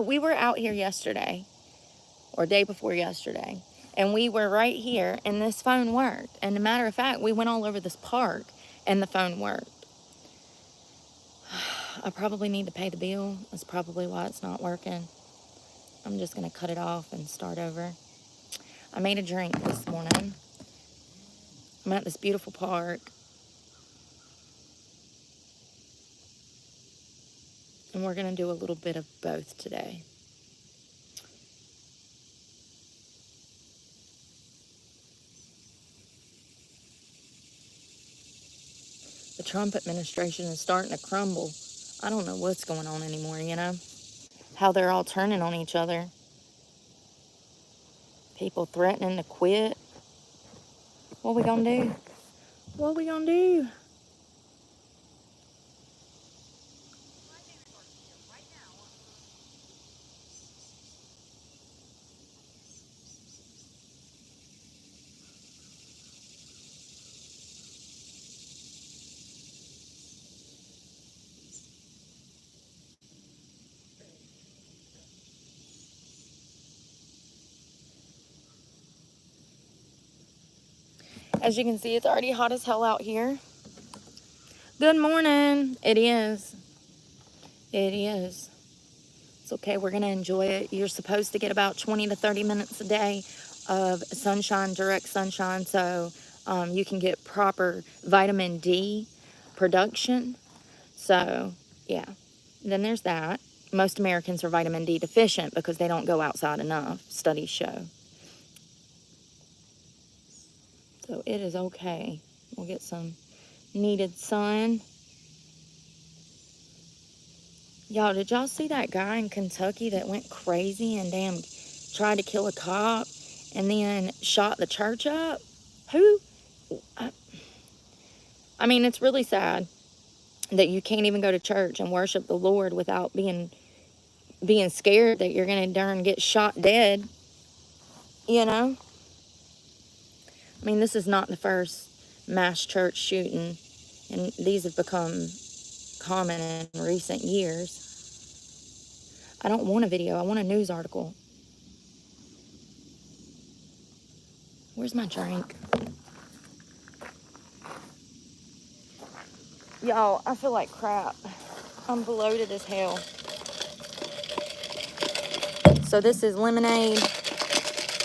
We were out here yesterday, or day before yesterday, and we were right here, and this phone worked. And as a matter of fact, we went all over this park, and the phone worked. I probably need to pay the bill. That's probably why it's not working. I'm just going to cut it off and start over. I made a drink this morning. I'm at this beautiful park. And we're going to do a little bit of both today. The Trump administration is starting to crumble. I don't know what's going on anymore, you know? How they're all turning on each other. People threatening to quit. What we gonna do? What we gonna do? As you can see, it's already hot as hell out here. Good morning. It is. It is. It's okay. We're going to enjoy it. You're supposed to get about 20 to 30 minutes a day of sunshine, direct sunshine, so you can get proper vitamin D production. So, yeah. Then there's that. Most Americans are vitamin D deficient because they don't go outside enough, studies show. So it is okay. We'll get some needed sun. Y'all, did y'all see that guy in Kentucky that went crazy and tried to kill a cop and then shot the church up? Who? I mean, it's really sad that you can't even go to church and worship the Lord without being scared that you're going to darn get shot dead, you know? I mean, this is not the first mass church shooting, and these have become common in recent years. I don't want a video. I want a news article. Where's my drink? Y'all, I feel like crap. I'm bloated as hell. So this is lemonade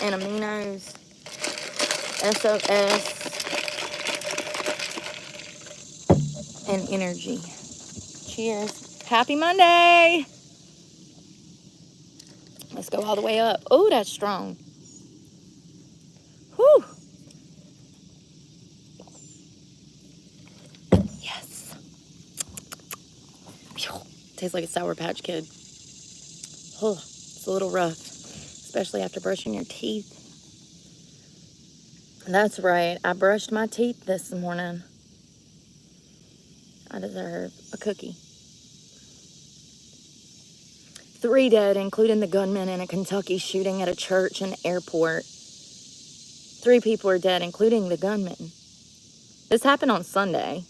and aminos, SOS, and energy. Cheers. Happy Monday. Let's go all the way up. Oh, that's strong. Whew. Yes. Tastes like a Sour Patch Kid. Oh, it's a little rough, especially after brushing your teeth. That's right. I brushed my teeth this morning. I deserve a cookie. 3 dead, including the gunman in a Kentucky shooting at a church and airport. 3 people are dead, including the gunman. This happened on Sunday.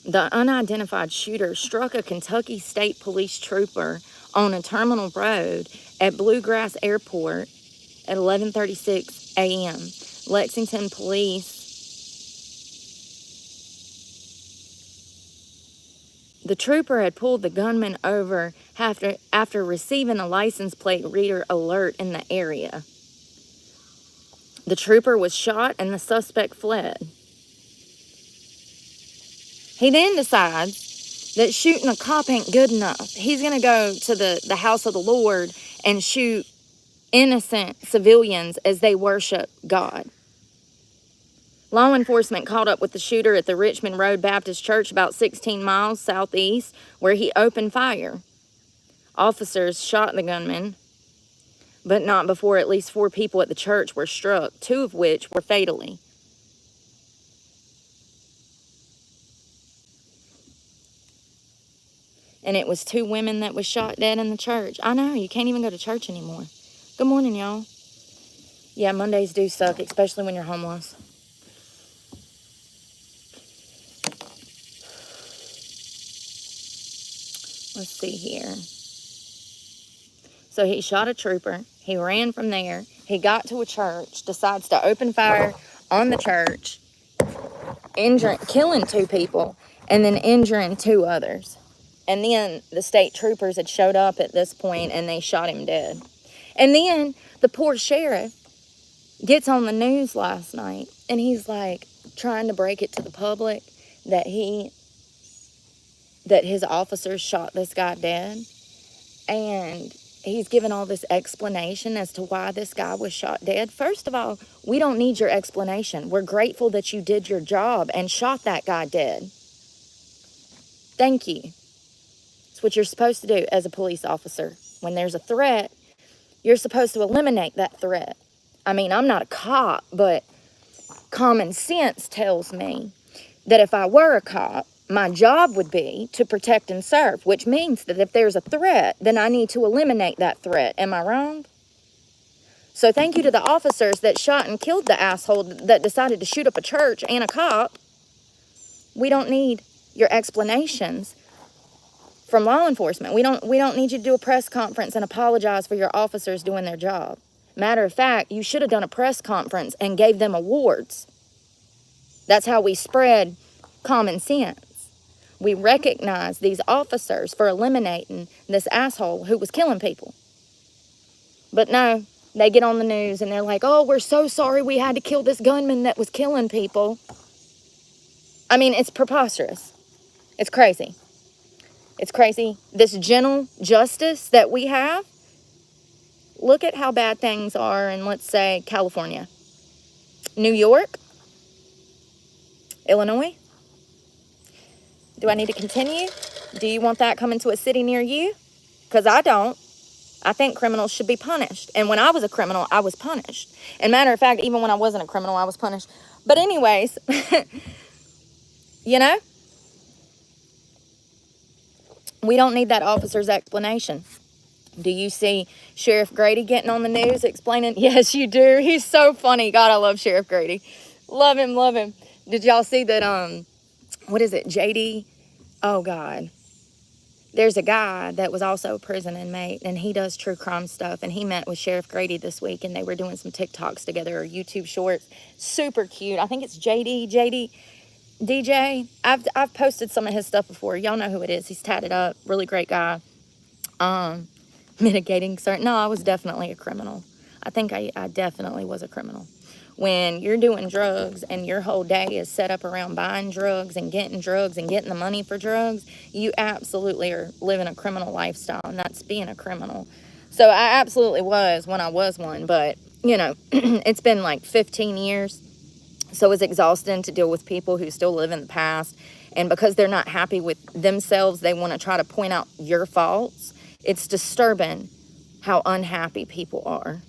The unidentified shooter struck a Kentucky State Police trooper on a terminal road at Bluegrass Airport at 11:36 a.m. Lexington police. The trooper had pulled the gunman over after receiving a license plate reader alert in the area. The trooper was shot and the suspect fled. He then decides that shooting a cop ain't good enough. He's going to go to the house of the Lord and shoot innocent civilians as they worship God. Law enforcement caught up with the shooter at the Richmond Road Baptist Church about 16 miles southeast, where he opened fire. Officers shot the gunman, but not before at least 4 people at the church were struck, 2 of which were fatally. And it was 2 women that was shot dead in the church. I know, you can't even go to church anymore. Good morning, y'all. Yeah, Mondays do suck, especially when you're homeless. Let's see here. So he shot a trooper. He ran from there. He got to a church, decides to open fire on the church, killing 2 people, and then injuring 2 others. And then the state troopers had showed up at this point, and they shot him dead. And then the poor sheriff gets on the news last night, and he's like trying to break it to the public that his officers shot this guy dead. And he's given all this explanation as to why this guy was shot dead. First of all, we don't need your explanation. We're grateful that you did your job and shot that guy dead. Thank you. It's what you're supposed to do as a police officer. When there's a threat, you're supposed to eliminate that threat. I mean, I'm not a cop, but common sense tells me that if I were a cop, my job would be to protect and serve, which means that if there's a threat, then I need to eliminate that threat. Am I wrong? So thank you to the officers that shot and killed the asshole that decided to shoot up a church and a cop. We don't need your explanations from law enforcement. We don't need you to do a press conference and apologize for your officers doing their job. Matter of fact, you should have done a press conference and gave them awards. That's how we spread common sense. We recognize these officers for eliminating this asshole who was killing people. But no, they get on the news and they're like, oh, we're so sorry we had to kill this gunman that was killing people. I mean, it's preposterous. It's crazy. It's crazy. This gentle justice that we have, look at how bad things are in, let's say, California, New York, Illinois. Do I need to continue? Do you want that coming to a city near you? Because I don't. I think criminals should be punished. And when I was a criminal, I was punished. And matter of fact, even when I wasn't a criminal, I was punished. But anyways, you know, we don't need that officer's explanation. Do you see Sheriff Grady getting on the news explaining? Yes, you do. He's so funny. God, I love Sheriff Grady. Love him, love him. Did y'all see that, what is it, JD? Oh, God. There's a guy that was also a prison inmate, and he does true crime stuff, and he met with Sheriff Grady this week, and they were doing some TikToks together, or YouTube shorts. Super cute. I think it's DJ. I've posted some of his stuff before. Y'all know who it is. He's tatted up. Really great guy. Mitigating certain... No, I was definitely a criminal. I think I definitely was a criminal. When you're doing drugs and your whole day is set up around buying drugs and getting the money for drugs, you absolutely are living a criminal lifestyle, and that's being a criminal. So I absolutely was when I was one, but, you know, it's been like 15 years, so it's exhausting to deal with people who still live in the past, and because they're not happy with themselves, they want to try to point out your faults. It's disturbing how unhappy people are.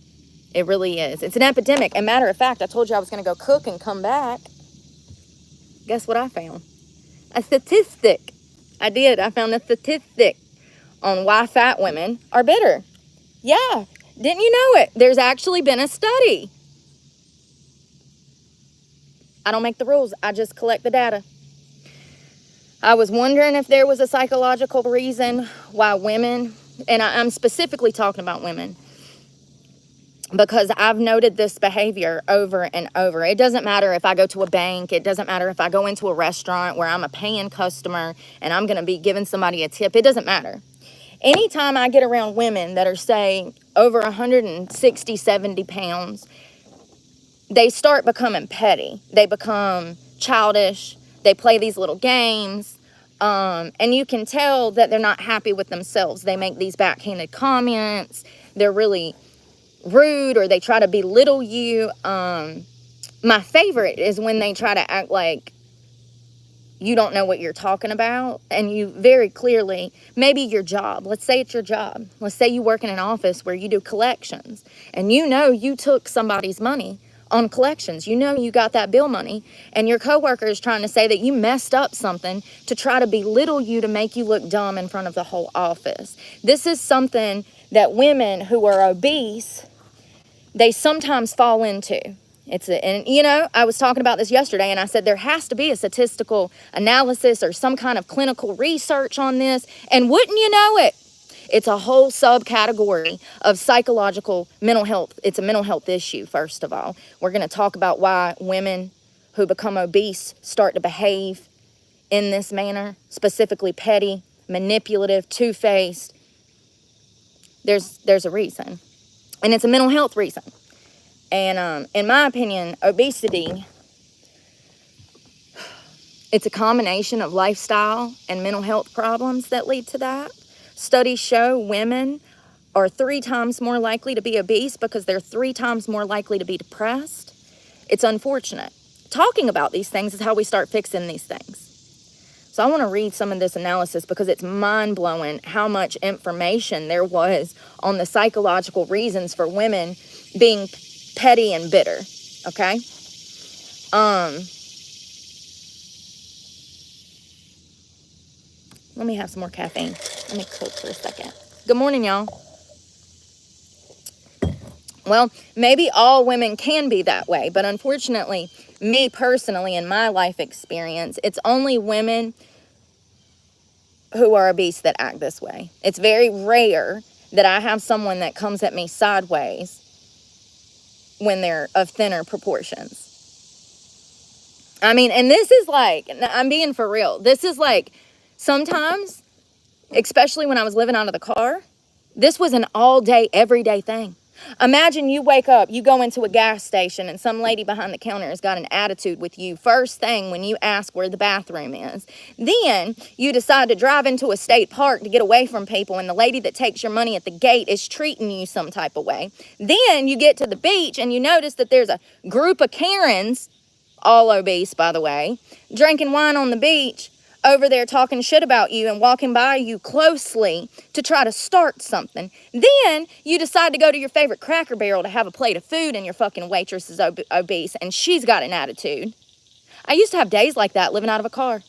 It really is. It's an epidemic. And matter of fact, I told you I was going to go cook and come back. Guess what I found? A statistic. I did. I found a statistic on why fat women are bitter. Yeah. Didn't you know it? There's actually been a study. I don't make the rules. I just collect the data. I was wondering if there was a psychological reason why women, and I'm specifically talking about women, because I've noted this behavior over and over. It doesn't matter if I go to a bank. It doesn't matter if I go into a restaurant where I'm a paying customer and I'm going to be giving somebody a tip. It doesn't matter. Anytime I get around women that are, say, over 160, 70 pounds, they start becoming petty. They become childish. They play these little games. And you can tell that they're not happy with themselves. They make these backhanded comments. They're really rude, or they try to belittle you. My favorite is when they try to act like you don't know what you're talking about, and you very clearly, maybe your job, let's say it's your job. Let's say you work in an office where you do collections, and you know you took somebody's money on collections. You know you got that bill money, and your coworker is trying to say that you messed up something to try to belittle you, to make you look dumb in front of the whole office. This is something that women who are obese, they sometimes fall into. And you know, I was talking about this yesterday, and I said there has to be a statistical analysis or some kind of clinical research on this. And wouldn't you know it, it's a whole subcategory of psychological mental health. It's a mental health issue, first of all. We're going to talk about why women who become obese start to behave in this manner, specifically petty, manipulative, two-faced. There's a reason, and it's a mental health reason. And in my opinion, obesity, it's a combination of lifestyle and mental health problems that lead to that. Studies show women are 3 times more likely to be obese because they're 3 times more likely to be depressed. It's unfortunate. Talking about these things is how we start fixing these things. So I want to read some of this analysis because it's mind-blowing how much information there was on the psychological reasons for women being petty and bitter, okay? Let me have some more caffeine. Let me cook for a second. Good morning, y'all. Well, maybe all women can be that way, but unfortunately, me personally, in my life experience, it's only women who are obese that act this way. It's very rare that I have someone that comes at me sideways when they're of thinner proportions. I mean, and this is like, I'm being for real. This is like, sometimes, especially when I was living out of the car, this was an all day, everyday thing. Imagine you wake up, you go into a gas station, and some lady behind the counter has got an attitude with you first thing when you ask where the bathroom is. Then you decide to drive into a state park to get away from people, and the lady that takes your money at the gate is treating you some type of way. Then you get to the beach and you notice that there's a group of Karens, all obese by the way, drinking wine on the beach, over there talking shit about you and walking by you closely to try to start something. Then you decide to go to your favorite Cracker Barrel to have a plate of food, and your fucking waitress is obese and she's got an attitude. I used to have days like that living out of a car.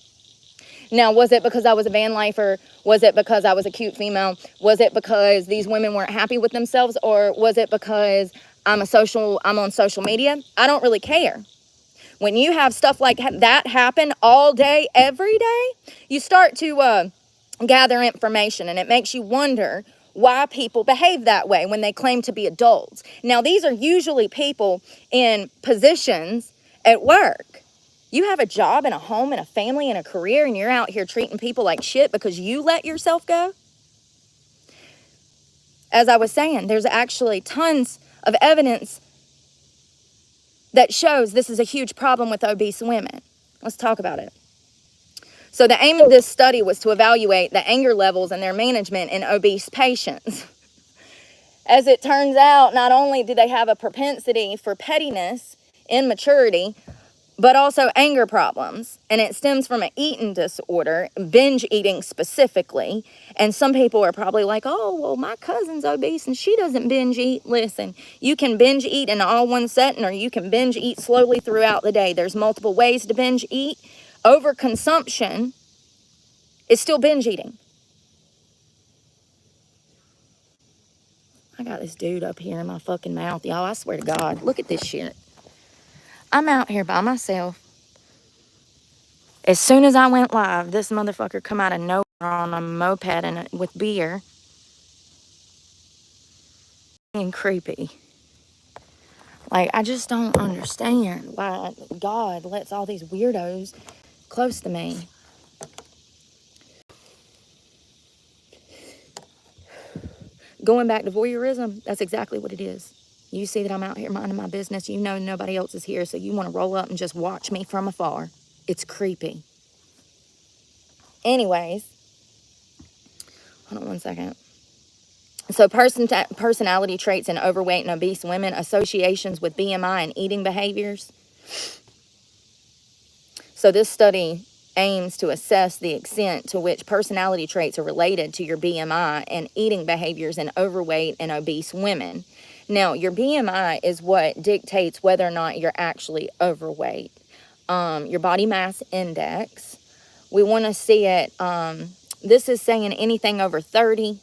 Now, was it because I was a van lifer? Was it because I was a cute female? Was it because these women weren't happy with themselves? Or was it because I'm on social media? I don't really care. When you have stuff like that happen all day, every day, you start to gather information, and it makes you wonder why people behave that way when they claim to be adults. Now, these are usually people in positions at work. You have a job and a home and a family and a career, and you're out here treating people like shit because you let yourself go. As I was saying, there's actually tons of evidence that shows this is a huge problem with obese women. Let's talk about it. So the aim of this study was to evaluate the anger levels and their management in obese patients. As it turns out, not only do they have a propensity for pettiness, immaturity, but also anger problems. And it stems from an eating disorder, binge eating specifically. And some people are probably like, oh, well, my cousin's obese and she doesn't binge eat. Listen, you can binge eat in all one setting, or you can binge eat slowly throughout the day. There's multiple ways to binge eat. Overconsumption is still binge eating. I got this dude up here in my fucking mouth, y'all. I swear to God, look at this shit. I'm out here by myself. As soon as I went live, this motherfucker come out of nowhere on a moped and with beer. And creepy. Like, I just don't understand why God lets all these weirdos close to me. Going back to voyeurism, that's exactly what it is. You see that I'm out here minding my business. You know nobody else is here, so you want to roll up and just watch me from afar. It's creepy. Anyways, hold on one second. So personality traits in overweight and obese women, associations with BMI and eating behaviors. So this study aims to assess the extent to which personality traits are related to your BMI and eating behaviors in overweight and obese women. Now, your BMI is what dictates whether or not you're actually overweight. Your body mass index, we want to see it, this is saying anything over 30.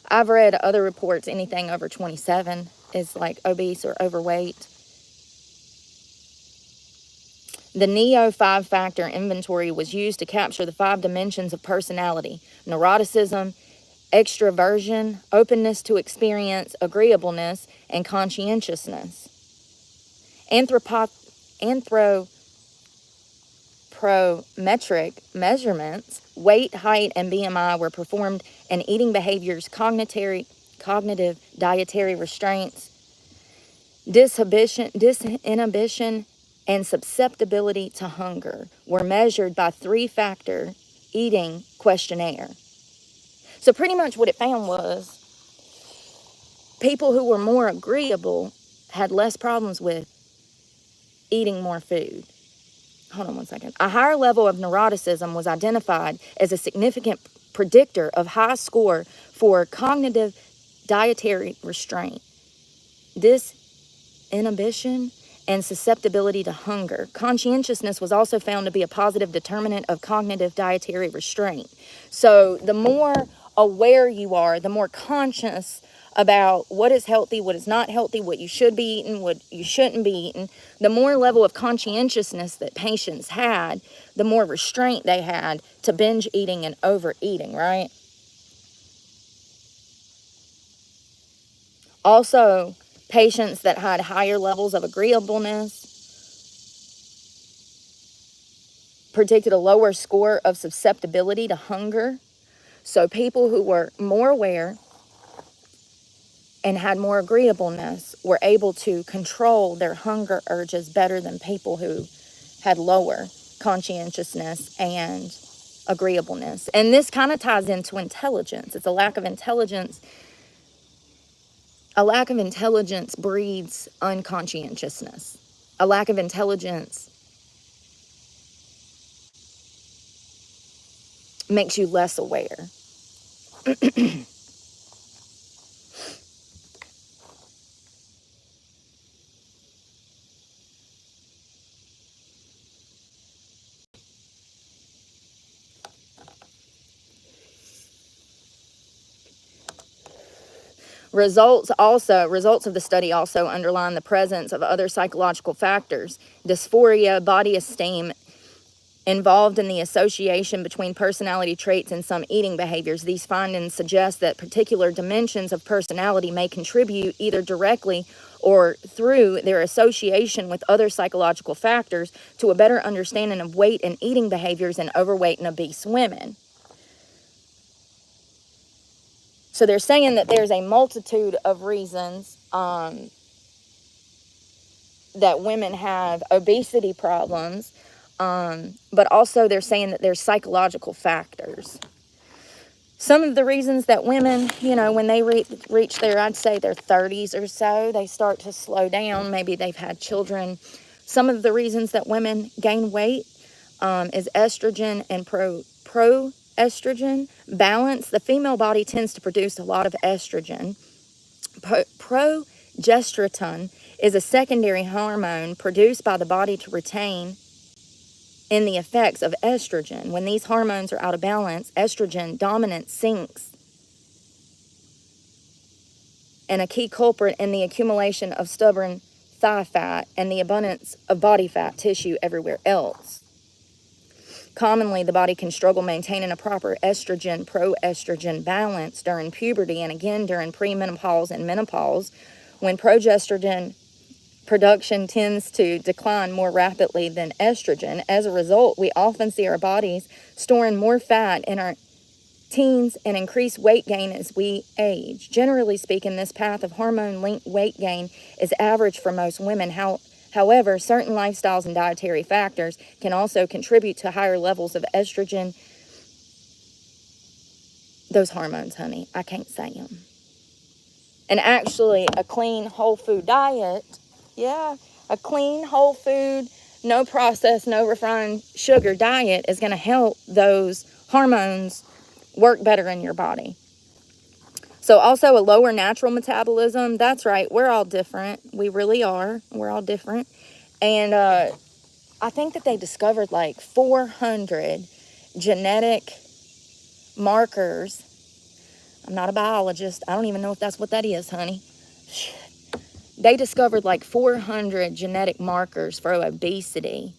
I've read other reports, anything over 27 is like obese or overweight. The Neo 5-factor inventory was used to capture the 5 dimensions of personality: neuroticism, extraversion, openness to experience, agreeableness, and conscientiousness. Anthropometric measurements, weight, height, and BMI, were performed, and eating behaviors, cognitive dietary restraints, disinhibition, and susceptibility to hunger were measured by 3-factor eating questionnaire. So pretty much what it found was people who were more agreeable had less problems with eating more food. Hold on one second. A higher level of neuroticism was identified as a significant predictor of high score for cognitive dietary restraint, disinhibition, and susceptibility to hunger. Conscientiousness was also found to be a positive determinant of cognitive dietary restraint. So the more aware you are, the more conscious about what is healthy, what is not healthy, what you should be eating, what you shouldn't be eating, the more level of conscientiousness that patients had, the more restraint they had to binge eating and overeating, right? Also, patients that had higher levels of agreeableness predicted a lower score of susceptibility to hunger. So people who were more aware and had more agreeableness were able to control their hunger urges better than people who had lower conscientiousness and agreeableness. And this kind of ties into intelligence. It's a lack of intelligence. A lack of intelligence breeds unconscientiousness. A lack of intelligence makes you less aware. Results of the study also underline the presence of other psychological factors: dysphoria, body esteem, involved in the association between personality traits and some eating behaviors. These findings suggest that particular dimensions of personality may contribute either directly or through their association with other psychological factors to a better understanding of weight and eating behaviors in overweight and obese women. So they're saying that there's a multitude of reasons that women have obesity problems, but also they're saying that there's psychological factors. Some of the reasons that women, when they reach their, I'd say their 30s or so, they start to slow down. Maybe they've had children. Some of the reasons that women gain weight is estrogen and proestrogen balance. The female body tends to produce a lot of estrogen. Progesterone is a secondary hormone produced by the body to retain in the effects of estrogen. When these hormones are out of balance, estrogen dominance sinks, and a key culprit in the accumulation of stubborn thigh fat and the abundance of body fat tissue everywhere else. Commonly, the body can struggle maintaining a proper estrogen-proestrogen balance during puberty and again during premenopause and menopause, when progesterone production tends to decline more rapidly than estrogen. As a result, we often see our bodies storing more fat in our teens and increase weight gain as we age. Generally speaking, this path of hormone-linked weight gain is average for most women. However, certain lifestyles and dietary factors can also contribute to higher levels of estrogen. Those hormones, honey, I can't say them. And actually, a clean, whole food diet, a clean, whole food, no processed, no refined sugar diet is going to help those hormones work better in your body. So also a lower natural metabolism. That's right, we're all different. We really are. We're all different. And I think that they discovered like 400 genetic markers. I'm not a biologist. I don't even know if that's what that is, honey. They discovered like 400 genetic markers for obesity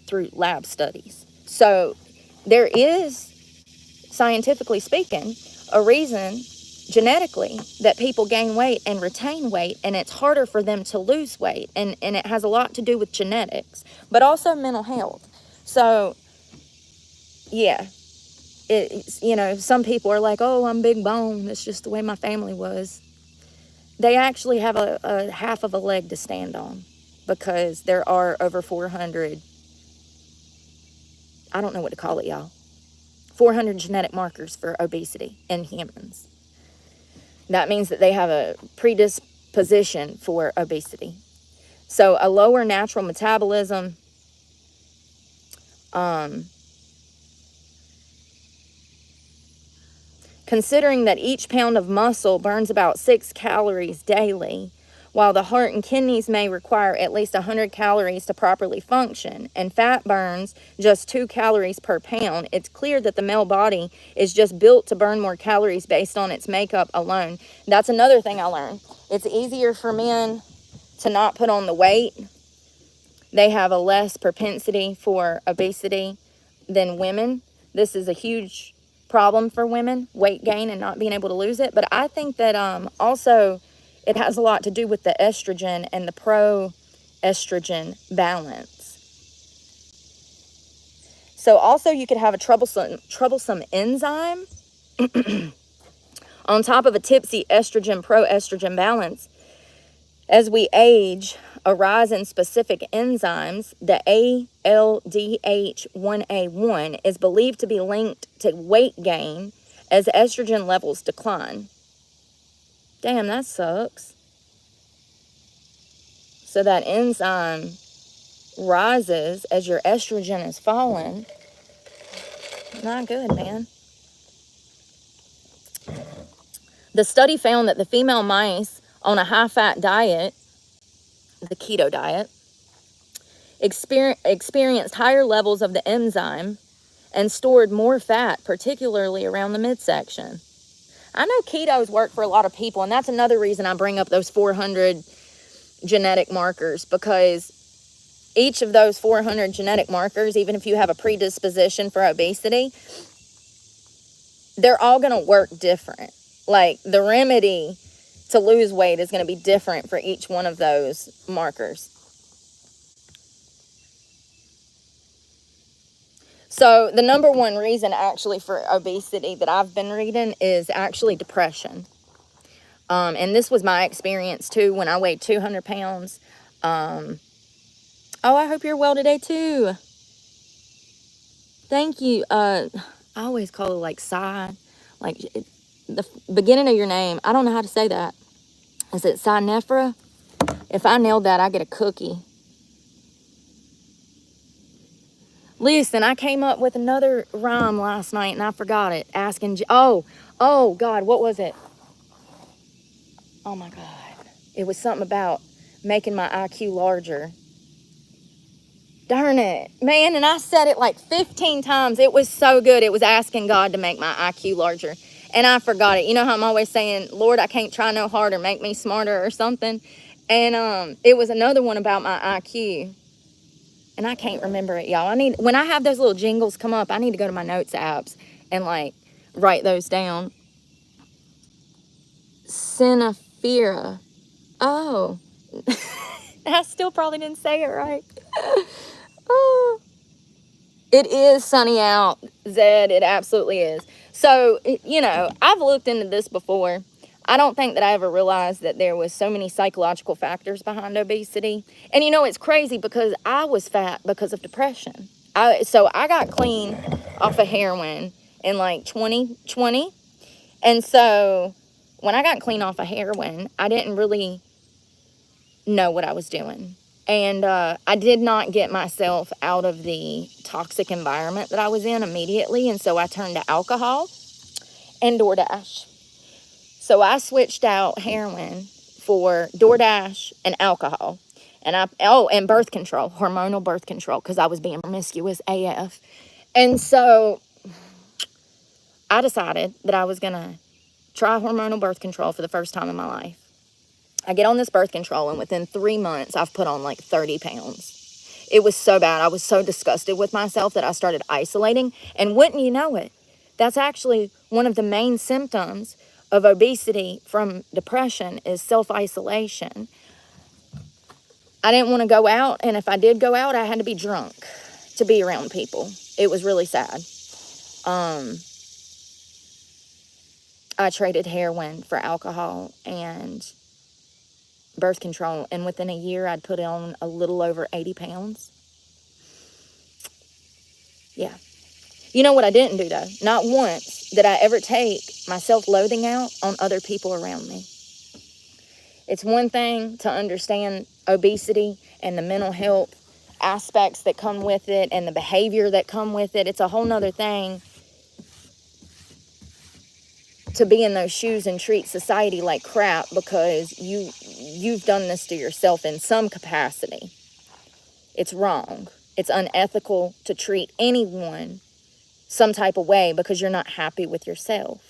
through lab studies. So there is, scientifically speaking, a reason genetically that people gain weight and retain weight, and it's harder for them to lose weight, and it has a lot to do with genetics, but also mental health. So yeah, it's, you know, some people are like, oh, I'm big bone, it's just the way my family was. They actually have a half of a leg to stand on, because there are over 400, I don't know what to call it, y'all, 400 genetic markers for obesity in humans. That means that they have a predisposition for obesity. So a lower natural metabolism, considering that each pound of muscle burns about 6 calories daily, while the heart and kidneys may require at least 100 calories to properly function, and fat burns just 2 calories per pound, it's clear that the male body is just built to burn more calories based on its makeup alone. That's another thing I learned. It's easier for men to not put on the weight. They have a less propensity for obesity than women. This is a huge problem for women, weight gain and not being able to lose it. But I think that also it has a lot to do with the estrogen and the pro-estrogen balance. So also you could have a troublesome enzyme on top of a tipsy estrogen, pro-estrogen balance. As we age, a rise in specific enzymes, the ALDH1A1 is believed to be linked to weight gain as estrogen levels decline. Damn, that sucks. So that enzyme rises as your estrogen is falling. Not good, man. The study found that the female mice on a high-fat diet, the keto diet, experienced higher levels of the enzyme and stored more fat, particularly around the midsection. I know ketos work for a lot of people, and that's another reason I bring up those 400 genetic markers, because each of those 400 genetic markers, even if you have a predisposition for obesity, they're all going to work different. Like, the remedy to lose weight is going to be different for each one of those markers. So the number one reason actually for obesity that I've been reading is actually depression. And this was my experience too when I weighed 200 pounds. Oh, I hope you're well today too. Thank you. I always call it like Sai, like the beginning of your name. I don't know how to say that. Is it Sinefra? If I nailed that, I get a cookie. Listen, I came up with another rhyme last night and I forgot it. Oh God, what was it? Oh my God. It was something about making my IQ larger. Darn it, man, and I said it like 15 times. It was so good. It was asking God to make my IQ larger. And I forgot it. You know how I'm always saying, Lord, I can't try no harder, make me smarter or something. And it was another one about my IQ. And I can't remember it, y'all. When I have those little jingles come up, I need to go to my notes apps and like write those down. Cinefera. Oh. I still probably didn't say it right. Oh. It is sunny out, Zed. It absolutely is. So, you know, I've looked into this before. I don't think that I ever realized that there was so many psychological factors behind obesity. And, you know, it's crazy because I was fat because of depression. So I got clean off of heroin in like 2020. And so when I got clean off of heroin, I didn't really know what I was doing. And I did not get myself out of the toxic environment that I was in immediately. And so I turned to alcohol and DoorDash. So I switched out heroin for DoorDash and alcohol. And birth control, hormonal birth control, because I was being promiscuous AF. And so I decided that I was going to try hormonal birth control for the first time in my life. I get on this birth control, and within 3 months, I've put on like 30 pounds. It was so bad. I was so disgusted with myself that I started isolating. And wouldn't you know it, that's actually one of the main symptoms of obesity from depression is self-isolation. I didn't want to go out, and if I did go out, I had to be drunk to be around people. It was really sad. I traded heroin for alcohol and birth control, and within a year, I'd put on a little over 80 pounds. Yeah. You know what I didn't do, though? Not once did I ever take my self-loathing out on other people around me. It's one thing to understand obesity and the mental health aspects that come with it and the behavior that come with it. It's a whole nother thing to be in those shoes and treat society like crap because you've done this to yourself in some capacity. It's wrong. It's unethical to treat anyone some type of way because you're not happy with yourself.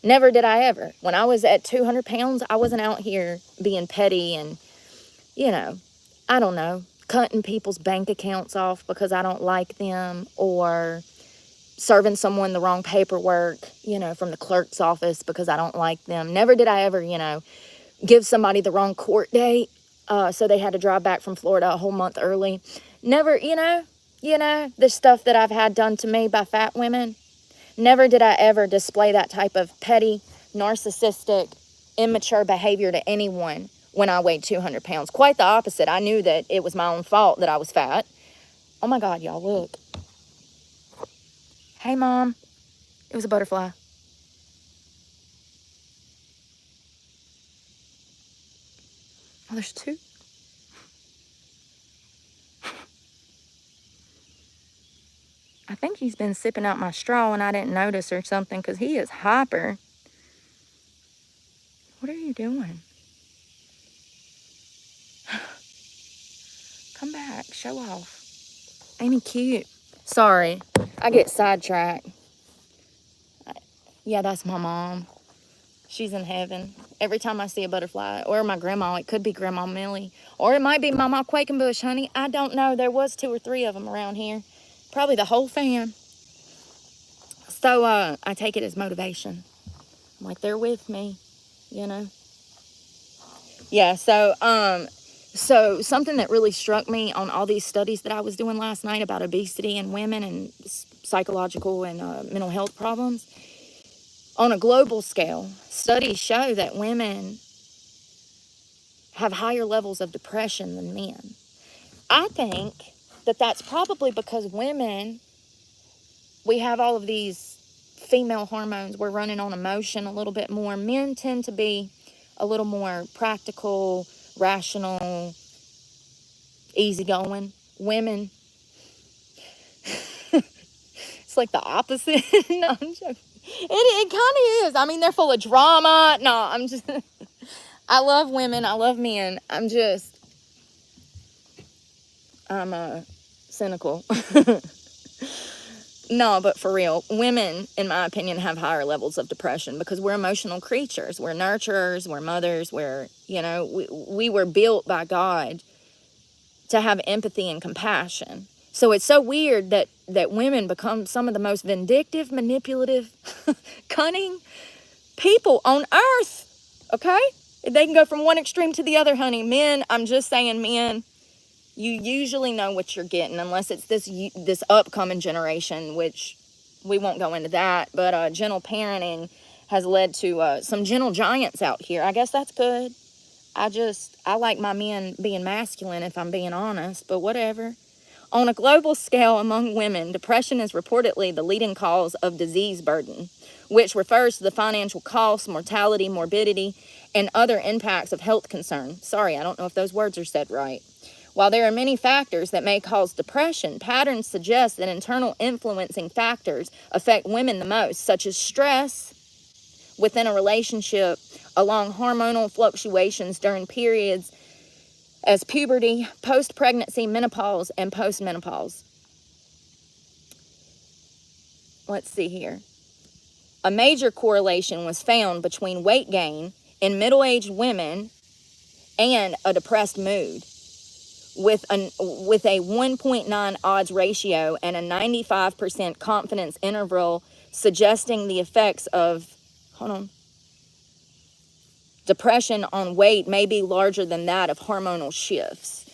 Never did I ever. When I was at 200 pounds, I wasn't out here being petty and, I don't know, cutting people's bank accounts off because I don't like them, or serving someone the wrong paperwork, from the clerk's office because I don't like them. Never did I ever, give somebody the wrong court date so they had to drive back from Florida a whole month early. Never, the stuff that I've had done to me by fat women. Never did I ever display that type of petty, narcissistic, immature behavior to anyone when I weighed 200 pounds. Quite the opposite. I knew that it was my own fault that I was fat. Oh my God, y'all, look. Hey, Mom. It was a butterfly. Oh, there's two. I think he's been sipping out my straw and I didn't notice or something because he is hyper. What are you doing? Come back. Show off. Ain't he cute? Sorry. I get sidetracked. Yeah, that's my mom. She's in heaven. Every time I see a butterfly, or my grandma, it could be Grandma Millie, or it might be Mama Quakenbush, honey. I don't know. There was 2 or 3 of them around here. Probably the whole fam. So I take it as motivation. I'm like, they're with me, Yeah, so something that really struck me on all these studies that I was doing last night about obesity in women and psychological and mental health problems, on a global scale, studies show that women have higher levels of depression than men. I think that that's probably because women, we have all of these female hormones. We're running on emotion a little bit more. Men tend to be a little more practical, rational, easygoing. Women, it's like the opposite. No, I'm joking. It kind of is. I mean, they're full of drama. No, I'm just, I love women. I love men. I'm cynical. No, but for real, women, in my opinion, have higher levels of depression because we're emotional creatures. We're nurturers. We're mothers. We were built by God to have empathy and compassion. So it's so weird that women become some of the most vindictive, manipulative, cunning people on earth, okay? They can go from one extreme to the other, honey. Men, I'm just saying, men, you usually know what you're getting, unless it's this upcoming generation, which we won't go into that. But gentle parenting has led to some gentle giants out here. I guess that's good. I like my men being masculine, if I'm being honest, but whatever. On a global scale, among women, depression is reportedly the leading cause of disease burden, which refers to the financial costs, mortality, morbidity, and other impacts of health concern. Sorry, I don't know if those words are said right. While there are many factors that may cause depression, patterns suggest that internal influencing factors affect women the most, such as stress within a relationship, along hormonal fluctuations during periods as puberty, post-pregnancy, menopause, and post-menopause. Let's see here. A major correlation was found between weight gain in middle-aged women and a depressed mood. with a 1.9 odds ratio and a 95% confidence interval, suggesting the effects of, depression on weight may be larger than that of hormonal shifts.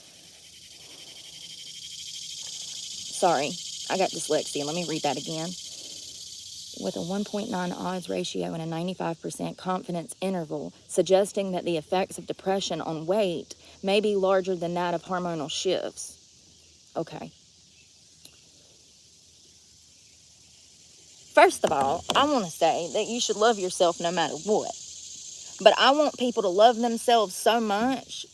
Sorry, I got dyslexia. Let me read that again. With a 1.9 odds ratio and a 95% confidence interval, suggesting that the effects of depression on weight may be larger than that of hormonal shifts. Okay. First of all, I want to say that you should love yourself no matter what. But I want people to love themselves so much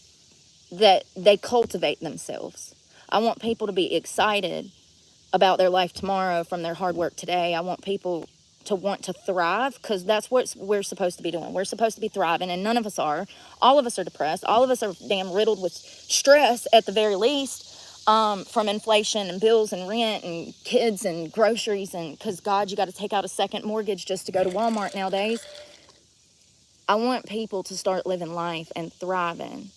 that they cultivate themselves. I want people to be excited about their life tomorrow from their hard work today. I want people to want to thrive, because that's what we're supposed to be doing. We're supposed to be thriving, and none of us are. All of us are depressed. All of us are damn riddled with stress at the very least, from inflation and bills and rent and kids and groceries, and because God, you got to take out a second mortgage just to go to Walmart nowadays. I want people to start living life and thriving.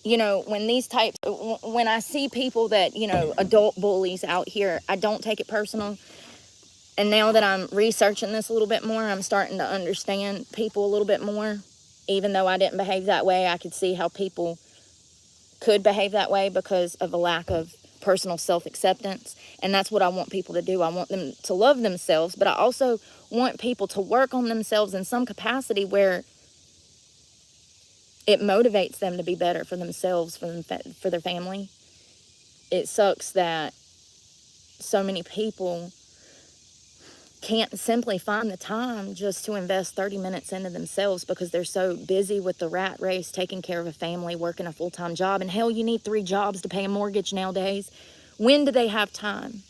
You know, when I see people that, adult bullies out here, I don't take it personal. And now that I'm researching this a little bit more, I'm starting to understand people a little bit more. Even though I didn't behave that way, I could see how people could behave that way because of a lack of personal self-acceptance. And that's what I want people to do. I want them to love themselves, but I also want people to work on themselves in some capacity where it motivates them to be better for themselves, for their family. It sucks that so many people can't simply find the time just to invest 30 minutes into themselves because they're so busy with the rat race, taking care of a family, working a full-time job. And hell, you need 3 jobs to pay a mortgage nowadays. When do they have time?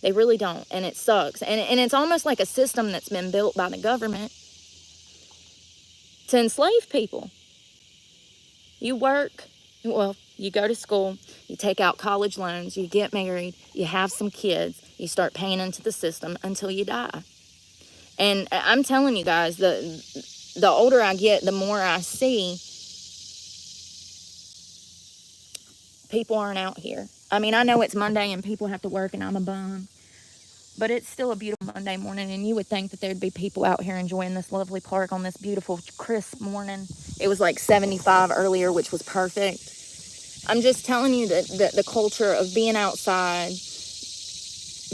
They really don't, and it sucks. And it's almost like a system that's been built by the government to enslave people. You work, you go to school, you take out college loans, you get married, you have some kids, you start paying into the system until you die. And I'm telling you guys, the older I get, the more I see people aren't out here. I mean, I know it's Monday and people have to work and I'm a bum, but it's still a beautiful Monday morning, and you would think that there'd be people out here enjoying this lovely park on this beautiful, crisp morning. It was like 75 earlier, which was perfect. I'm just telling you that the culture of being outside,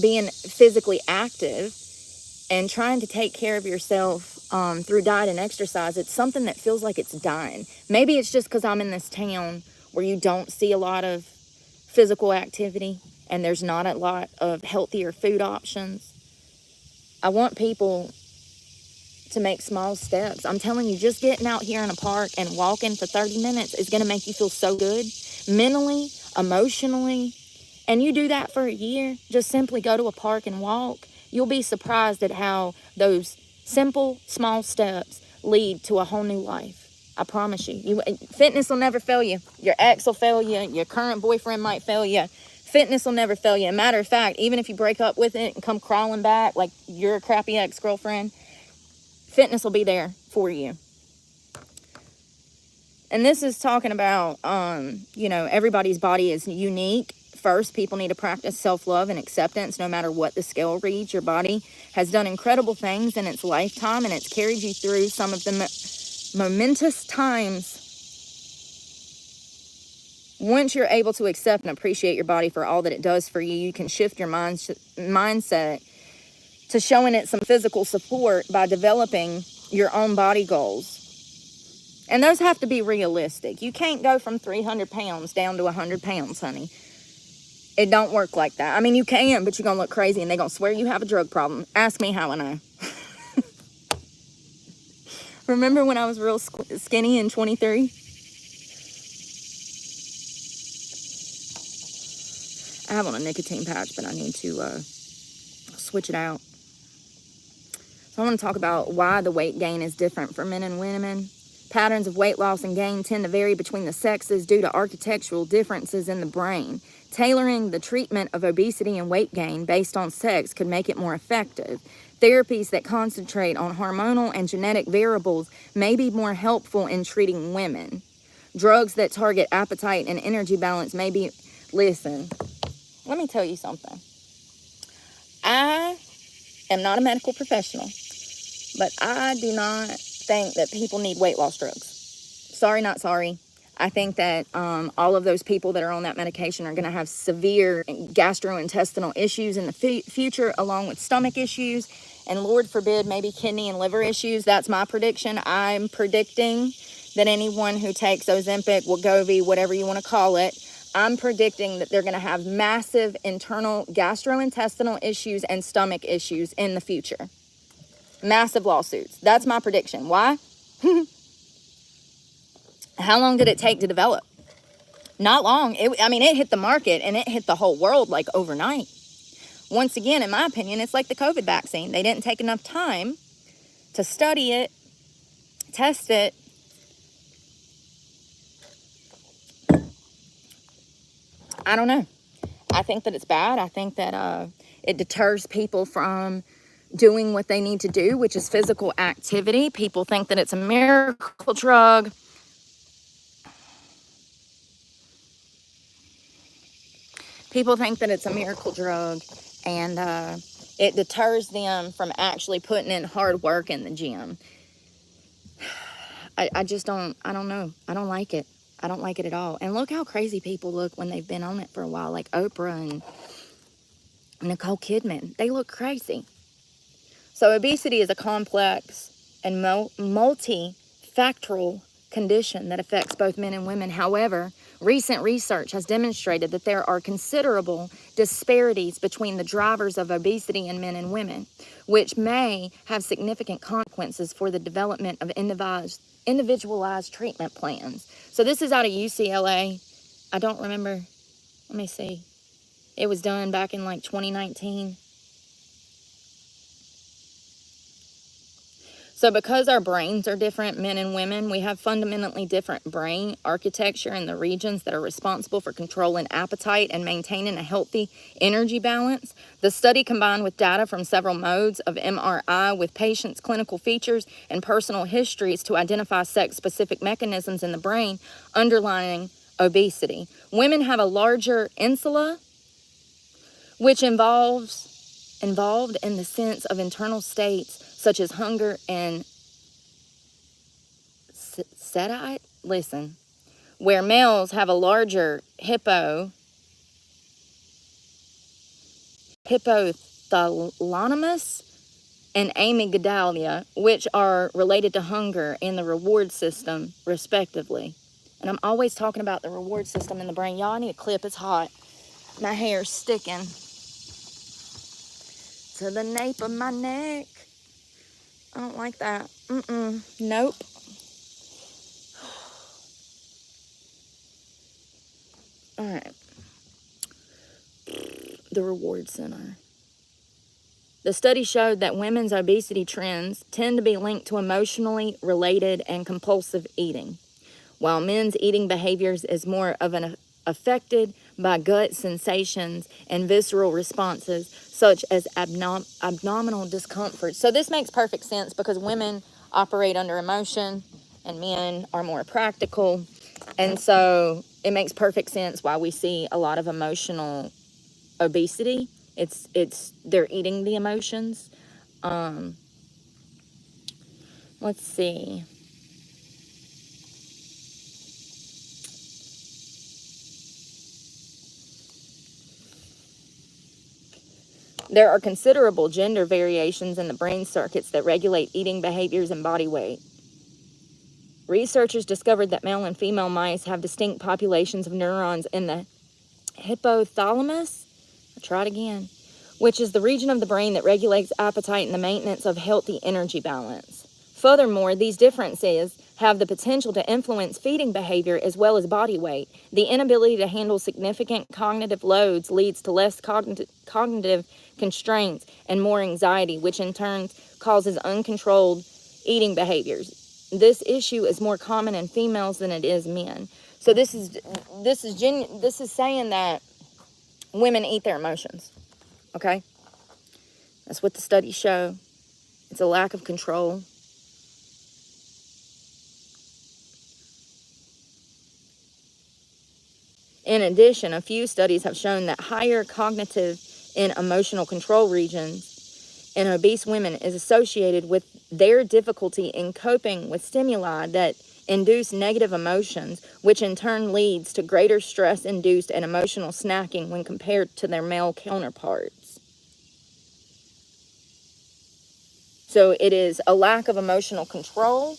being physically active, and trying to take care of yourself through diet and exercise, it's something that feels like it's dying. Maybe it's just because I'm in this town where you don't see a lot of physical activity and there's not a lot of healthier food options. I want people to make small steps. I'm telling you, just getting out here in a park and walking for 30 minutes is going to make you feel so good, mentally, emotionally. And you do that for a year, just simply go to a park and walk. You'll be surprised at how those simple, small steps lead to a whole new life. I promise you. Fitness will never fail you. Your ex will fail you. Your current boyfriend might fail you. Fitness will never fail you. As a matter of fact, even if you break up with it and come crawling back like you're a crappy ex-girlfriend, fitness will be there for you. And this is talking about, everybody's body is unique. First, people need to practice self-love and acceptance no matter what the scale reads. Your body has done incredible things in its lifetime, and it's carried you through some of the momentous times. Once you're able to accept and appreciate your body for all that it does for you, you can shift your mindset to showing it some physical support by developing your own body goals. And those have to be realistic. You can't go from 300 pounds down to 100 pounds, honey. It don't work like that. I mean, you can, but you're going to look crazy and they're going to swear you have a drug problem. Ask me how I know. Remember when I was real skinny in 23? I have on a nicotine patch, but I need to switch it out. So I want to talk about why the weight gain is different for men and women. Patterns of weight loss and gain tend to vary between the sexes due to architectural differences in the brain. Tailoring the treatment of obesity and weight gain based on sex could make it more effective. Therapies that concentrate on hormonal and genetic variables may be more helpful in treating women. Drugs that target appetite and energy balance may be... Listen, let me tell you something. I am not a medical professional, but I do not think that people need weight loss drugs. Sorry, not sorry. I think that all of those people that are on that medication are going to have severe gastrointestinal issues in the future, along with stomach issues, and Lord forbid, maybe kidney and liver issues. That's my prediction. I'm predicting that anyone who takes Ozempic, Wegovy, whatever you want to call it, I'm predicting that they're going to have massive internal gastrointestinal issues and stomach issues in the future. Massive lawsuits. That's my prediction. Why? How long did it take to develop? Not long. It hit the market and it hit the whole world like overnight. Once again, in my opinion, it's like the COVID vaccine. They didn't take enough time to study it, test it. I don't know. I think that it's bad. I think that it deters people from doing what they need to do, which is physical activity. People think that it's a miracle drug. People think that it's a miracle drug, and it deters them from actually putting in hard work in the gym. I just don't know. I don't like it. I don't like it at all. And look how crazy people look when they've been on it for a while, like Oprah and Nicole Kidman. They look crazy. So obesity is a complex and multifactorial condition that affects both men and women. However, recent research has demonstrated that there are considerable disparities between the drivers of obesity in men and women, which may have significant consequences for the development of individualized treatment plans. So this is out of UCLA. I don't remember. Let me see. It was done back in like 2019. So because our brains are different, men and women, we have fundamentally different brain architecture in the regions that are responsible for controlling appetite and maintaining a healthy energy balance. The study combined with data from several modes of MRI with patients' clinical features and personal histories to identify sex-specific mechanisms in the brain underlying obesity. Women have a larger insula, which involved in the sense of internal states such as hunger and satiety. Listen, where males have a larger hypothalamus and amygdala, which are related to hunger and the reward system, respectively. And I'm always talking about the reward system in the brain. Y'all, I need a clip. It's hot. My hair's sticking to the nape of my neck. I don't like that. Nope. All right. The reward center. The study showed that women's obesity trends tend to be linked to emotionally related and compulsive eating, while men's eating behaviors is more of an affected by gut sensations and visceral responses such as abdominal discomfort. So this makes perfect sense because women operate under emotion and men are more practical. And so it makes perfect sense why we see a lot of emotional obesity. It's they're eating the emotions. Let's see. There are considerable gender variations in the brain circuits that regulate eating behaviors and body weight. Researchers discovered that male and female mice have distinct populations of neurons in the hypothalamus, I'll try it again, which is the region of the brain that regulates appetite and the maintenance of healthy energy balance. Furthermore, these differences have the potential to influence feeding behavior as well as body weight. The inability to handle significant cognitive loads leads to less cognitive constraints and more anxiety, which in turn causes uncontrolled eating behaviors. This issue is more common in females than it is men. So this is saying that women eat their emotions. Okay? That's what the studies show. It's a lack of control. In addition, a few studies have shown that higher cognitive and emotional control regions in obese women is associated with their difficulty in coping with stimuli that induce negative emotions, which in turn leads to greater stress-induced and emotional snacking when compared to their male counterparts. So it is a lack of emotional control.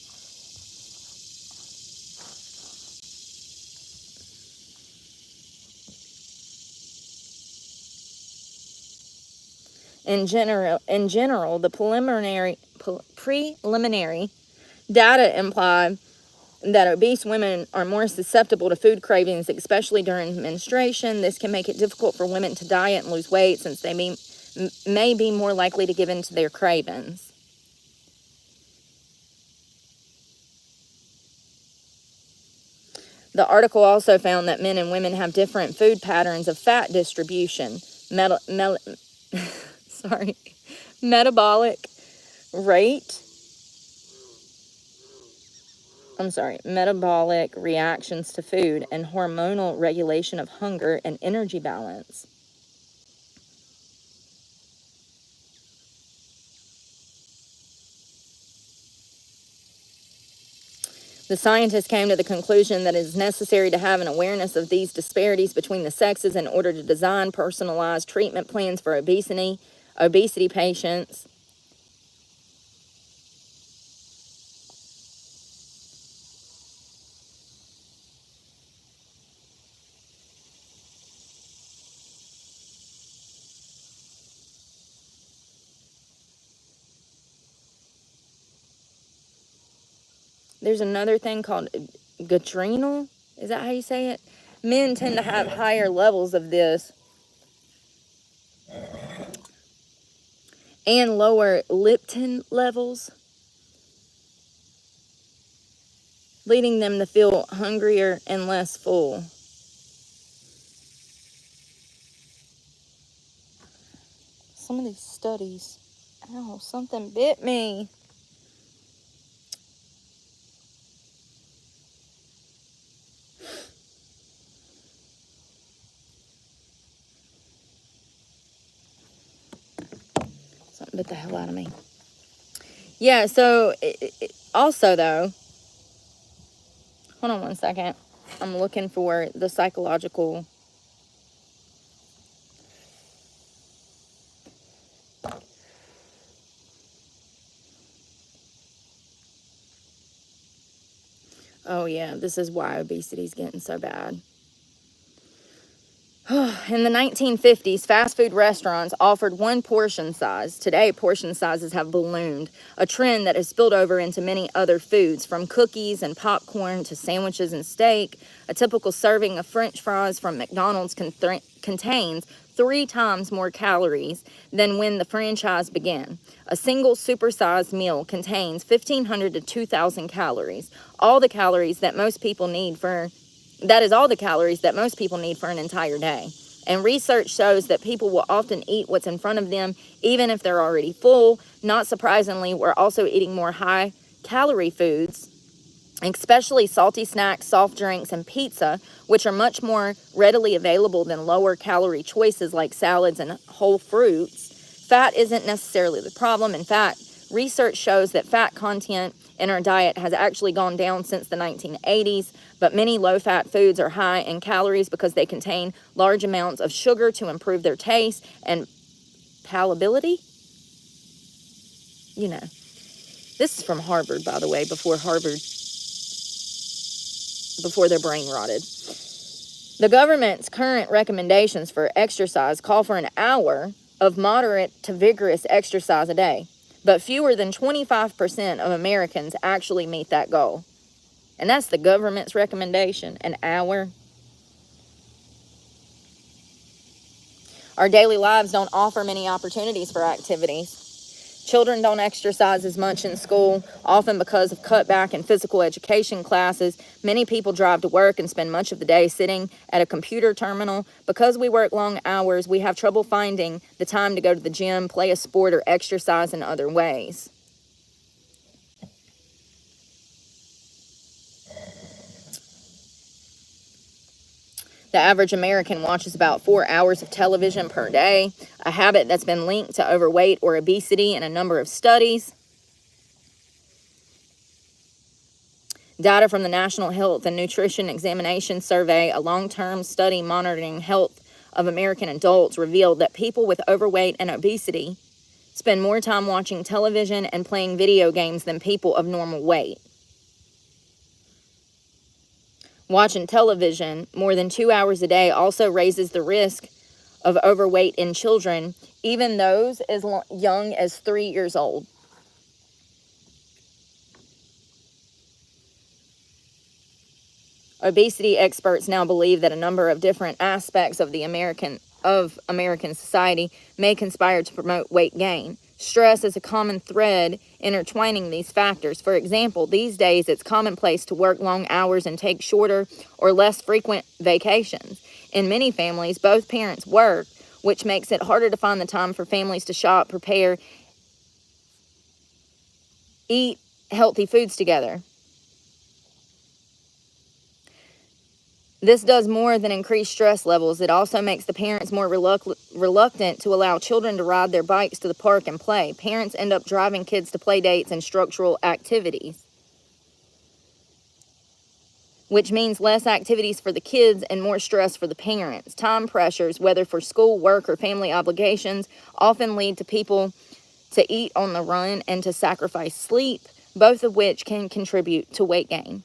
In general, the preliminary data imply that obese women are more susceptible to food cravings, especially during menstruation. This can make it difficult for women to diet and lose weight, since they may be more likely to give in to their cravings. The article also found that men and women have different food patterns of fat distribution, metabolic rate, metabolic reactions to food, and hormonal regulation of hunger and energy balance. The scientists came to the conclusion that it is necessary to have an awareness of these disparities between the sexes in order to design personalized treatment plans for obesity patients. There's another thing called adrenal. Is that how you say it? Men tend to have higher levels of this and lower leptin levels, leading them to feel hungrier and less full. Some of these studies, ow, something bit me. Something bit the hell out of me. Yeah, so also though, hold on one second. I'm looking for the psychological. Oh yeah, this is why obesity is getting so bad. In the 1950s, fast food restaurants offered one portion size. Today, portion sizes have ballooned, a trend that has spilled over into many other foods, from cookies and popcorn to sandwiches and steak. A typical serving of French fries from McDonald's contains 3 times more calories than when the franchise began. A single supersized meal contains 1,500 to 2,000 calories, all the calories that most people need for That is all the calories that most people need for an entire day. And research shows that people will often eat what's in front of them, even if they're already full. Not surprisingly, we're also eating more high-calorie foods, especially salty snacks, soft drinks, and pizza, which are much more readily available than lower-calorie choices like salads and whole fruits. Fat isn't necessarily the problem. In fact, research shows that fat content in our diet has actually gone down since the 1980s, but many low-fat foods are high in calories because they contain large amounts of sugar to improve their taste and palatability. You know, this is from Harvard, by the way, before their brain rotted. The government's current recommendations for exercise call for an hour of moderate to vigorous exercise a day, but fewer than 25% of Americans actually meet that goal. And that's the government's recommendation, an hour. Our daily lives don't offer many opportunities for activities. Children don't exercise as much in school, often because of cutback in physical education classes. Many people drive to work and spend much of the day sitting at a computer terminal. Because we work long hours, we have trouble finding the time to go to the gym, play a sport, or exercise in other ways. The average American watches about 4 hours of television per day, a habit that's been linked to overweight or obesity in a number of studies. Data from the National Health and Nutrition Examination Survey, a long-term study monitoring health of American adults, revealed that people with overweight and obesity spend more time watching television and playing video games than people of normal weight. Watching television more than 2 hours a day also raises the risk of overweight in children, even those as young as 3 years old. Obesity experts now believe that a number of different aspects of American society may conspire to promote weight gain. Stress is a common thread intertwining these factors. For example, these days it's commonplace to work long hours and take shorter or less frequent vacations. In many families, both parents work, which makes it harder to find the time for families to shop, prepare, eat healthy foods together. This does more than increase stress levels. It also makes the parents more reluctant to allow children to ride their bikes to the park and play. Parents end up driving kids to play dates and structural activities, which means less activities for the kids and more stress for the parents. Time pressures, whether for school, work, or family obligations, often lead to people to eat on the run and to sacrifice sleep, both of which can contribute to weight gain.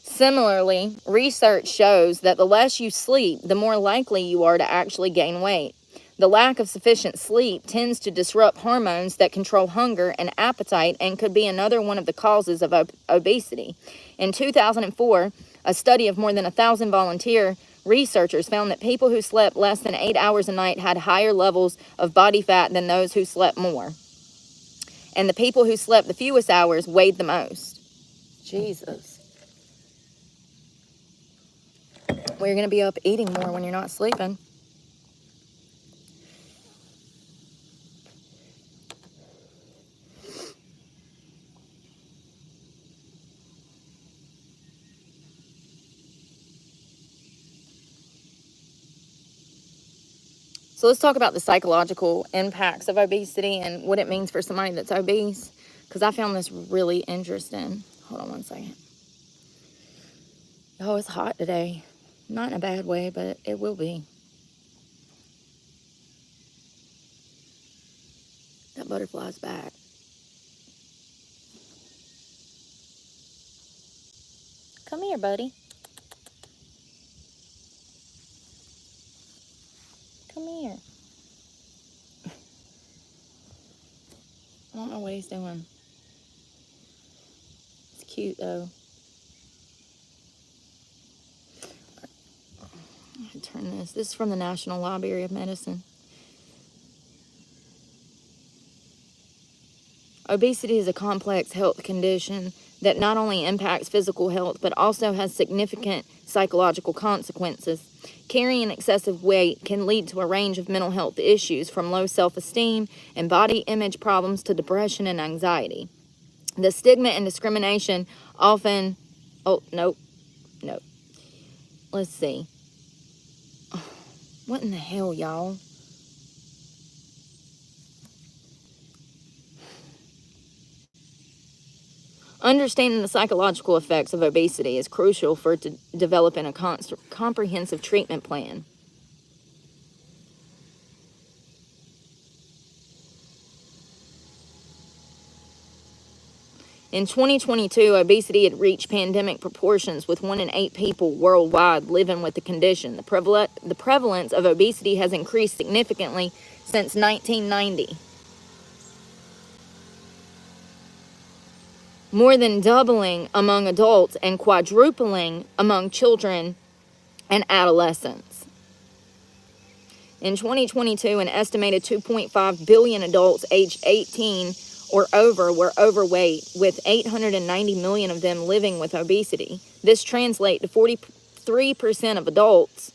Similarly, research shows that the less you sleep, the more likely you are to actually gain weight. The lack of sufficient sleep tends to disrupt hormones that control hunger and appetite and could be another one of the causes of obesity. In 2004, a study of more than 1,000 volunteer researchers found that people who slept less than 8 hours a night had higher levels of body fat than those who slept more. And the people who slept the fewest hours weighed the most. Jesus. Well, you're going to be up eating more when you're not sleeping. So let's talk about the psychological impacts of obesity and what it means for somebody that's obese, because I found this really interesting. Hold on one second. Oh, it's hot today. Not in a bad way, but it will be. That butterfly's back. Come here, buddy. Come here. I don't know what he's doing. It's cute, though. Turn this. This is from the National Library of Medicine. Obesity is a complex health condition that not only impacts physical health, but also has significant psychological consequences. Carrying excessive weight can lead to a range of mental health issues, from low self-esteem and body image problems to depression and anxiety. The stigma and discrimination often... Oh, nope. Let's see. What in the hell, y'all? Understanding the psychological effects of obesity is crucial for developing a comprehensive treatment plan. In 2022, obesity had reached pandemic proportions, with 1 in 8 people worldwide living with the condition. The prevalence of obesity has increased significantly since 1990. More than doubling among adults and quadrupling among children and adolescents. In 2022, an estimated 2.5 billion adults aged 18 or over were overweight, with 890 million of them living with obesity. This translates to 43% of adults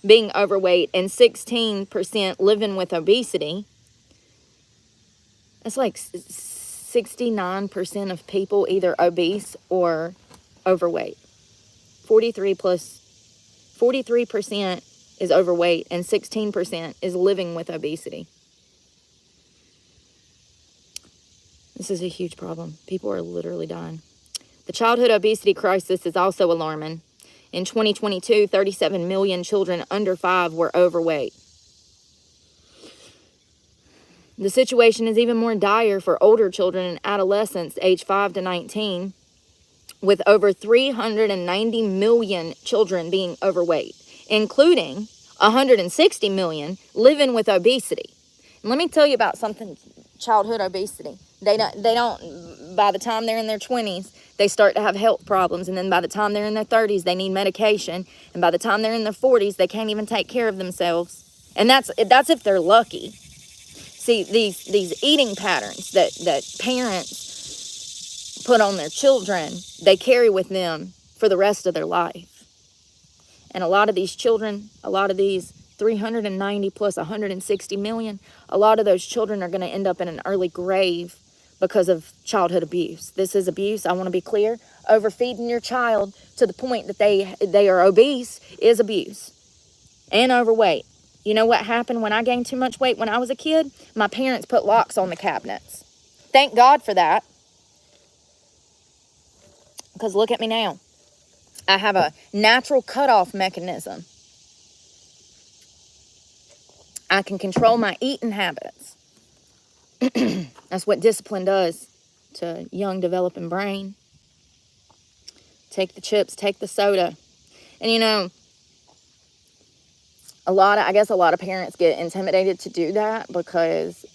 being overweight and 16% living with obesity. That's like 69% of people either obese or overweight. 43% is overweight and 16% is living with obesity. This is a huge problem. People are literally dying. The childhood obesity crisis is also alarming. In 2022, 37 million children under 5 were overweight. The situation is even more dire for older children and adolescents aged 5 to 19, with over 390 million children being overweight, including 160 million living with obesity. And let me tell you about something, childhood obesity. They don't, by the time they're in their 20s, they start to have health problems. And then by the time they're in their 30s, they need medication. And by the time they're in their 40s, they can't even take care of themselves. And that's if they're lucky. See, these eating patterns that parents put on their children, they carry with them for the rest of their life. And a lot of these children, a lot of these 390 plus 160 million, a lot of those children are going to end up in an early grave because of childhood abuse. This is abuse. I want to be clear. Overfeeding your child to the point that they are obese is abuse. And overweight. You know what happened when I gained too much weight when I was a kid? My parents put locks on the cabinets. Thank God for that. Because look at me now. I have a natural cutoff mechanism. I can control my eating habits. That's what discipline does to a young developing brain. Take the chips, take the soda. And you know, I guess a lot of parents get intimidated to do that because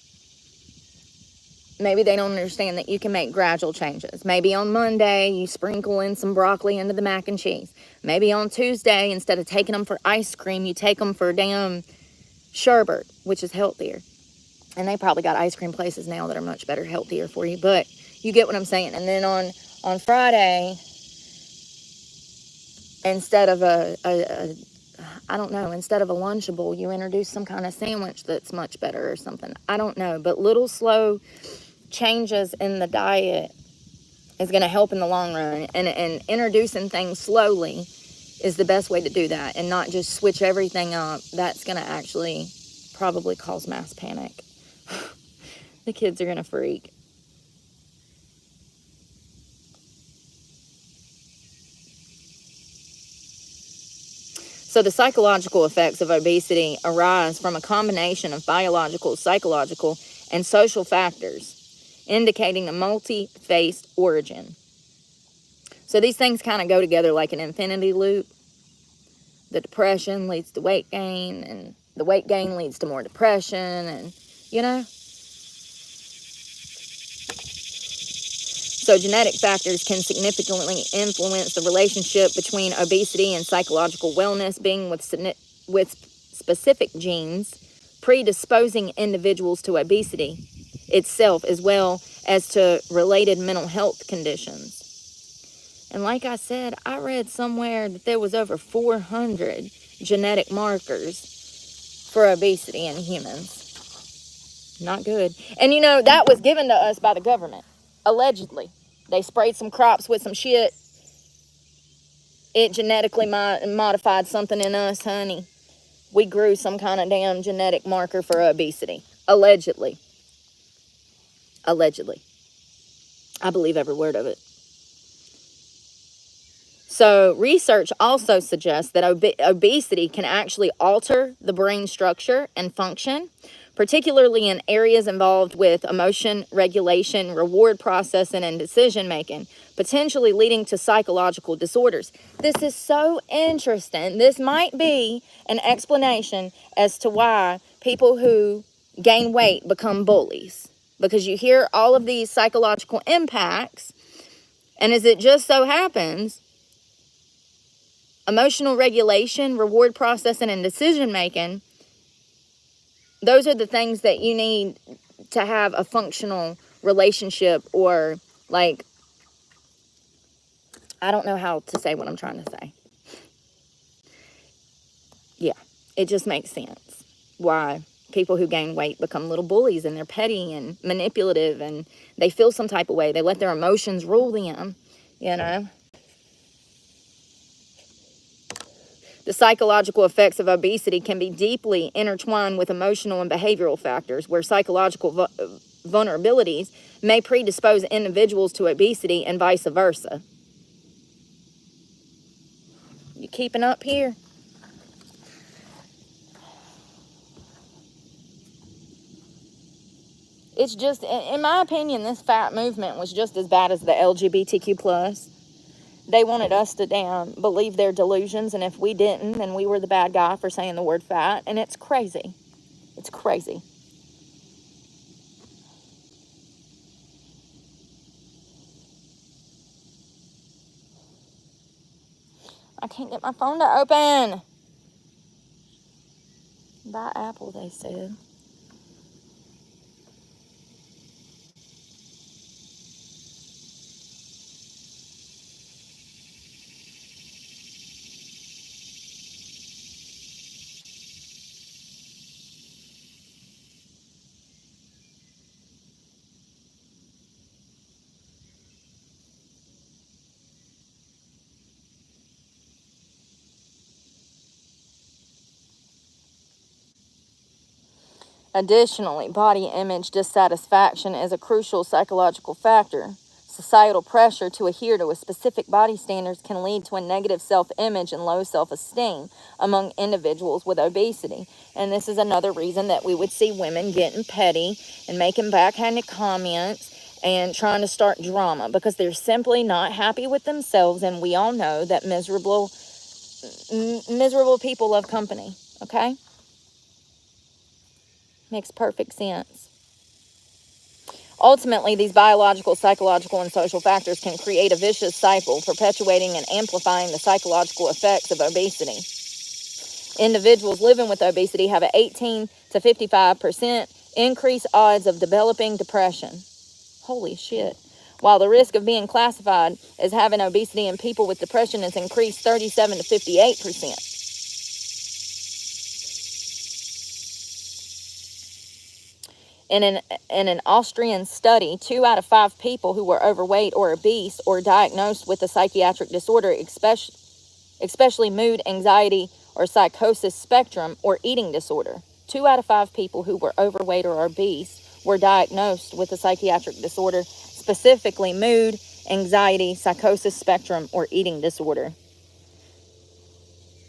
maybe they don't understand that you can make gradual changes. Maybe on Monday, you sprinkle in some broccoli into the mac and cheese. Maybe on Tuesday, instead of taking them for ice cream, you take them for damn sherbet, which is healthier. And they probably got ice cream places now that are much better, healthier for you. But you get what I'm saying. And then on Friday, instead of instead of a Lunchable, you introduce some kind of sandwich that's much better or something. I don't know. But little slow changes in the diet is going to help in the long run. And introducing things slowly is the best way to do that. And not just switch everything up. That's going to actually probably cause mass panic. The kids are going to freak. So the psychological effects of obesity arise from a combination of biological, psychological, and social factors, indicating a multi-faced origin. So these things kind of go together like an infinity loop. The depression leads to weight gain, and the weight gain leads to more depression, and, you know. So genetic factors can significantly influence the relationship between obesity and psychological wellness, being with specific genes predisposing individuals to obesity itself, as well as to related mental health conditions. And like I said, I read somewhere that there was over 400 genetic markers for obesity in humans. Not good. And you know, that was given to us by the government. Allegedly. They sprayed some crops with some shit. It genetically modified something in us, honey. We grew some kind of damn genetic marker for obesity. Allegedly. Allegedly. I believe every word of it. So research also suggests that obesity can actually alter the brain structure and function, particularly in areas involved with emotion regulation, reward processing, and decision making, potentially leading to psychological disorders. This is so interesting. This might be an explanation as to why people who gain weight become bullies, because you hear all of these psychological impacts, and as it just so happens, emotional regulation, reward processing, and decision making, those are the things that you need to have a functional relationship, or like, I don't know how to say what I'm trying to say. Yeah. it just makes sense why people who gain weight become little bullies, and they're petty and manipulative, and they feel some type of way. They let their emotions rule them, you know. The psychological effects of obesity can be deeply intertwined with emotional and behavioral factors, where psychological vulnerabilities may predispose individuals to obesity and vice versa. You keeping up here? It's just, in my opinion, this fat movement was just as bad as the LGBTQ+. They wanted us to believe their delusions, and if we didn't, then we were the bad guy for saying the word fat, and it's crazy. It's crazy. I can't get my phone to open. Buy Apple, they said. Additionally, body image dissatisfaction is a crucial psychological factor. Societal pressure to adhere to a specific body standards can lead to a negative self-image and low self-esteem among individuals with obesity. And this is another reason that we would see women getting petty and making backhanded comments and trying to start drama, because they're simply not happy with themselves, and we all know that miserable people love company, okay? Makes perfect sense. Ultimately, these biological, psychological, and social factors can create a vicious cycle, perpetuating and amplifying the psychological effects of obesity. Individuals living with obesity have an 18 to 55% increased odds of developing depression. Holy shit. While the risk of being classified as having obesity in people with depression is increased 37 to 58%. In an Austrian study, 2 out of 5 people who were overweight or obese or diagnosed with a psychiatric disorder, especially mood, anxiety, or psychosis spectrum or eating disorder. 2 out of 5 people who were overweight or obese were diagnosed with a psychiatric disorder, specifically mood, anxiety, psychosis spectrum, or eating disorder.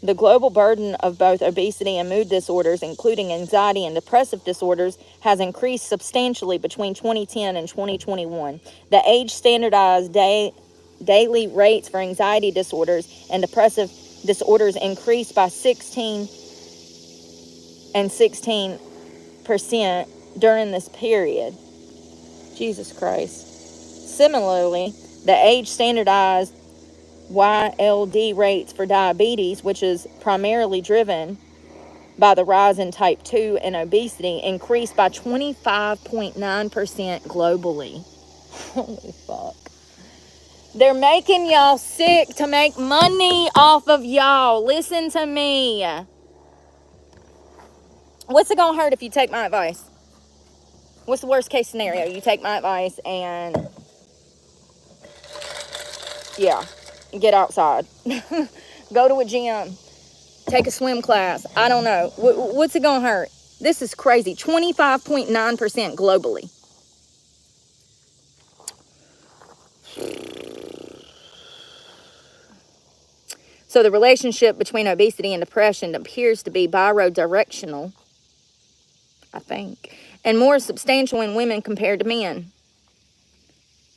The global burden of both obesity and mood disorders, including anxiety and depressive disorders, has increased substantially between 2010 and 2021. The age-standardized daily rates for anxiety disorders and depressive disorders increased by 16 and 16% during this period. Jesus Christ. Similarly, the age-standardized YLD rates for diabetes, which is primarily driven by the rise in type 2 and obesity, increased by 25.9% globally. Holy fuck. They're making y'all sick to make money off of y'all. Listen to me. What's it gonna hurt if you take my advice? What's the worst case scenario? You take my advice and, yeah, get outside. Go to a gym. Take a swim class. I don't know. What's it gonna hurt? This is crazy. 25.9% globally. So the relationship between obesity and depression appears to be bidirectional, I think, and more substantial in women compared to men.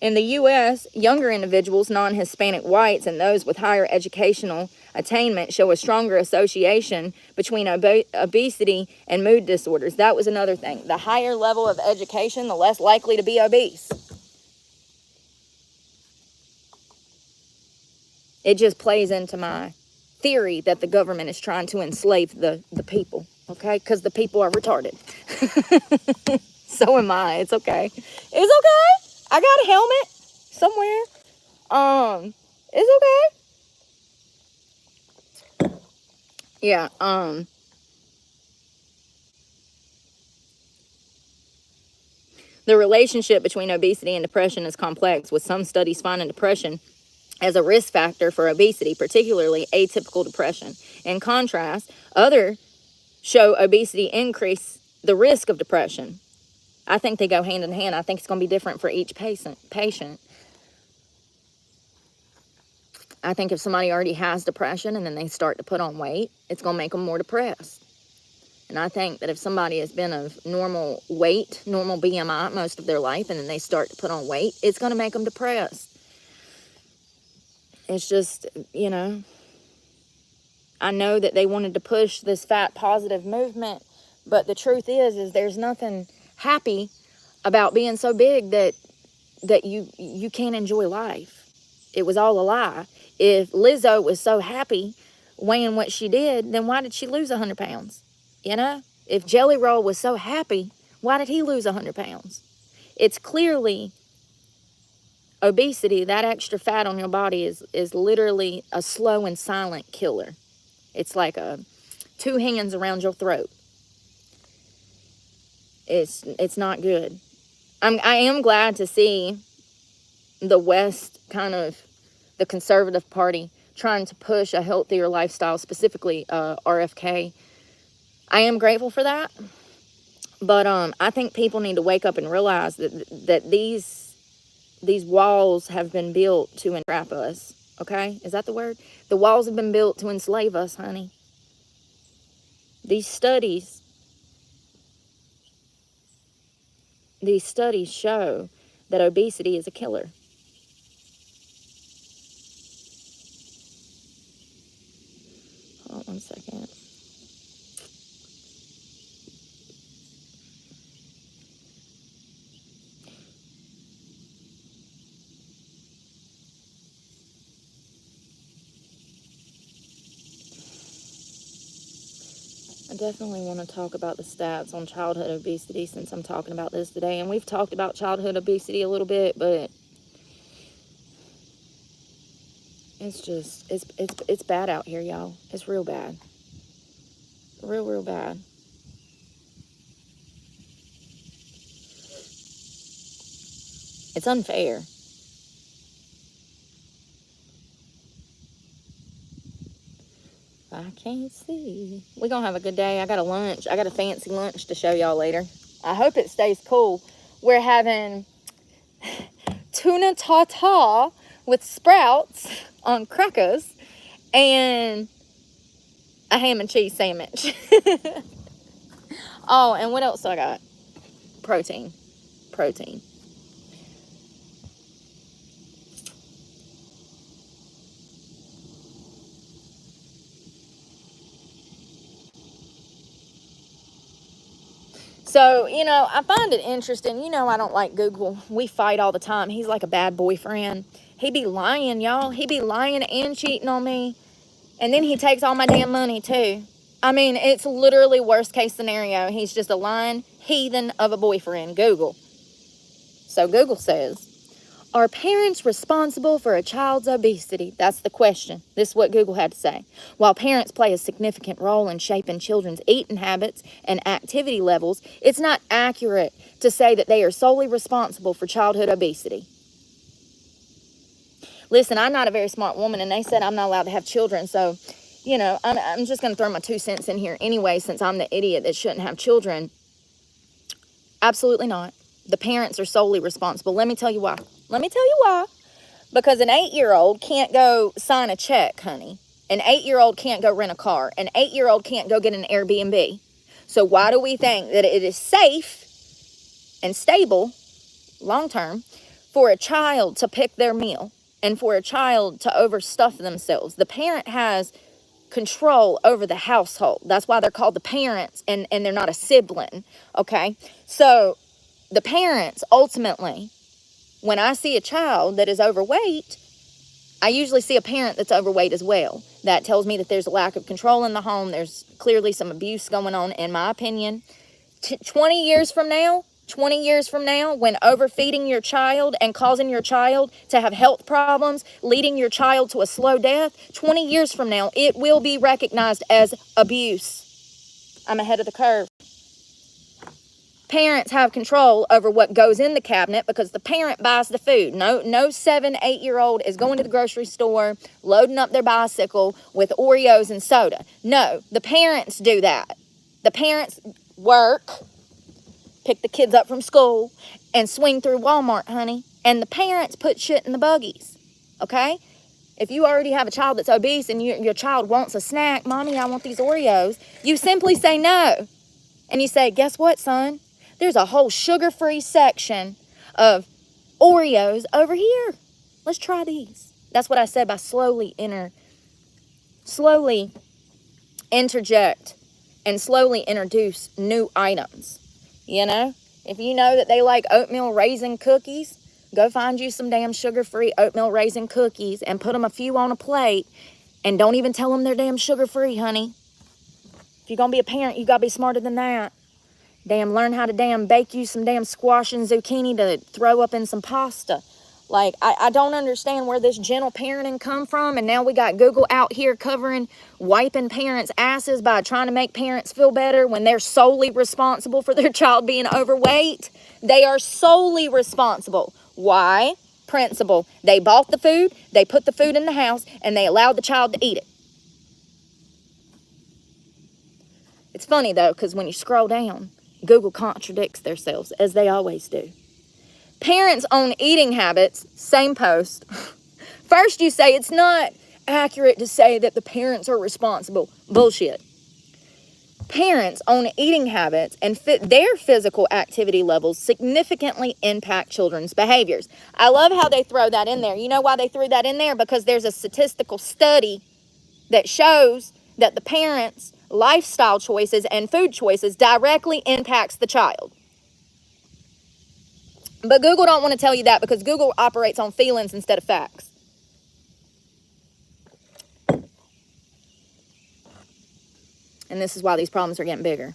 In the U.S., younger individuals, non-Hispanic whites, and those with higher educational attainment show a stronger association between obesity and mood disorders. That was another thing. The higher level of education, the less likely to be obese. It just plays into my theory that the government is trying to enslave the people, okay? Because the people are retarded. So am I. It's okay. It's okay. I got a helmet somewhere. It's okay. Yeah, The relationship between obesity and depression is complex, with some studies finding depression as a risk factor for obesity, particularly atypical depression. In contrast, others show obesity increase the risk of depression. I think they go hand in hand. I think it's going to be different for each patient. I think if somebody already has depression and then they start to put on weight, it's going to make them more depressed. And I think that if somebody has been of normal weight, normal BMI most of their life, and then they start to put on weight, it's going to make them depressed. It's just, you know, I know that they wanted to push this fat positive movement, but the truth is there's nothing happy about being so big that you can't enjoy life. It was all a lie. If Lizzo was so happy weighing what she did, then why did she lose 100 pounds? You know, if Jelly Roll was so happy, why did he lose 100 pounds? It's clearly obesity. That extra fat on your body is literally a slow and silent killer. It's like two hands around your throat. It's not good. I am glad to see the West, kind of the conservative party, trying to push a healthier lifestyle, specifically RFK. I am grateful for that, but I think people need to wake up and realize that these walls have been built to entrap us. Okay, is that the word? The walls have been built to enslave us, honey. These studies show that obesity is a killer. Hold on one second. I definitely want to talk about the stats on childhood obesity, since I'm talking about this today. And we've talked about childhood obesity a little bit, but it's just, it's bad out here, y'all. It's real bad. Real bad. It's unfair. I can't see. We're going to have a good day. I got a lunch. I got a fancy lunch to show y'all later. I hope it stays cool. We're having tuna tartare with sprouts on crackers and a ham and cheese sandwich. Oh, and what else I got? Protein. So, you know, I find it interesting. You know, I don't like Google. We fight all the time. He's like a bad boyfriend. He be lying, y'all. He be lying and cheating on me. And then he takes all my damn money, too. I mean, it's literally worst case scenario. He's just a lying heathen of a boyfriend. Google. So Google says, are parents responsible for a child's obesity? That's the question. This is what Google had to say. While parents play a significant role in shaping children's eating habits and activity levels, it's not accurate to say that they are solely responsible for childhood obesity. Listen, I'm not a very smart woman, and they said I'm not allowed to have children, so, you know, I'm just going to throw my 2 cents in here anyway, since I'm the idiot that shouldn't have children. Absolutely not. The parents are solely responsible. Let me tell you why. Because an 8-year-old can't go sign a check, honey. An 8-year-old can't go rent a car. An 8-year-old can't go get an Airbnb. So why do we think that it is safe and stable, long term, for a child to pick their meal and for a child to overstuff themselves? The parent has control over the household. That's why they're called the parents, and they're not a sibling, okay? So the parents, ultimately, when I see a child that is overweight, I usually see a parent that's overweight as well. That tells me that there's a lack of control in the home. There's clearly some abuse going on, in my opinion. 20 years from now, when overfeeding your child and causing your child to have health problems, leading your child to a slow death, 20 years from now, it will be recognized as abuse. I'm ahead of the curve. Parents have control over what goes in the cabinet because the parent buys the food. No 7, 8-year-old is going to the grocery store, loading up their bicycle with Oreos and soda. No, the parents do that. The parents work, pick the kids up from school, and swing through Walmart, honey. And the parents put shit in the buggies, okay? If you already have a child that's obese and your child wants a snack, Mommy, I want these Oreos, you simply say no. And you say, guess what, son? There's a whole sugar-free section of Oreos over here. Let's try these. That's what I said by slowly interject and slowly introduce new items. You know, if you know that they like oatmeal raisin cookies, go find you some damn sugar-free oatmeal raisin cookies and put them a few on a plate, and don't even tell them they're damn sugar-free, honey. If you're going to be a parent, you got to be smarter than that. Damn, learn how to damn bake you some damn squash and zucchini to throw up in some pasta. Like, I don't understand where this gentle parenting come from. And now we got Google out here wiping parents' asses by trying to make parents feel better when they're solely responsible for their child being overweight. They are solely responsible. Why? Principle. They bought the food, they put the food in the house, and they allowed the child to eat it. It's funny, though, because when you scroll down, Google contradicts themselves, as they always do. Parents' own eating habits, same post. First you say it's not accurate to say that the parents are responsible. Bullshit. Parents' own eating habits and their physical activity levels significantly impact children's behaviors. I love how they throw that in there. You know why they threw that in there? Because there's a statistical study that shows that the parents' lifestyle choices and food choices directly impacts the child. But Google don't want to tell you that because Google operates on feelings instead of facts. And this is why these problems are getting bigger.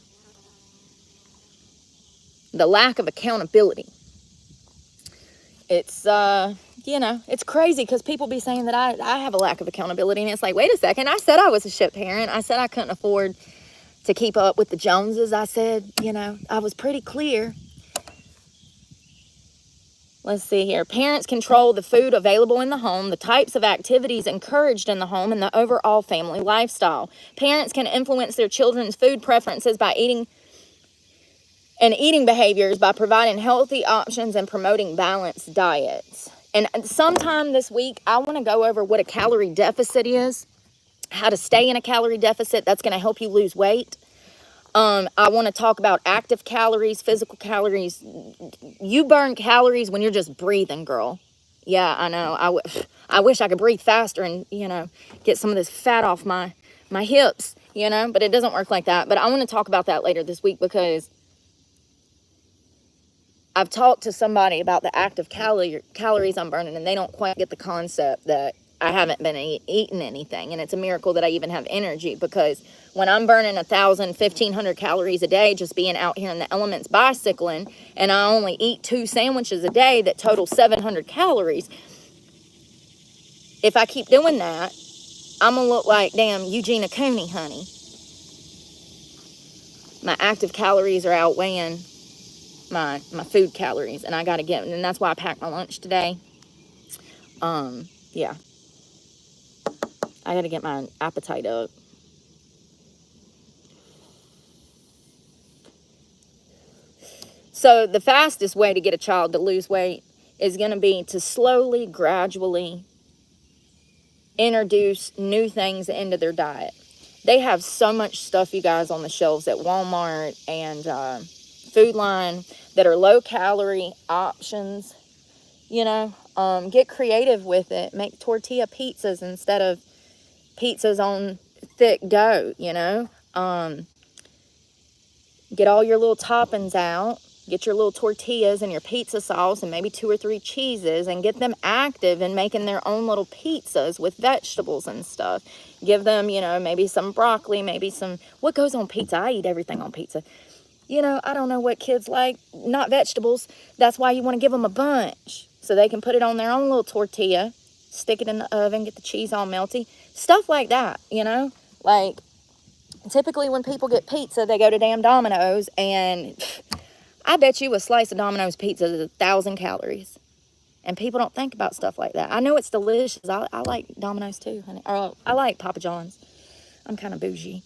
The lack of accountability. It's, it's crazy because people be saying that I have a lack of accountability. And it's like, wait a second. I said I was a shit parent. I said I couldn't afford to keep up with the Joneses. I said, I was pretty clear. Let's see here. Parents control the food available in the home, the types of activities encouraged in the home, and the overall family lifestyle. Parents can influence their children's food preferences by eating behaviors by providing healthy options and promoting balanced diets. And sometime this week, I want to go over what a calorie deficit is, how to stay in a calorie deficit. That's going to help you lose weight. I want to talk about active calories, physical calories. You burn calories when you're just breathing, girl. Yeah, I know. I wish I could breathe faster and, get some of this fat off my hips, but it doesn't work like that. But I want to talk about that later this week because I've talked to somebody about the active calories I'm burning, and they don't quite get the concept that I haven't been eating anything. And it's a miracle that I even have energy, because when I'm burning 1,000, 1,500 calories a day just being out here in the elements bicycling, and I only eat 2 sandwiches a day that total 700 calories, if I keep doing that, I'm going to look like damn Eugenia Cooney, honey. My active calories are outweighing my food calories, and I got to get, and that's why I packed my lunch today. Yeah. I got to get my appetite up. So the fastest way to get a child to lose weight is going to be to slowly, gradually introduce new things into their diet. They have so much stuff, you guys, on the shelves at Walmart and Food Line that are low-calorie options. Get creative with it. Make tortilla pizzas instead of pizzas on thick dough, Get all your little toppings out. Get your little tortillas and your pizza sauce and maybe 2 or 3 cheeses, and get them active in making their own little pizzas with vegetables and stuff. Give them, maybe some broccoli, maybe some, what goes on pizza? I eat everything on pizza. I don't know what kids like, not vegetables. That's why you want to give them a bunch, so they can put it on their own little tortilla, stick it in the oven, get the cheese all melty. Stuff like that, Like, typically when people get pizza, they go to damn Domino's, and I bet you a slice of Domino's pizza is 1,000 calories. And people don't think about stuff like that. I know it's delicious. I like Domino's too, honey. Or I like Papa John's. I'm kind of bougie.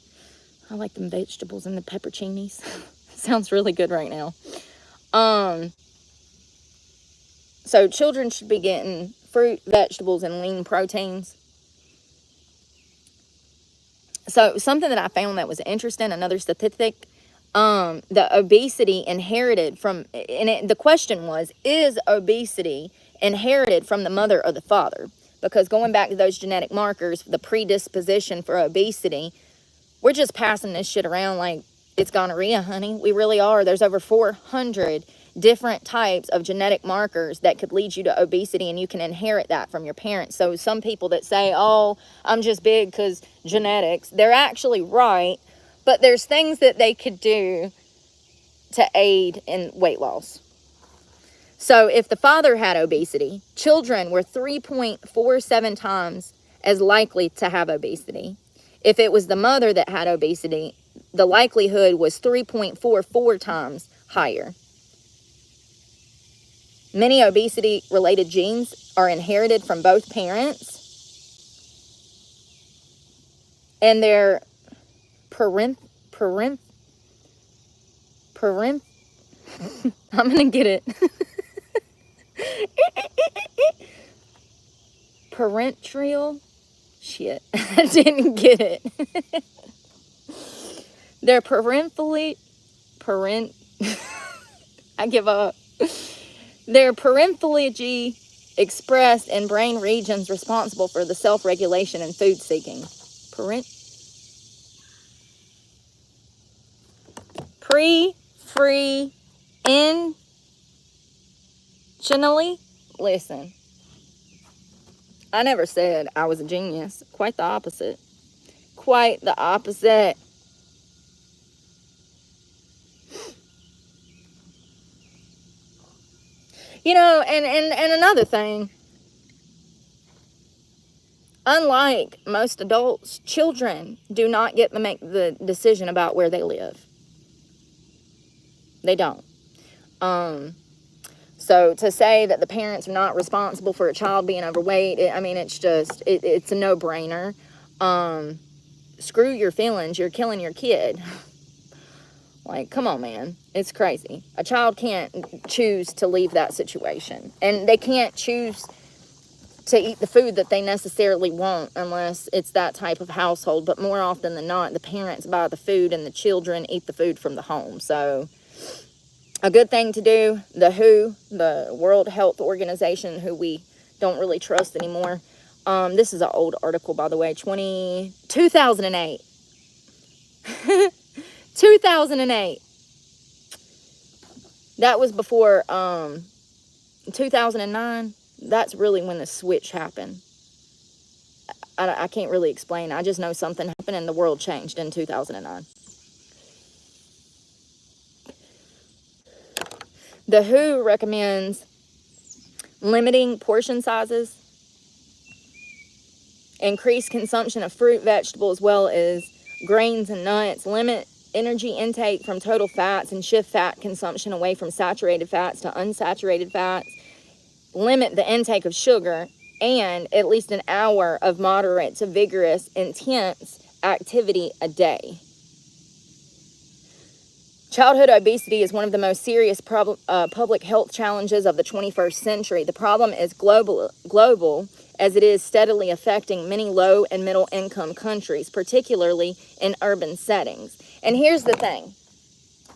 I like them vegetables and the pepperoncinis. Sounds really good right now. So children should be getting fruit, vegetables, and lean proteins. So something that I found that was interesting, another statistic, the obesity inherited from, and the question was, is obesity inherited from the mother or the father? Because going back to those genetic markers, the predisposition for obesity, we're just passing this shit around like it's gonorrhea, honey. We really are. There's over 400 different types of genetic markers that could lead you to obesity, and you can inherit that from your parents. So some people that say, oh, I'm just big because genetics, they're actually right, but there's things that they could do to aid in weight loss. So if the father had obesity, children were 3.47 times as likely to have obesity. If it was the mother that had obesity, the likelihood was 3.44 times higher. Many obesity-related genes are inherited from both parents, and their I'm gonna get it. Parental, shit, I didn't get it. They're I give up. Their parentology expressed in brain regions responsible for the self-regulation and food seeking. Pre-free-intentionally? Listen, I never said I was a genius. Quite the opposite. Quite the opposite. You know, and another thing, unlike most adults, children do not get to make the decision about where they live. They don't. So to say that the parents are not responsible for a child being overweight, it's just, it's a no-brainer. Screw your feelings, you're killing your kid. Like, come on, man. It's crazy. A child can't choose to leave that situation. And they can't choose to eat the food that they necessarily want unless it's that type of household. But more often than not, the parents buy the food and the children eat the food from the home. So a good thing to do, the WHO, the World Health Organization, who we don't really trust anymore. This is an old article, by the way, 2008. 2008. That was before 2009. That's really when the switch happened. I can't really explain. I just know something happened and the world changed in 2009. The WHO recommends limiting portion sizes, increase consumption of fruit, vegetables, as well as grains and nuts, limit energy intake from total fats, and shift fat consumption away from saturated fats to unsaturated fats, limit the intake of sugar, and at least an hour of moderate to vigorous, intense activity a day. Childhood obesity is one of the most serious public health challenges of the 21st century. The problem is global as it is steadily affecting many low and middle income countries, particularly in urban settings. And here's the thing.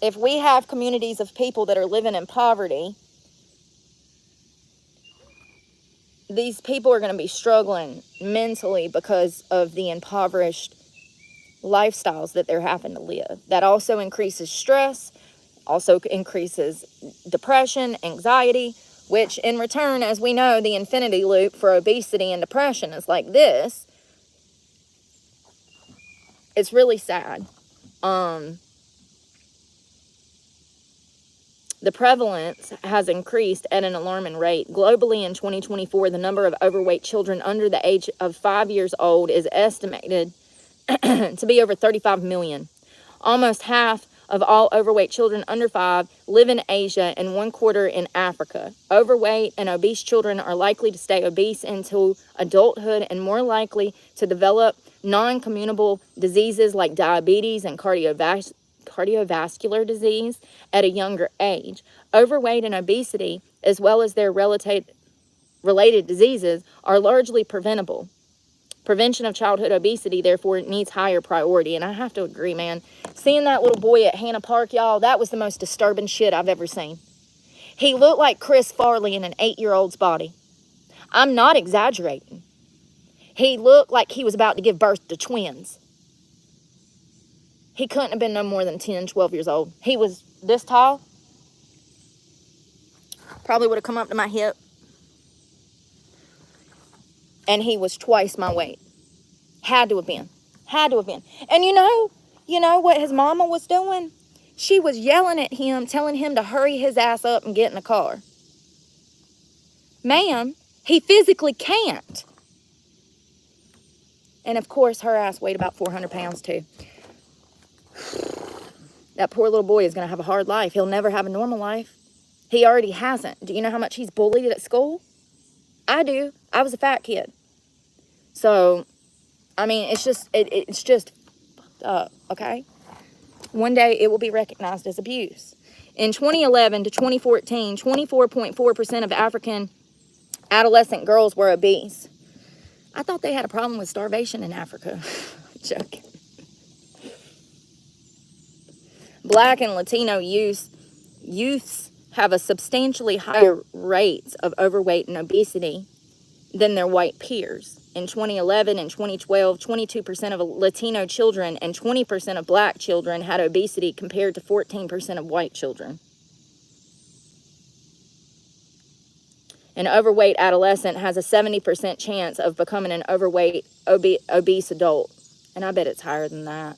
If we have communities of people that are living in poverty, these people are going to be struggling mentally because of the impoverished lifestyles that they're having to live. That also increases stress, also increases depression, anxiety, which in return, as we know, the infinity loop for obesity and depression is like this. It's really sad. The prevalence has increased at an alarming rate. Globally in 2024, the number of overweight children under the age of 5 years old is estimated to be over 35 million. Almost half of all overweight children under 5 live in Asia and 1/4 in Africa. Overweight and obese children are likely to stay obese into adulthood and more likely to develop non-communicable diseases like diabetes and cardiovascular disease at a younger age. Overweight and obesity, as well as their related diseases, are largely preventable. Prevention of childhood obesity, therefore, needs higher priority. And I have to agree, man. Seeing that little boy at Hannah Park, y'all, that was the most disturbing shit I've ever seen. He looked like Chris Farley in an 8-year-old's body. I'm not exaggerating. He looked like he was about to give birth to twins. He couldn't have been no more than 10, 12 years old. He was this tall. Probably would have come up to my hip. And he was twice my weight. Had to have been. Had to have been. And you know what his mama was doing? She was yelling at him, telling him to hurry his ass up and get in the car. Ma'am, he physically can't. And of course, her ass weighed about 400 pounds too. That poor little boy is going to have a hard life. He'll never have a normal life. He already hasn't. Do you know how much he's bullied at school? I do. I was a fat kid. So, I mean, it's just fucked up, okay? One day it will be recognized as abuse. In 2011 to 2014, 24.4% of African adolescent girls were obese. I thought they had a problem with starvation in Africa. Joking. Black and Latino youths have a substantially higher rates of overweight and obesity than their white peers. In 2011 and 2012, 22% of Latino children and 20% of black children had obesity compared to 14% of white children. An overweight adolescent has a 70% chance of becoming an overweight, obese adult. And I bet it's higher than that.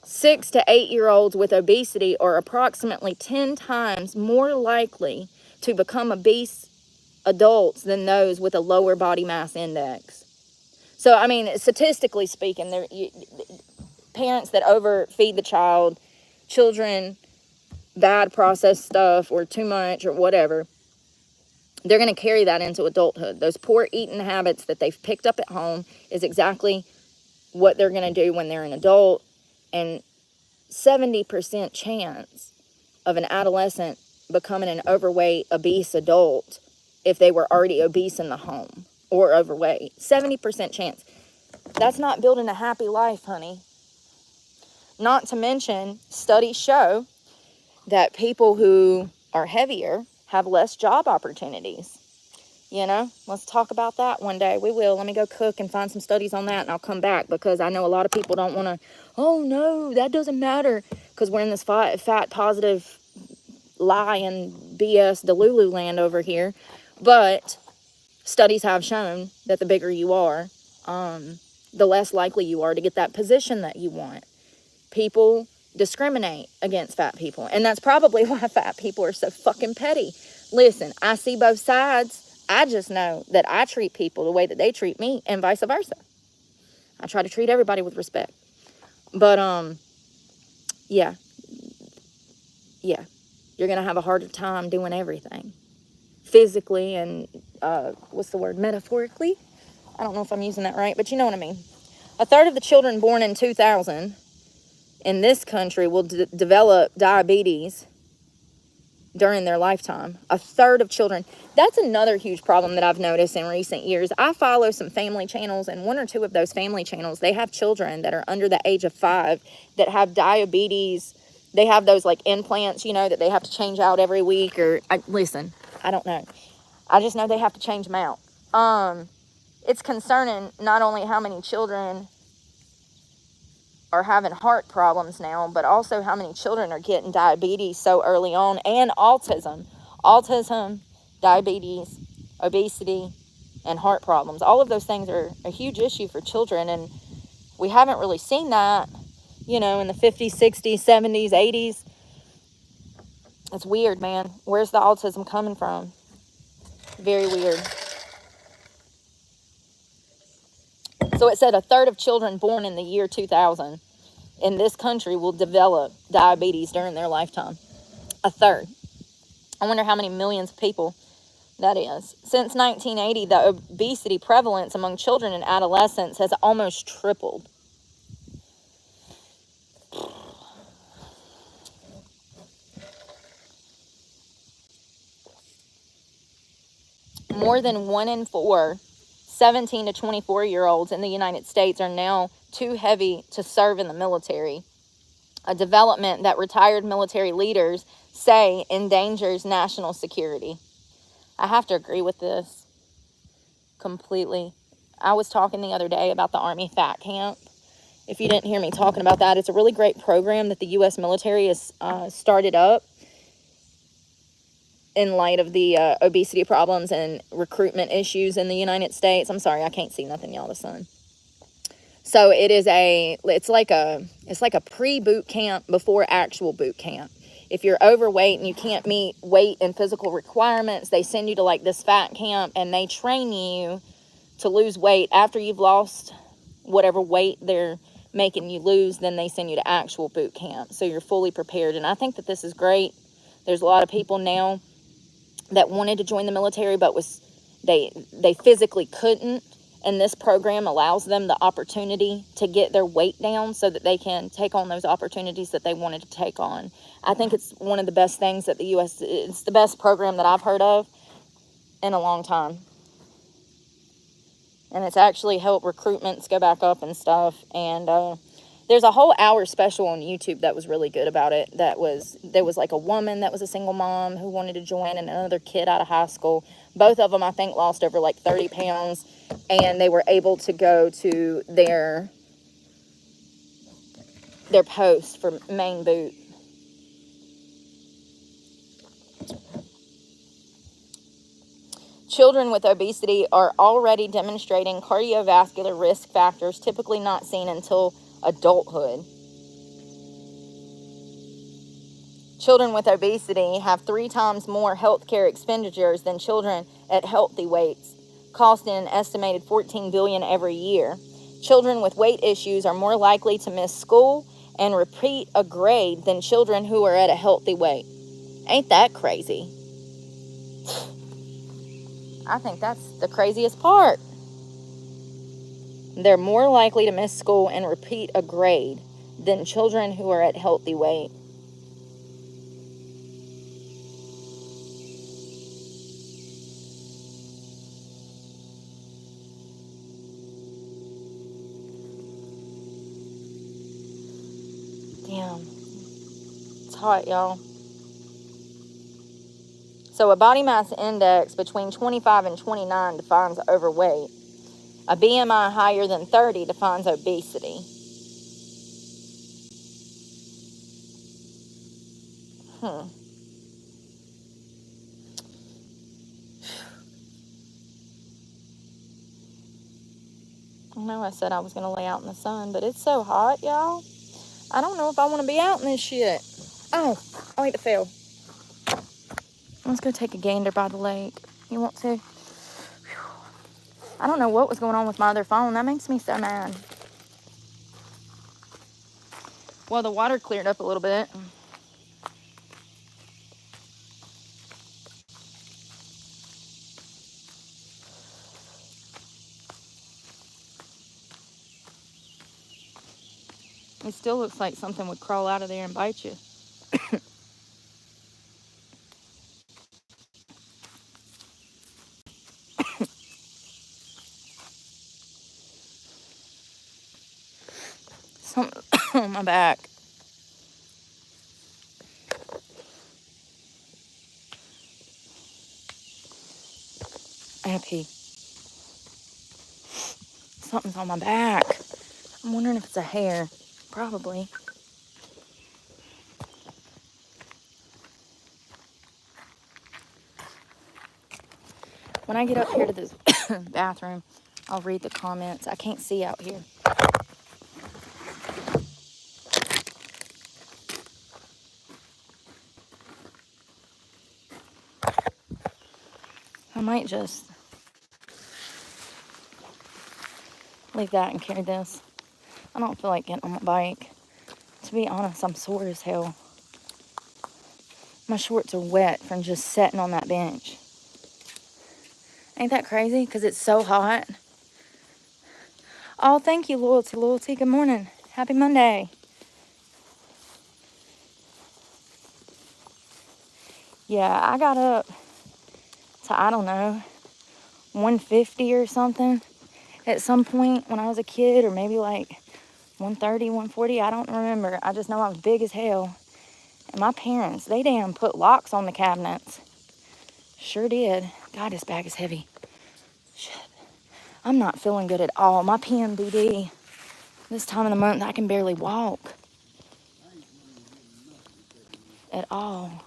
6 to 8-year-olds with obesity are approximately 10 times more likely to become obese adults than those with a lower body mass index. So, I mean, statistically speaking, parents that overfeed the child, children, bad processed stuff or too much or whatever, they're going to carry that into adulthood. Those poor eating habits that they've picked up at home is exactly what they're going to do when they're an adult. And 70% chance of an adolescent becoming an overweight, obese adult if they were already obese in the home or overweight. 70% chance. That's not building a happy life, honey. Not to mention, studies show that people who are heavier have less job opportunities. You know, let's talk about that one day. We will. Let me go cook and find some studies on that, and I'll come back because I know a lot of people don't want to, oh, no, that doesn't matter, because we're in this fat positive lie and BS Delulu land over here. But studies have shown that the bigger you are, the less likely you are to get that position that you want. People discriminate against fat people, and that's probably why fat people are so fucking petty. Listen, I see both sides. I just know that I treat people the way that they treat me and vice versa. I try to treat everybody with respect. But, yeah. You're going to have a harder time doing everything. Physically and, metaphorically? I don't know if I'm using that right, but you know what I mean. 1/3 of the children born in 2000 in this country will develop diabetes during their lifetime. 1/3 of children. That's another huge problem that I've noticed in recent years. I follow some family channels, and 1 or 2 of those family channels, they have children that are under the age of 5 that have diabetes. They have those like implants, you know, that they have to change out every week. Listen, I don't know. I just know they have to change them out. It's concerning not only how many children are having heart problems now, but also how many children are getting diabetes so early on, and autism, diabetes, obesity, and heart problems. All of those things are a huge issue for children, and we haven't really seen that, you know, in the 50s, 60s, 70s, 80s. It's weird, man. Where's the autism coming from? Very weird. So it said a third of children born in the year 2000 in this country will develop diabetes during their lifetime. A third. I wonder how many millions of people that is. Since 1980, the obesity prevalence among children and adolescents has almost tripled. More than 1 in 4 17 to 24-year-olds in the United States are now too heavy to serve in the military, a development that retired military leaders say endangers national security. I have to agree with this completely. I was talking the other day about the Army Fat Camp. If you didn't hear me talking about that, it's a really great program that the U.S. military has started up in light of the obesity problems and recruitment issues in the United States. I'm sorry, I can't see nothing, y'all, the sun. So it's like a pre-boot camp before actual boot camp. If you're overweight and you can't meet weight and physical requirements, they send you to like this fat camp and they train you to lose weight. After you've lost whatever weight they're making you lose, then they send you to actual boot camp. So you're fully prepared. And I think that this is great. There's a lot of people now that wanted to join the military, but they physically couldn't. And this program allows them the opportunity to get their weight down so that they can take on those opportunities that they wanted to take on. I think it's one of the best things that the U.S., it's the best program that I've heard of in a long time. And it's actually helped recruitments go back up and stuff. And there's a whole hour special on YouTube that was really good about it. There was like a woman that was a single mom who wanted to join and another kid out of high school. Both of them, I think, lost over like 30 pounds. And they were able to go to their post for main boot. Children with obesity are already demonstrating cardiovascular risk factors typically not seen until adulthood. Children with obesity have 3 times more healthcare expenditures than children at healthy weights, costing an estimated $14 billion every year. Children with weight issues are more likely to miss school and repeat a grade than children who are at a healthy weight. Ain't that crazy? I think that's the craziest part. They're more likely to miss school and repeat a grade than children who are at healthy weight. Damn. It's hot, y'all. So a body mass index between 25 and 29 defines overweight. A BMI higher than 30 defines obesity. I know I said I was going to lay out in the sun, but it's so hot, y'all. I don't know if I want to be out in this shit. Oh, I hate to fail. Let's go take a gander by the lake. You want to? I don't know what was going on with my other phone. That makes me so mad. Well, the water cleared up a little bit. It still looks like something would crawl out of there and bite you. Something on my back. I have pee. Something's on my back. I'm wondering if it's a hair. Probably. When I get up here to this bathroom, I'll read the comments. I can't see out here. I might just leave that and carry this. I don't feel like getting on my bike. To be honest, I'm sore as hell. My shorts are wet from just sitting on that bench. Ain't that crazy? Because it's so hot. Oh, thank you, Loyalty. Loyalty, good morning. Happy Monday. Yeah, I got up to, I don't know, 150 or something at some point when I was a kid, or maybe like 130, 140. I don't remember. I just know I was big as hell. And my parents, they damn put locks on the cabinets. Sure did. God, this bag is heavy. Shit. I'm not feeling good at all. My PMDD, this time of the month, I can barely walk at all.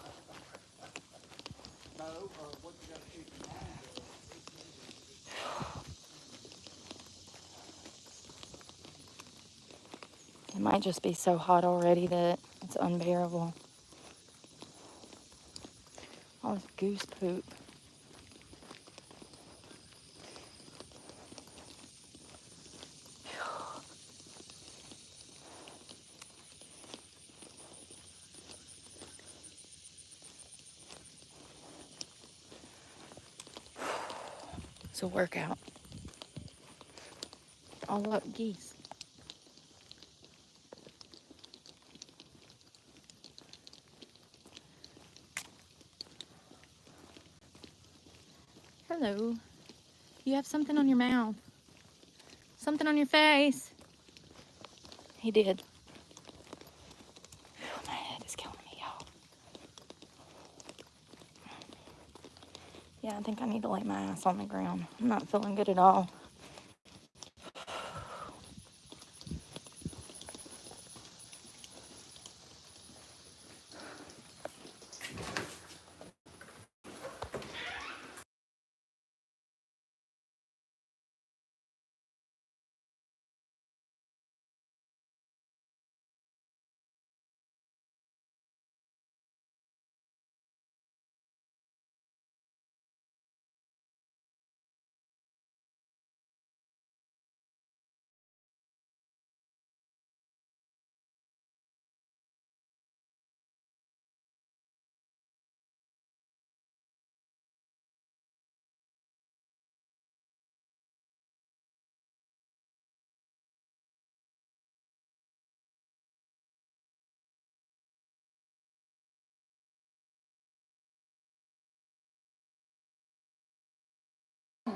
It might just be so hot already that it's unbearable. All this goose poop. It's a workout. All up geese. Hello. You have something on your mouth. Something on your face. He did. My head is killing me, y'all. Yeah, I think I need to lay my ass on the ground. I'm not feeling good at all.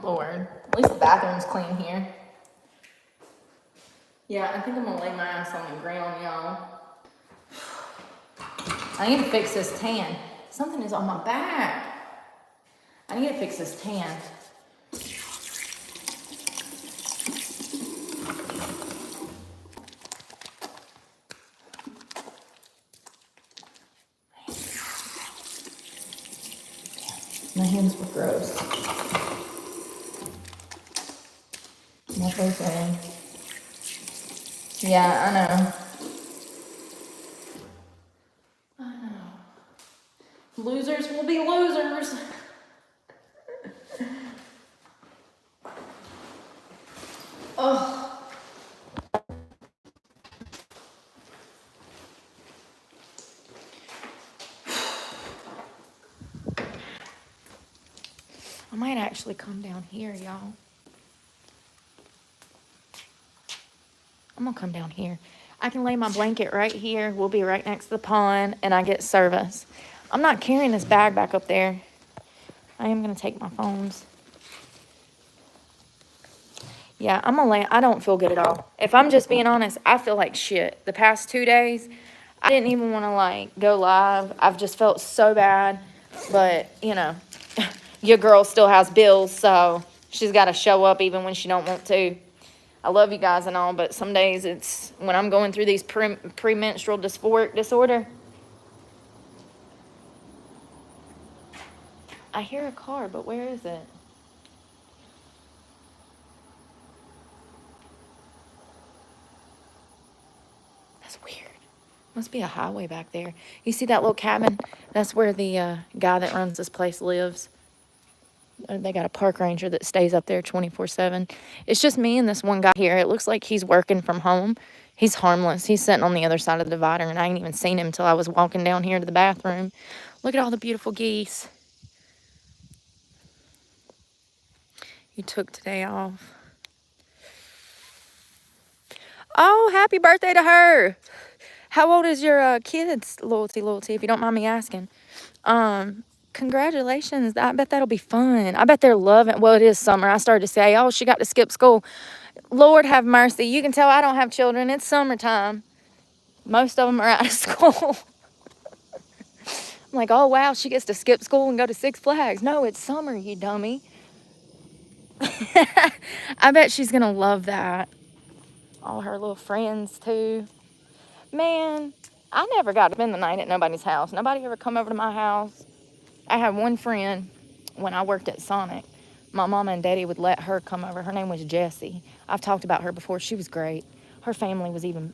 Lord, at least the bathroom's clean here. Yeah, I think I'm gonna lay my ass on the ground, y'all. I need to fix this tan. Something is on my back. I need to fix this tan. My hands were gross. My face in. Yeah, I know. Losers will be losers. Oh. I might actually come down here, y'all. I'm gonna come down here. I can lay my blanket right here. We'll be right next to the pond, and I get service. I'm not carrying this bag back up there. I am gonna take my phones. Yeah, I'm gonna lay. I don't feel good at all. If I'm just being honest, I feel like shit. The past 2 days, I didn't even want to like go live. I've just felt so bad. But you know, your girl still has bills, so she's got to show up even when she don't want to. I love you guys and all, but some days it's when I'm going through these premenstrual dysphoric disorder. I hear a car, but where is it? That's weird. Must be a highway back there. You see that little cabin? That's where the guy that runs this place lives. They got a park ranger that stays up there 24/7. It's just me and this one guy here. It looks like he's working from home. He's harmless. He's sitting on the other side of the divider, and I ain't even seen him until I was walking down here to the bathroom. Look at all the beautiful geese. You took today off. Oh, happy birthday to her. How old is your kids, Loyalty, if you don't mind me asking? Congratulations. I bet that'll be fun. I bet they're loving, well, it is summer. I started to say, oh, she got to skip school. Lord have mercy. You can tell I don't have children. It's summertime. Most of them are out of school. I'm like, oh, wow, she gets to skip school and go to Six Flags. No, it's summer, you dummy. I bet she's going to love that. All her little friends, too. Man, I never got to spend the night at nobody's house. Nobody ever come over to my house. I had one friend when I worked at Sonic. My mama and daddy would let her come over. Her name was Jessie. I've talked about her before. She was great. Her family was even...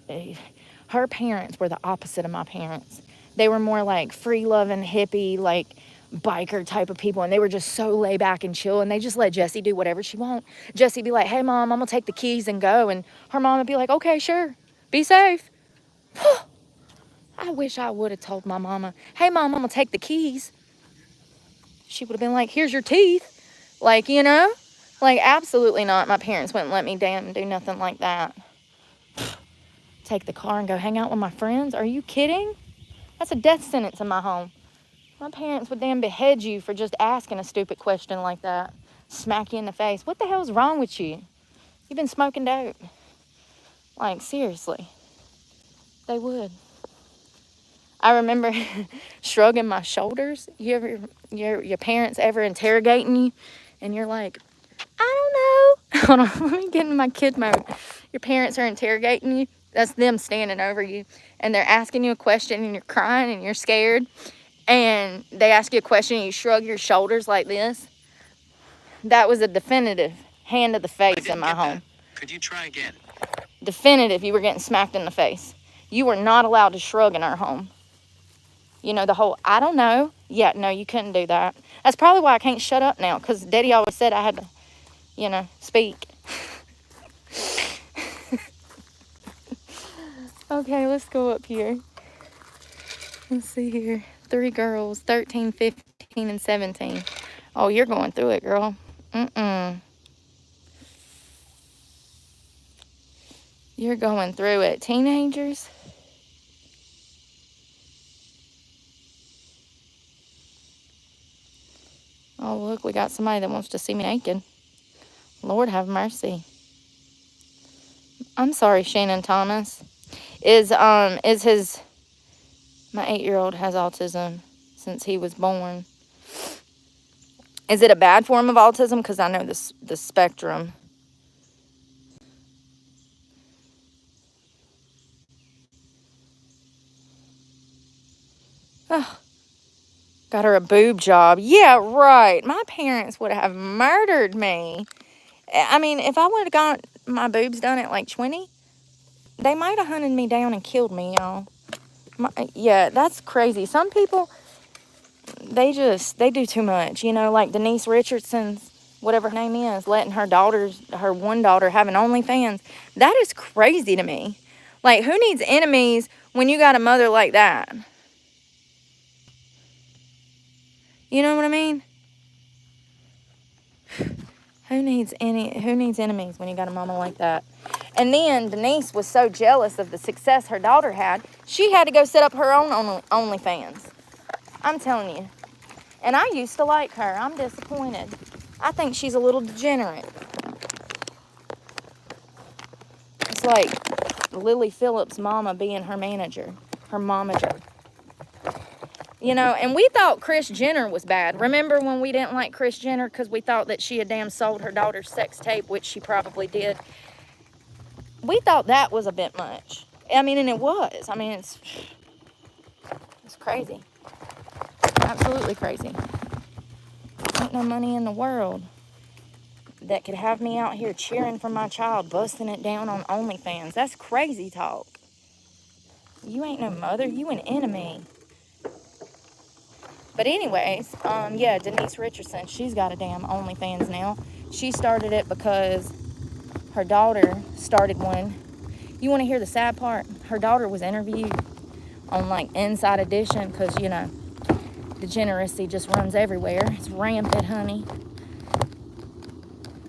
Her parents were the opposite of my parents. They were more like free-loving, hippie, like biker type of people. And they were just so laid back and chill. And they just let Jessie do whatever she want. Jessie be like, hey, Mom, I'm going to take the keys and go. And her mom would be like, okay, sure. Be safe. I wish I would have told my mama, hey, Mom, I'm going to take the keys. She would have been like, here's your teeth. Like, you know? Like, absolutely not. My parents wouldn't let me damn do nothing like that. Take the car and go hang out with my friends? Are you kidding? That's a death sentence in my home. My parents would damn behead you for just asking a stupid question like that. Smack you in the face. What the hell's wrong with you? You've been smoking dope. Like, seriously. They would. I remember shrugging my shoulders. Your parents ever interrogating you? And you're like, I don't know. Hold on, let me get in my kid mode. Your parents are interrogating you. That's them standing over you. And they're asking you a question and you're crying and you're scared. And they ask you a question and you shrug your shoulders like this. That was a definitive hand to the face in my home. Could you try again? Definitive, you were getting smacked in the face. You were not allowed to shrug in our home. You know, the whole, I don't know. Yeah, no, you couldn't do that. That's probably why I can't shut up now, because Daddy always said I had to, you know, speak. Okay, let's go up here. Let's see here. 3 girls, 13, 15, and 17. Oh, you're going through it, girl. You're going through it. Teenagers? Oh, look, we got somebody that wants to see me naked. Lord have mercy. I'm sorry, Shannon Thomas. My 8-year-old has autism since he was born. Is it a bad form of autism? Because I know the spectrum. Oh, got her a boob job. Yeah, right. My parents would have murdered me. I mean, if I would have got my boobs done at like 20, they might have hunted me down and killed me, y'all. Yeah, that's crazy. Some people, they do too much. You know, like Denise Richardson's, whatever her name is, letting her one daughter have an OnlyFans. That is crazy to me. Like, who needs enemies when you got a mother like that? You know what I mean? Who needs enemies when you got a mama like that? And then Denise was so jealous of the success her daughter had, she had to go set up her own OnlyFans. I'm telling you. And I used to like her. I'm disappointed. I think she's a little degenerate. It's like Lily Phillips' mama being her manager, her momager. You know, and we thought Kris Jenner was bad. Remember when we didn't like Kris Jenner because we thought that she had damn sold her daughter's sex tape, which she probably did. We thought that was a bit much. I mean, and it was. I mean, it's crazy. Absolutely crazy. Ain't no money in the world that could have me out here cheering for my child, busting it down on OnlyFans. That's crazy talk. You ain't no mother. You an enemy. But anyways, yeah, Denise Richardson, she's got a damn OnlyFans now. She started it because her daughter started one. You want to hear the sad part? Her daughter was interviewed on, like, Inside Edition because, you know, degeneracy just runs everywhere. It's rampant, honey.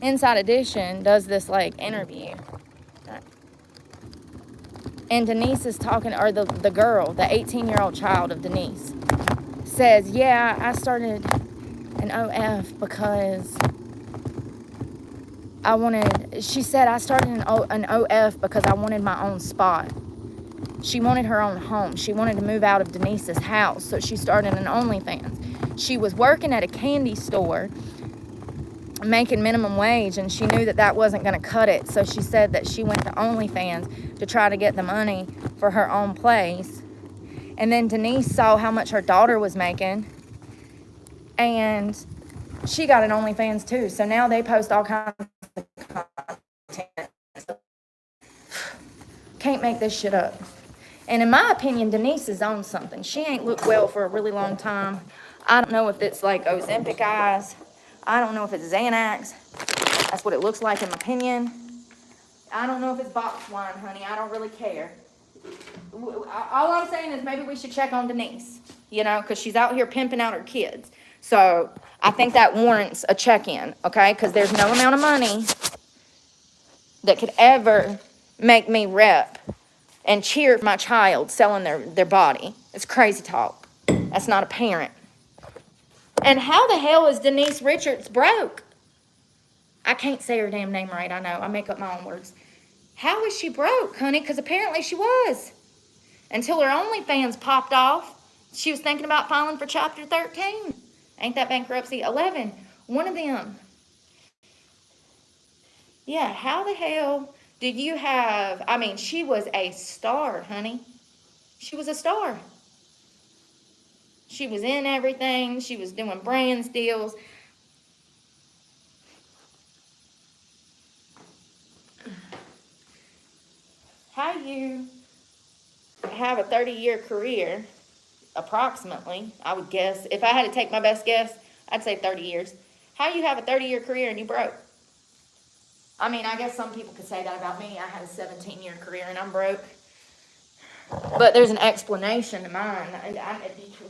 Inside Edition does this, like, interview. And Denise is talking, or the girl, the 18-year-old child of Denise, says, yeah, I started an OF because she said, I started an OF because I wanted my own spot. She wanted her own home. She wanted to move out of Denise's house, so she started an OnlyFans. She was working at a candy store making minimum wage, and she knew that that wasn't going to cut it, so she said that she went to OnlyFans to try to get the money for her own place. And then Denise saw how much her daughter was making, and she got an OnlyFans too. So now they post all kinds of content. Can't make this shit up. And in my opinion, Denise is on something. She ain't looked well for a really long time. I don't know if it's like Ozempic eyes. I don't know if it's Xanax. That's what it looks like in my opinion. I don't know if it's box wine, honey. I don't really care. All I'm saying is maybe we should check on Denise, you know, because she's out here pimping out her kids. So I think that warrants a check-in, okay? Because there's no amount of money that could ever make me rep and cheer my child selling their body. It's crazy talk. That's not a parent. And how the hell is Denise Richards broke? I can't say her damn name right, I know. I make up my own words. How is she broke, honey? Because apparently she was. Until her OnlyFans popped off, she was thinking about filing for Chapter 13. Ain't that bankruptcy? 11. One of them. Yeah, how the hell did you have... I mean, she was a star, honey. She was a star. She was in everything. She was doing brands deals. How you have a 30-year career, approximately, I would guess. If I had to take my best guess, I'd say 30 years. How you have a 30-year career and you broke? I mean, I guess some people could say that about me. I had a 17-year career and I'm broke. But there's an explanation to mine.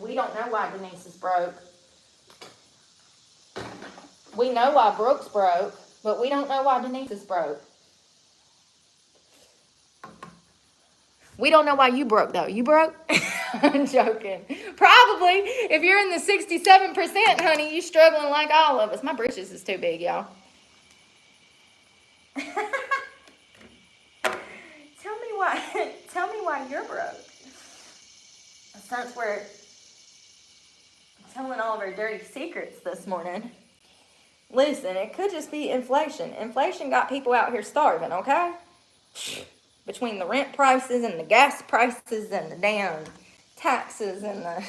We don't know why Denise is broke. We know why Brooke's broke, but we don't know why Denise is broke. We don't know why you broke, though. You broke? I'm joking. Probably. If you're in the 67%, honey, you struggling like all of us. My britches is too big, y'all. Tell me why you're broke. Since we're telling all of our dirty secrets this morning. Listen, it could just be inflation. Inflation got people out here starving, okay? Between the rent prices and the gas prices and the damn taxes and the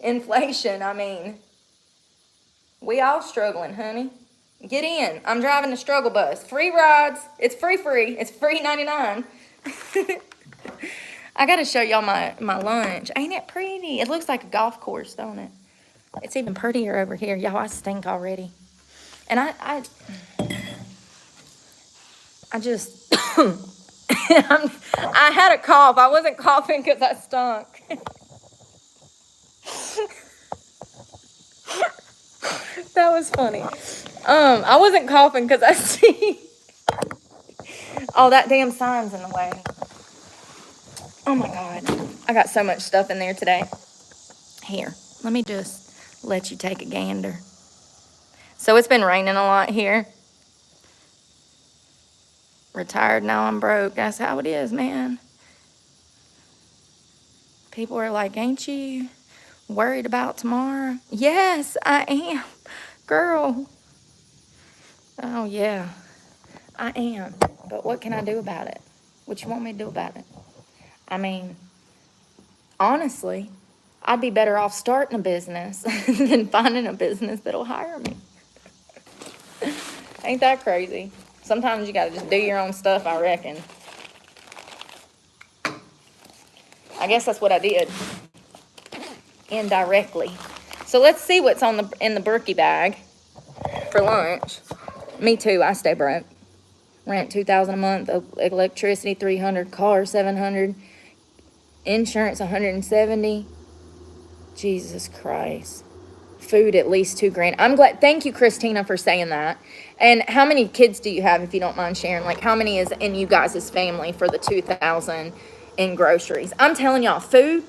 inflation, I mean, we all struggling, honey. Get in. I'm driving the struggle bus. Free rides. It's free. It's free 99. I got to show y'all my lunch. Ain't it pretty? It looks like a golf course, don't it? It's even prettier over here. Y'all, I stink already. And I just... I had a cough. I wasn't coughing because I stunk. That was funny. I wasn't coughing because I see. Oh, that damn sign's in the way. Oh my God. I got so much stuff in there today. Here, let me just let you take a gander. So it's been raining a lot here. Retired, now I'm broke. That's how it is, man. People are like, ain't you worried about tomorrow? Yes, I am. Girl. Oh, yeah. I am. But what can I do about it? What you want me to do about it? I mean, honestly, I'd be better off starting a business than finding a business that'll hire me. Ain't that crazy? Sometimes you gotta just do your own stuff, I reckon. I guess that's what I did. Indirectly. So let's see what's in the Berkey bag for lunch. Me too, I stay broke. Rent $2,000 a month, electricity $300, car $700, insurance $170. Jesus Christ. Food at least $2,000. I'm glad. Thank you, Christina, for saying that. And how many kids do you have, if you don't mind sharing? Like, how many is in you guys' family for the $2,000 in groceries? I'm telling y'all, food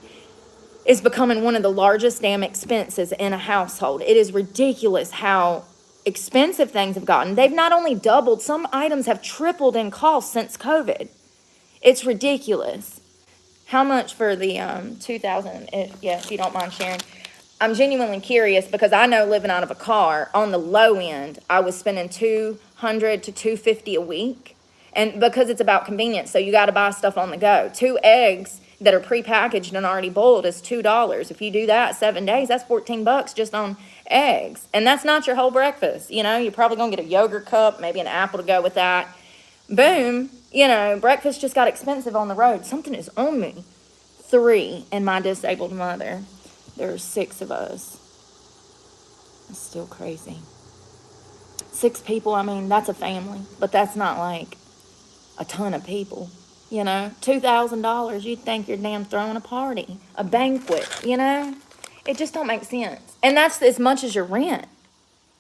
is becoming one of the largest damn expenses in a household. It is ridiculous how expensive things have gotten. They've not only doubled, some items have tripled in cost since COVID. It's ridiculous. How much for the 2,000? If you don't mind sharing. I'm genuinely curious because I know living out of a car on the low end, I was spending $200 to $250 a week, and because it's about convenience, so you got to buy stuff on the go. 2 eggs that are prepackaged and already boiled is $2. If you do that 7 days, that's $14 just on eggs, and that's not your whole breakfast. You know, you're probably gonna get a yogurt cup, maybe an apple to go with that. Boom. You know, breakfast just got expensive on the road. Something is on me. 3 and my disabled mother. There's 6 of us. It's still crazy. 6 people, I mean, that's a family, but that's not like a ton of people. You know, $2,000, you'd think you're damn throwing a party, a banquet, you know? It just don't make sense. And that's as much as your rent.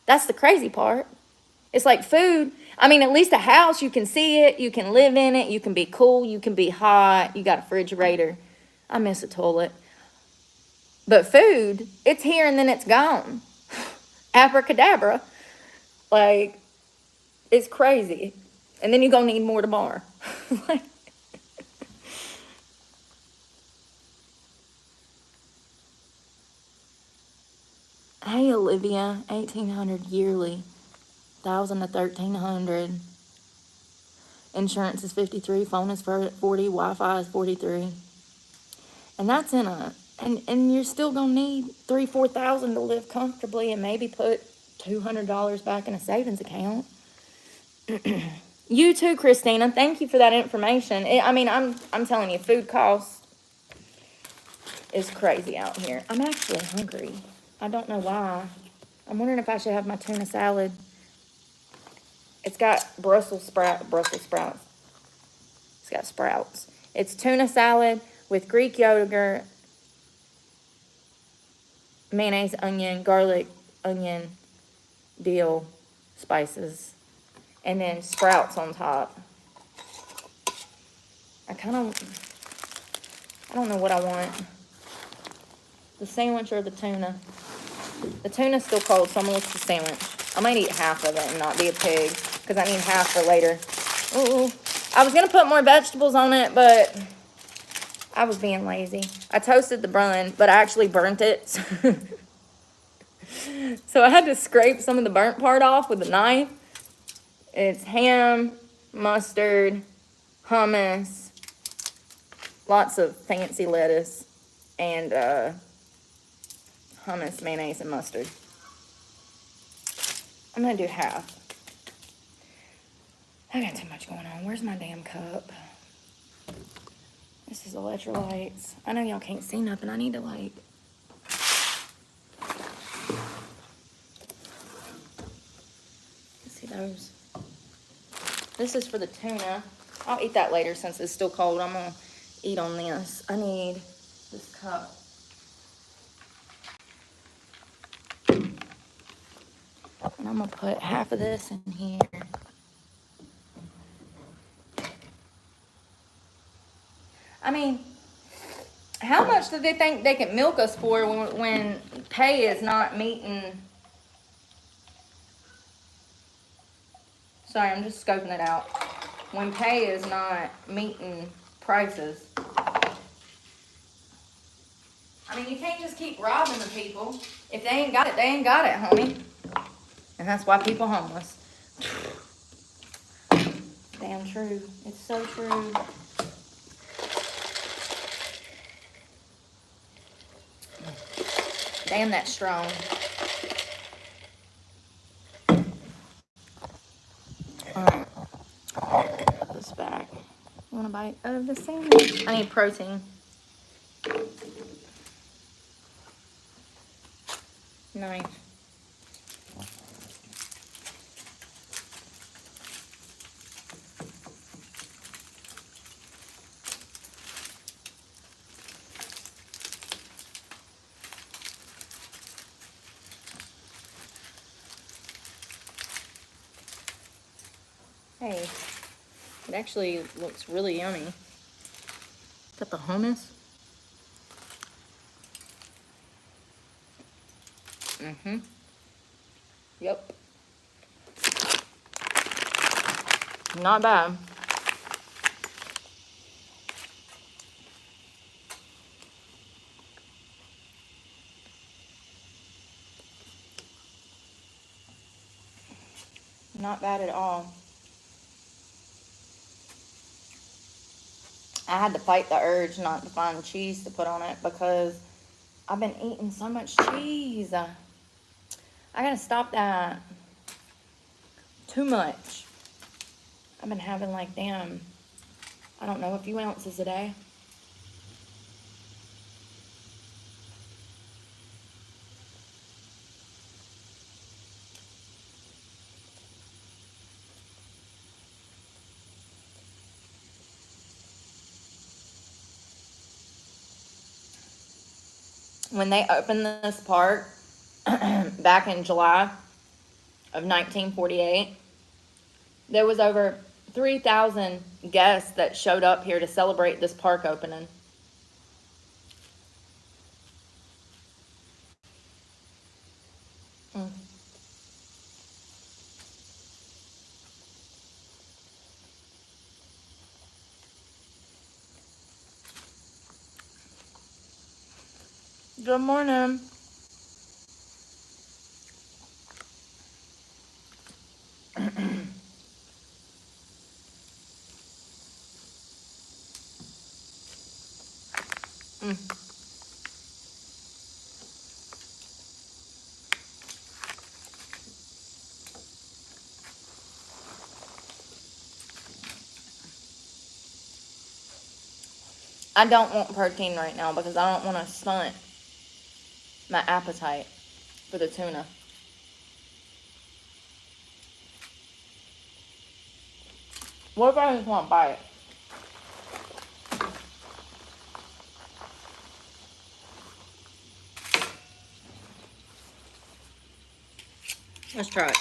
That's the crazy part. It's like food. I mean, at least a house, you can see it, you can live in it, you can be cool, you can be hot, you got a refrigerator. I miss a toilet. But food, it's here and then it's gone. Abracadabra. Like, it's crazy. And then you're going to need more tomorrow. Like, hey, Olivia, 1,800 yearly, 1,000 to 1,300. Insurance is 53, phone is 40, Wi-Fi is 43. And that's in a, and you're still going to need $3,000-4,000 to live comfortably and maybe put $200 back in a savings account. You too, Christina. Thank you for that information. I mean, I'm telling you, food costs is crazy out here. I'm actually hungry. I don't know why. I'm wondering if I should have my tuna salad. It's got Brussels sprouts. It's got sprouts. It's tuna salad with Greek yogurt, mayonnaise, onion, garlic, onion, dill, spices, and then sprouts on top. I don't know what I want. The sandwich or the tuna. The tuna's still cold, so I'm gonna look at the sandwich. I might eat half of it and not be a pig, because I need half for later. Ooh, I was gonna put more vegetables on it, but I was being lazy. I toasted the bun, but I actually burnt it. So I had to scrape some of the burnt part off with a knife. It's ham, mustard, hummus, lots of fancy lettuce, and hummus, mayonnaise, and mustard. I'm going to do half. I got too much going on. Where's my damn cup? This is electrolytes. I know y'all can't see nothing. I need to, like... see those. This is for the tuna. I'll eat that later since it's still cold. I'm going to eat on this. I need this cup. And I'm going to put half of this in here. I mean, how much do they think they can milk us for when pay is not meeting? Sorry, I'm just scoping it out. When pay is not meeting prices. I mean, you can't just keep robbing the people. If they ain't got it, they ain't got it, homie. And that's why people homeless. Damn true. It's so true. Damn, that's strong. Alright. Put this back. You want a bite of the sandwich? I need protein. Knife. Hey, it actually looks really yummy. Got the hummus. Mm-hmm. Yep. Not bad. Not bad at all. I had to fight the urge not to find cheese to put on it because I've been eating so much cheese. I gotta stop that. Too much. I've been having like, damn, I don't know, a few ounces a day. When they opened this park back in July of 1948, there was over 3,000 guests that showed up here to celebrate this park opening. Mm. Good morning. Mm. I don't want protein right now because I don't want to stunt my appetite for the tuna. What if I just want to buy it? Let's try it.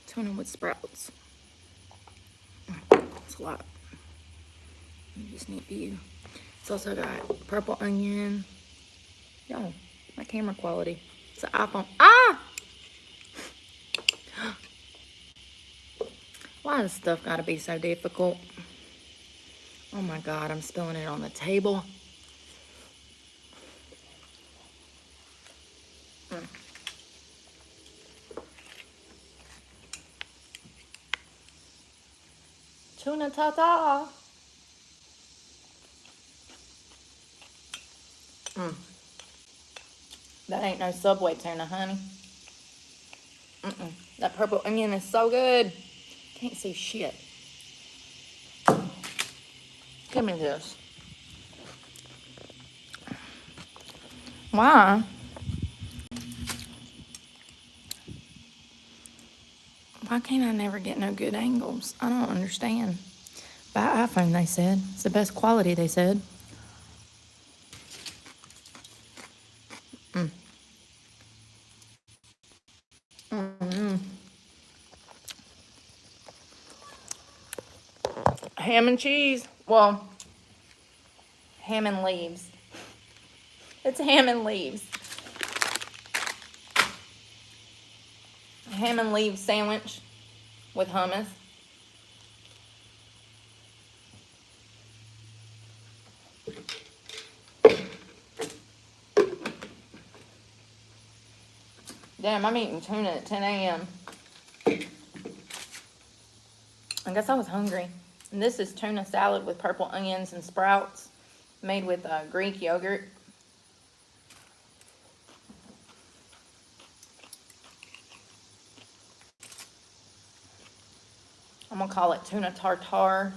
Tuna with sprouts. It's a lot. You just need a few. It's also got purple onion. Yo, my camera quality. It's an iPhone. Ah! Why does stuff gotta be so difficult? Oh my God, I'm spilling it on the table. Mm. Tuna ta-ta. Mm. That ain't no Subway tuna, honey. Mm-mm. That purple onion is so good. Can't see shit. Give me this. Why? Why can't I never get no good angles? I don't understand. Buy iPhone, they said. It's the best quality, they said. Mm. Mm-hmm. Ham and cheese. Well, ham and leaves. It's ham and leaves. Ham and leaves sandwich with hummus. Damn, I'm eating tuna at 10 a.m. I guess I was hungry. And this is tuna salad with purple onions and sprouts made with Greek yogurt. I'm gonna call it tuna tartare,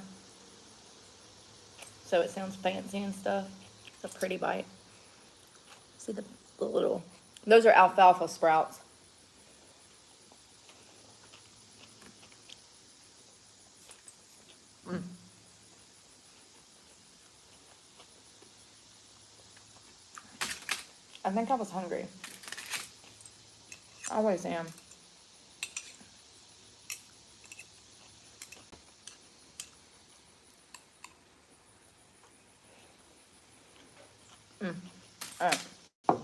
so it sounds fancy and stuff. It's a pretty bite. See the little, those are alfalfa sprouts. I think I was hungry. I always am. All right. I'm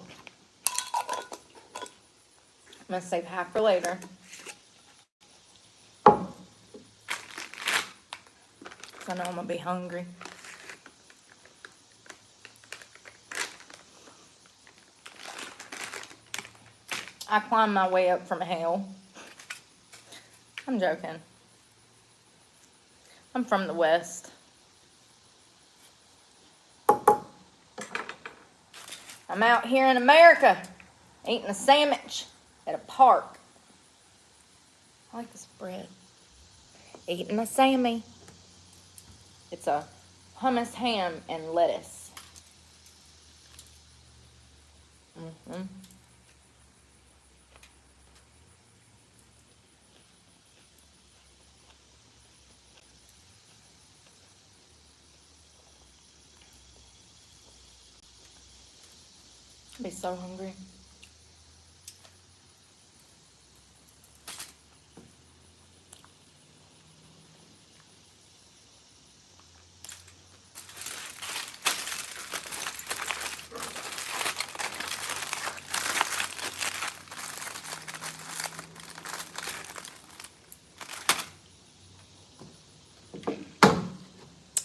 gonna save half for later. Cause I know I'm gonna be hungry. I climbed my way up from hell. I'm joking. I'm from the West. I'm out here in America eating a sandwich at a park. I like this bread. Eating a Sammy. It's a hummus, ham, and lettuce. I'll be so hungry.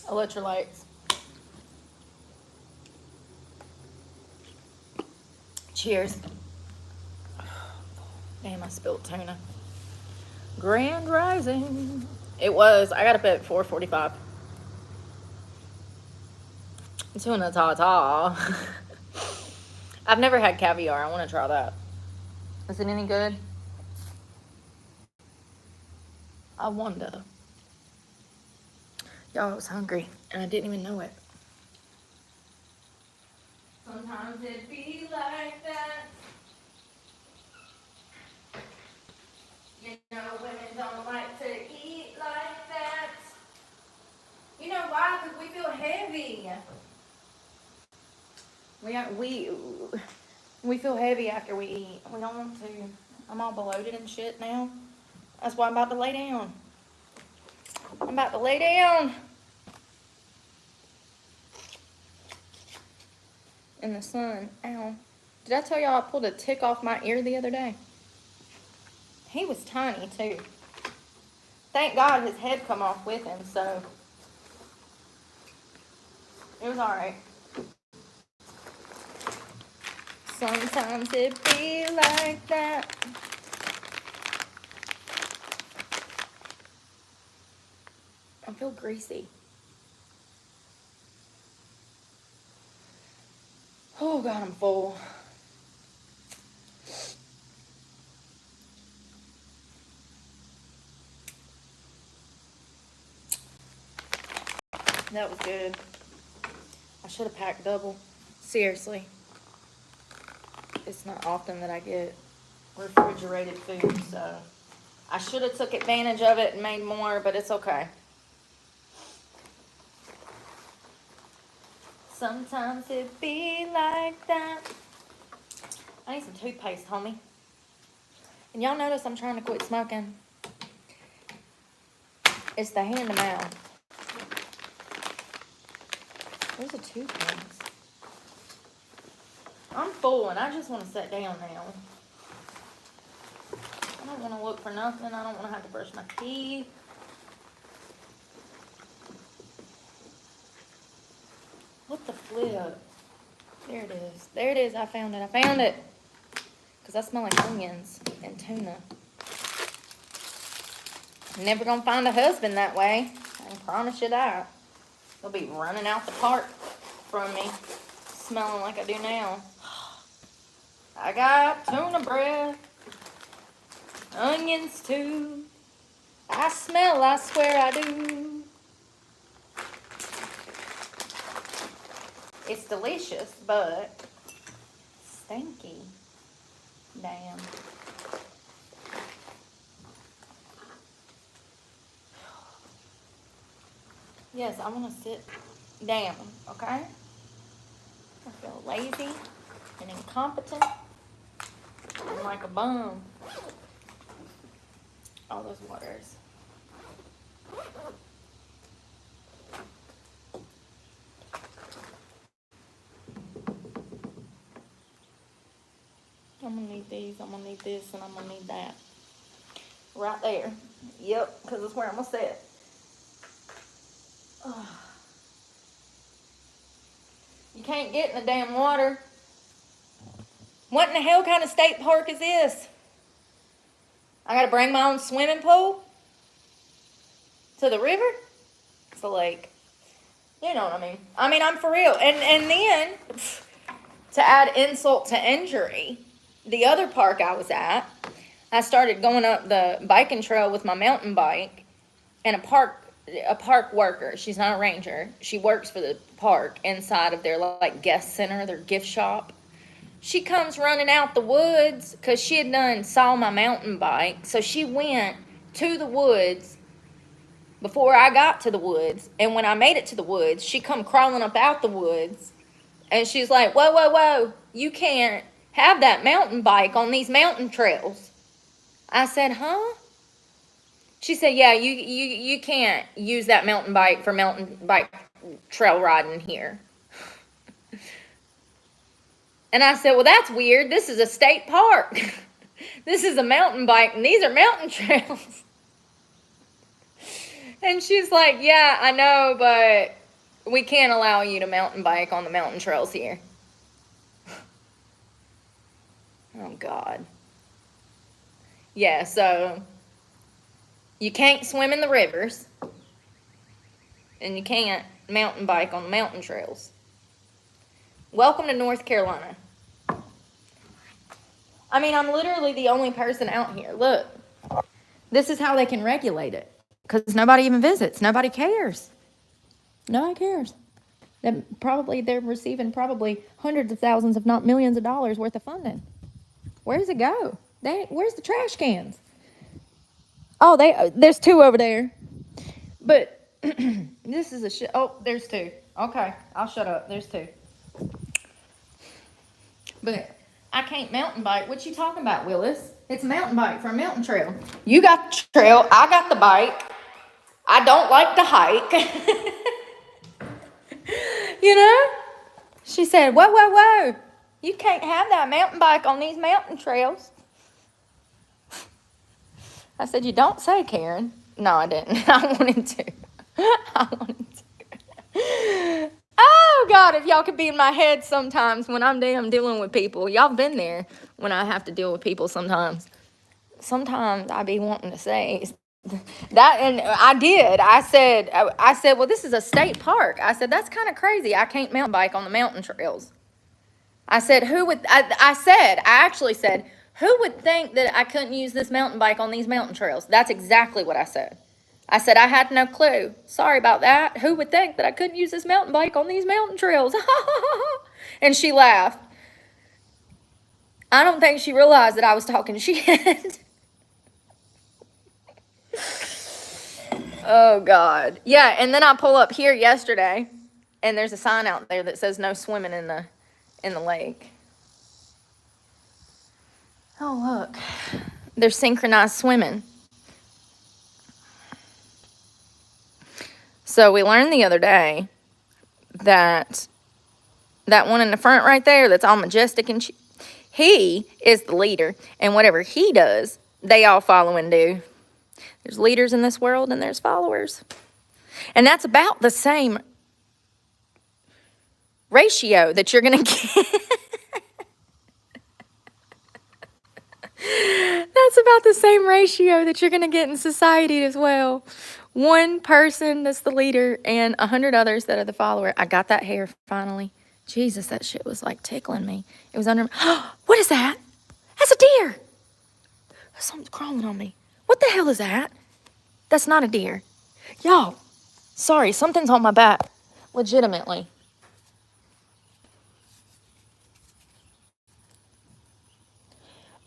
Electrolytes. Cheers. Damn, I spilled tuna. Grand Rising. It was. I got up at 4:45. Tuna ta-ta. I've never had caviar. I want to try that. Is it any good? I wonder. Y'all, I was hungry and I didn't even know it. Sometimes it be like that. You know, women don't like to eat like that. You know why? Because we feel heavy. We feel heavy after we eat. We don't want to. I'm all bloated and shit now. That's why I'm about to lay down. I'm about to lay down in the sun. Ow. Did I tell y'all I pulled a tick off my ear the other day? He was tiny too. Thank God his head come off with him, so it was alright. Sometimes it be like that. I feel greasy. Oh God, I'm full. That was good. I should have packed double. Seriously. It's not often that I get refrigerated food, so I should have took advantage of it and made more, but it's okay. Sometimes it be like that. I need some toothpaste, homie. And y'all notice I'm trying to quit smoking. It's the hand to mouth. Where's the toothpaste? I'm full and I just want to sit down now. I don't want to look for nothing. I don't want to have to brush my teeth. What the flip? There it is. There it is. I found it. I found it. Because I smell like onions and tuna. I'm never going to find a husband that way. I can promise you that. They'll be running out the park from me, smelling like I do now. I got tuna bread, onions too. I smell, I swear I do. It's delicious, but stinky. Damn. Yes, I want to sit down, okay? I feel lazy and incompetent and like a bum. All those waters. I'm gonna need these, I'm gonna need this, and I'm gonna need that. Right there. Yep, because it's where I'm gonna sit. Ugh. You can't get in the damn water. What in the hell kind of state park is this? I gotta bring my own swimming pool to the river? It's a lake. You know what I mean. I mean, I'm for real. And then, to add insult to injury, the other park I was at, I started going up the biking trail with my mountain bike, and a park worker, she's not a ranger, she works for the park inside of their like guest center, their gift shop. She comes running out the woods because she had saw my mountain bike, so she went to the woods before I got to the woods, and when I made it to the woods, she come crawling up out the woods, and she's like, whoa, whoa, whoa, you can't have that mountain bike on these mountain trails. I said, huh? She said, yeah, you can't use that mountain bike for mountain bike trail riding here. And I said, well, that's weird. This is a state park. This is a mountain bike, and these are mountain trails. And she's like, yeah, I know, but we can't allow you to mountain bike on the mountain trails here. Oh, God. Yeah, so you can't swim in the rivers, and you can't mountain bike on the mountain trails. Welcome to North Carolina. I mean, I'm literally the only person out here. Look, this is how they can regulate it. Because nobody even visits. Nobody cares. Nobody cares. They're receiving probably hundreds of thousands, if not millions of dollars worth of funding. Where does it go? Where's the trash cans? Oh, there's two over there. But this is a shit. Oh, there's two. Okay, I'll shut up. There's two. But I can't mountain bike. What you talking about, Willis? It's a mountain bike for a mountain trail. You got the trail. I got the bike. I don't like to hike. You know? She said, whoa, whoa, whoa. You can't have that mountain bike on these mountain trails. I said, you don't say, Karen. No, I didn't. I wanted to. I wanted to. Oh, God, if y'all could be in my head sometimes when I'm dealing with people. Y'all been there when I have to deal with people sometimes. Sometimes I be wanting to say that, and I did. I said, well, this is a state park. I said, that's kind of crazy. I can't mountain bike on the mountain trails. I said, I actually said, who would think that I couldn't use this mountain bike on these mountain trails? That's exactly what I said. I said, I had no clue. Sorry about that. Who would think that I couldn't use this mountain bike on these mountain trails? And she laughed. I don't think she realized that I was talking shit. Oh, God. Yeah, and then I pull up here yesterday, and there's a sign out there that says no swimming in the lake. Oh, look. There's synchronized swimming. So we learned the other day that one in the front right there that's all majestic and he is the leader, and whatever he does, they all follow and do. There's leaders in this world and there's followers. And that's about the same ratio that you're going to get. That's about the same ratio that you're going to get in society as well. One person that's the leader and 100 others that are the follower. I got that hair finally. Jesus, that shit was like tickling me. It was under my... What is that? That's a deer. Something's crawling on me. What the hell is that? That's not a deer. Y'all, sorry, something's on my back. Legitimately.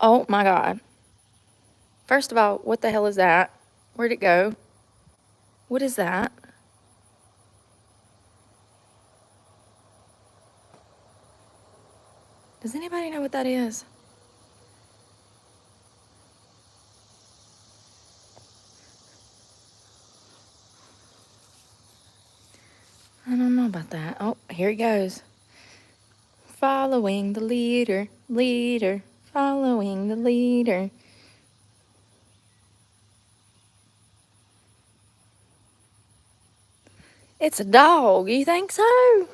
Oh my God. First of all, what the hell is that? Where'd it go? What is that? Does anybody know what that is? I don't know about that. Oh, here he goes. Following the leader, leader, following the leader. It's a dog. You think so?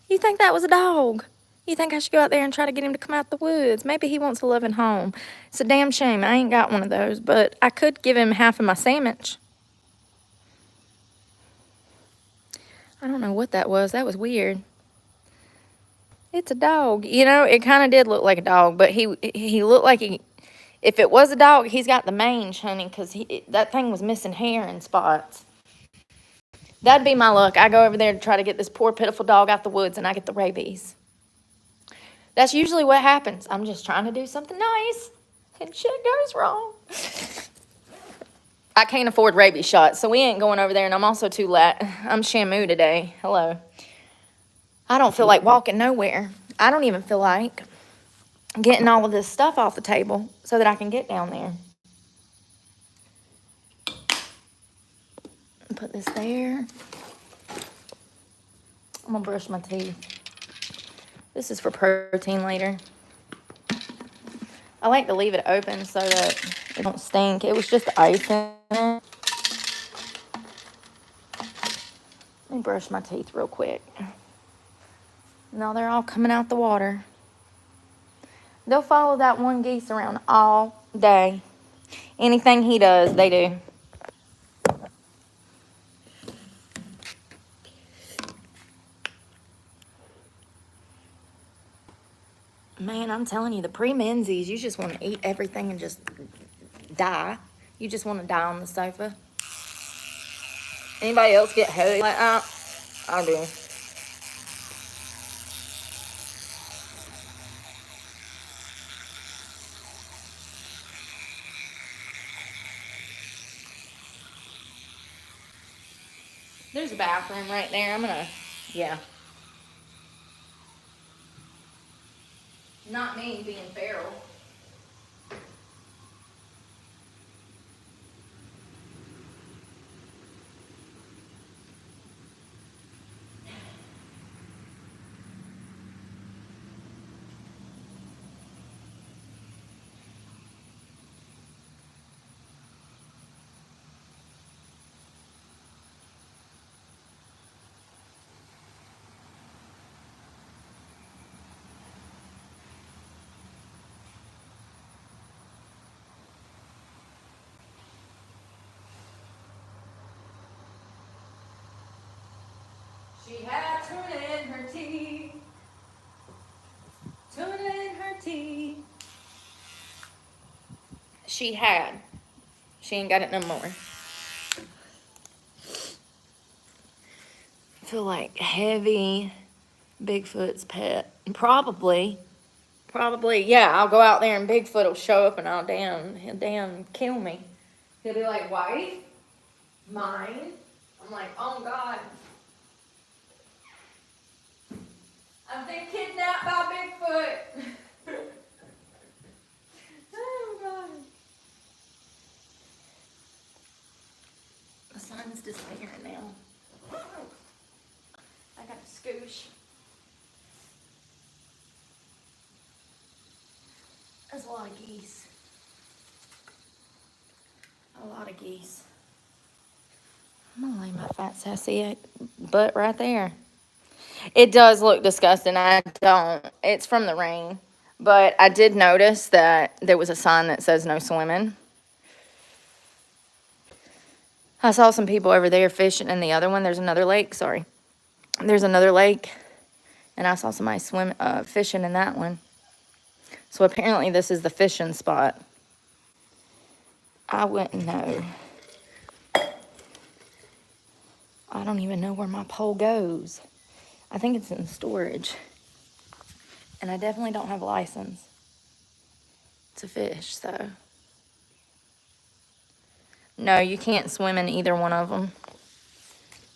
You think that was a dog? You think I should go out there and try to get him to come out the woods? Maybe he wants a loving home. It's a damn shame. I ain't got one of those, but I could give him half of my sandwich. I don't know what that was. That was weird. It's a dog. You know, it kind of did look like a dog, but he looked like he, if it was a dog, he's got the mange, honey, because that thing was missing hair and spots. That'd be my luck. I go over there to try to get this poor, pitiful dog out the woods, and I get the rabies. That's usually what happens. I'm just trying to do something nice, and shit goes wrong. I can't afford rabies shots, so we ain't going over there, and I'm also too late. I'm Shamu today. Hello. I don't feel like walking nowhere. I don't even feel like getting all of this stuff off the table so that I can get down there. Put this there. I'm gonna brush my teeth. This is for protein later. I like to leave it open so that it don't stink. It was just ice in it. Let me brush my teeth real quick. No, they're all coming out the water. They'll follow that one geese around all day. Anything he does, they do. Man, I'm telling you, the pre-menses, you just want to eat everything and just die. You just want to die on the sofa. Anybody else get heavy like that? I do. There's a bathroom right there. Yeah. Not me being feral. She had tuna in her tea. Tuna in her tea. She had. She ain't got it no more. I feel like heavy Bigfoot's pet. Probably, yeah, I'll go out there and Bigfoot will show up and he'll damn kill me. He'll be like, wife, mine. I'm like, oh God. I've been kidnapped by Bigfoot. Oh God. The sun's disappearing now. I got a scoosh. There's a lot of geese. A lot of geese. I'm gonna lay my fat sassy butt right there. It does look disgusting. I don't. It's from the rain. But I did notice that there was a sign that says no swimming. I saw some people over there fishing in the other one. There's another lake, sorry. There's another lake. And I saw somebody fishing in that one. So apparently this is the fishing spot. I wouldn't know. I don't even know where my pole goes. I think it's in storage. And I definitely don't have a license to fish, so. No, you can't swim in either one of them.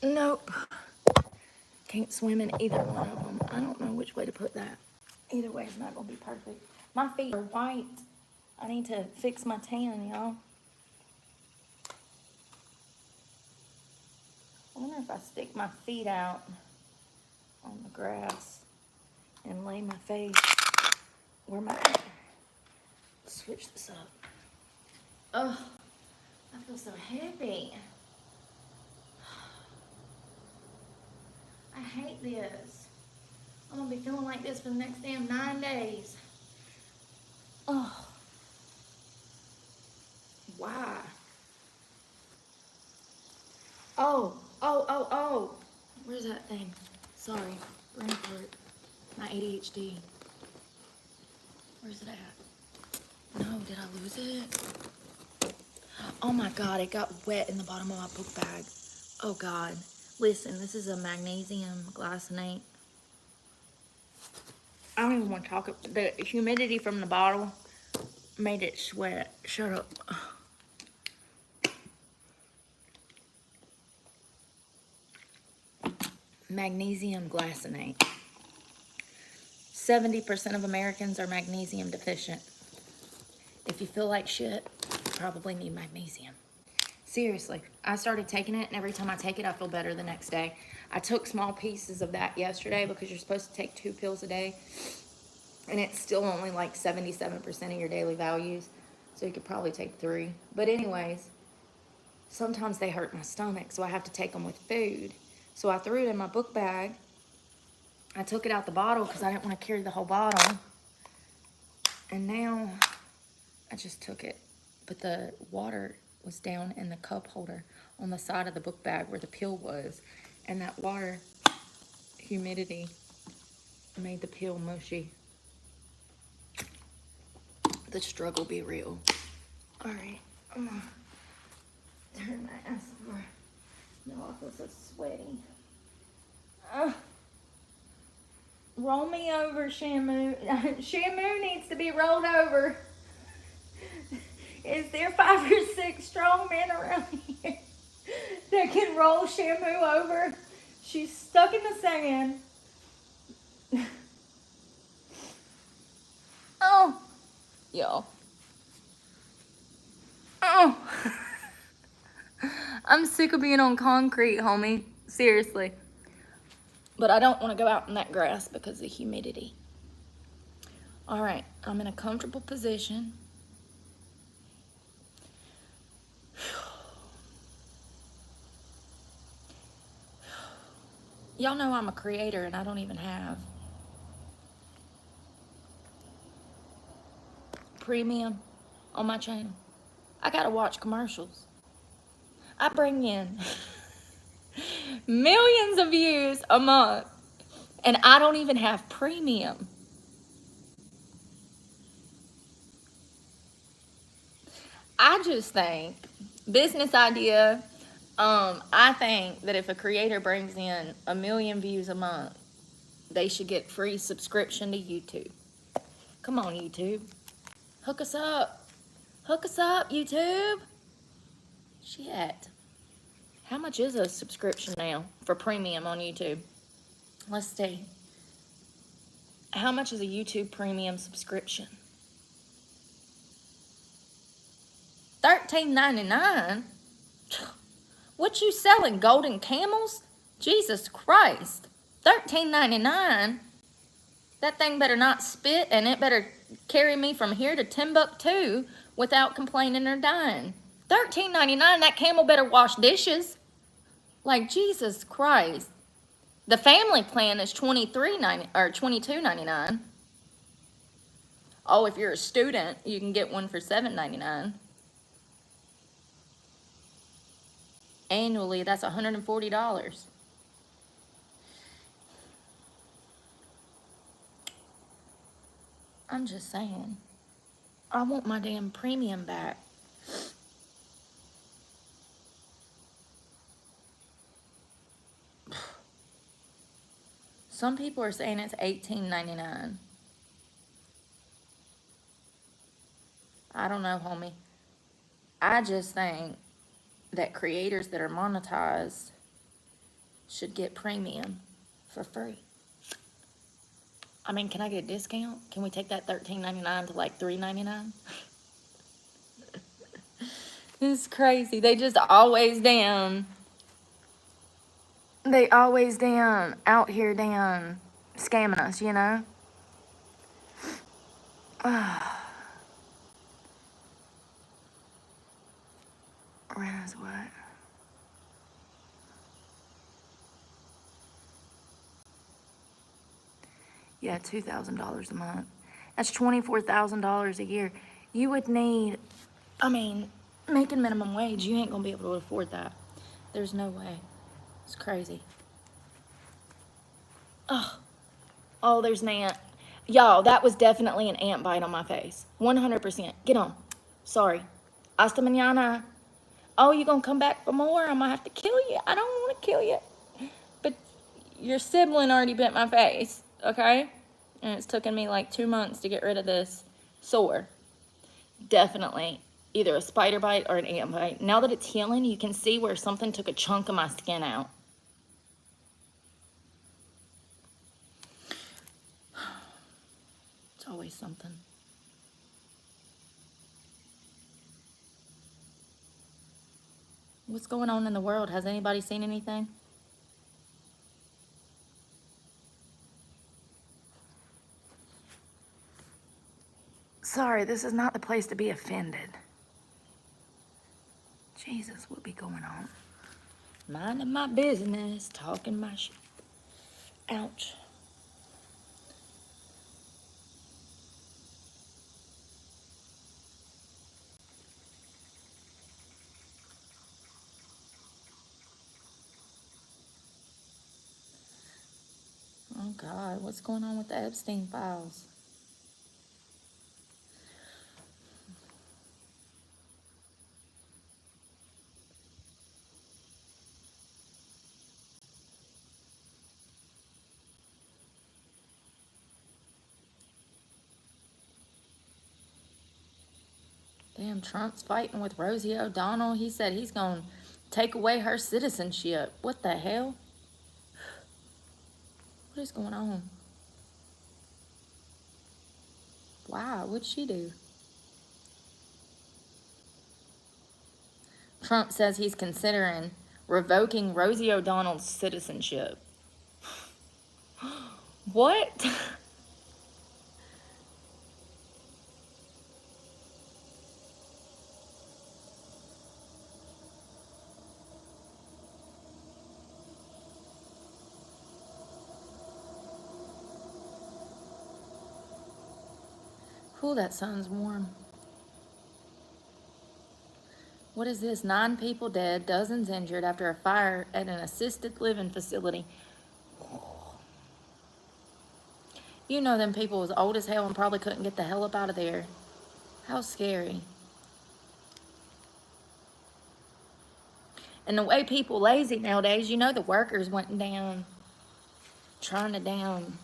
Nope. Can't swim in either one of them. I don't know which way to put that. Either way is not going to be perfect. My feet are white. I need to fix my tan, y'all. I wonder if I stick my feet out on the grass and lay my face where my... Switch this up. Oh, I feel so heavy. I hate this. I'm going to be feeling like this for the next damn 9 days. Oh. Why? Oh. Where's that thing? Sorry. Brain fart. My ADHD. Where's it at? No, did I lose it? Oh my God, it got wet in the bottom of my book bag. Oh God. Listen, this is a magnesium glycinate. I don't even want to talk. The humidity from the bottle made it sweat. Shut up. Magnesium glycinate. 70% of Americans are magnesium deficient. If you feel like shit, you probably need magnesium. Seriously, I started taking it, and every time I take it, I feel better the next day. I took small pieces of that yesterday because you're supposed to take 2 pills a day, and it's still only like 77% of your daily values, so you could probably take 3. But anyways, sometimes they hurt my stomach, so I have to take them with food. So I threw it in my book bag. I took it out the bottle because I didn't want to carry the whole bottle, and now I just took it, but the water was down in the cup holder on the side of the book bag where the pill was, and that water humidity made the pill mushy. The struggle be real. All right, I'm gonna turn my ass over. No, I feel so sweaty. Roll me over, Shamu. Shamu needs to be rolled over. Is there 5 or 6 strong men around here that can roll Shamu over? She's stuck in the sand. Oh, y'all. Oh. I'm sick of being on concrete, homie. Seriously. But I don't want to go out in that grass because of the humidity. All right, I'm in a comfortable position. Y'all know I'm a creator and I don't even have premium on my channel. I gotta watch commercials. I bring in millions of views a month and I don't even have premium. I just think, business idea, I think that if a creator brings in 1 million views a month, they should get free subscription to YouTube. Come on, YouTube. Hook us up. Hook us up, YouTube. Shit. How much is a subscription now for premium on YouTube? Let's see. How much is a YouTube premium subscription? $13.99? What you selling, golden camels? Jesus Christ. $13.99? That thing better not spit, and it better carry me from here to Timbuktu without complaining or dying. $13.99, that camel better wash dishes. Like, Jesus Christ. The family plan is $23.90 or $22.99. Oh, if you're a student, you can get one for $7.99. Annually, that's $140. I'm just saying. I want my damn premium back. Some people are saying it's $18.99. I don't know, homie. I just think that creators that are monetized should get premium for free. I mean, can I get a discount? Can we take that $13.99 to like $3.99? It's crazy. They just always damn. They always damn out here damn scamming us, you know? Where's what? Yeah, $2,000 a month. That's $24,000 a year. You would need, I mean, making minimum wage, you ain't gonna be able to afford that. There's no way. It's crazy. Oh, there's an ant. Y'all, that was definitely an ant bite on my face. 100%. Get on. Sorry. Hasta mañana. Oh, you gonna come back for more? I'm gonna have to kill you. I don't want to kill you. But your sibling already bit my face, okay? And it's taken me like 2 months to get rid of this sore. Definitely either a spider bite or an ant bite. Now that it's healing, you can see where something took a chunk of my skin out. It's always something. What's going on in the world? Has anybody seen anything? Sorry, this is not the place to be offended. Jesus, what be going on? Minding my business, talking my shit. Ouch. Oh God, what's going on with the Epstein files? Damn, Trump's fighting with Rosie O'Donnell. He said he's going to take away her citizenship. What the hell? What is going on? Why? What'd she do? Trump says he's considering revoking Rosie O'Donnell's citizenship. What? Ooh, that sun's warm. What is this? 9 people dead, dozens injured after a fire at an assisted living facility. You know them people was old as hell and probably couldn't get the hell up out of there. How scary. And the way people lazy nowadays, you know the workers went down, trying to down,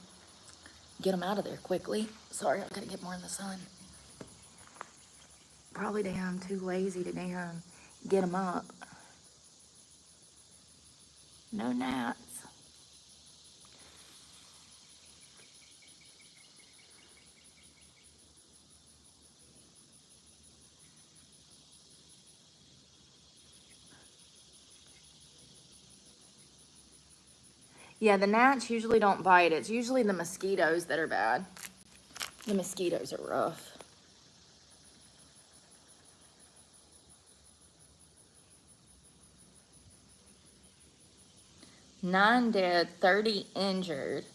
get them out of there quickly. Sorry, I gotta get more in the sun. Probably damn too lazy to damn get them up. No gnats. Yeah, the gnats usually don't bite. It's usually the mosquitoes that are bad. The mosquitoes are rough. Nine dead, 30 injured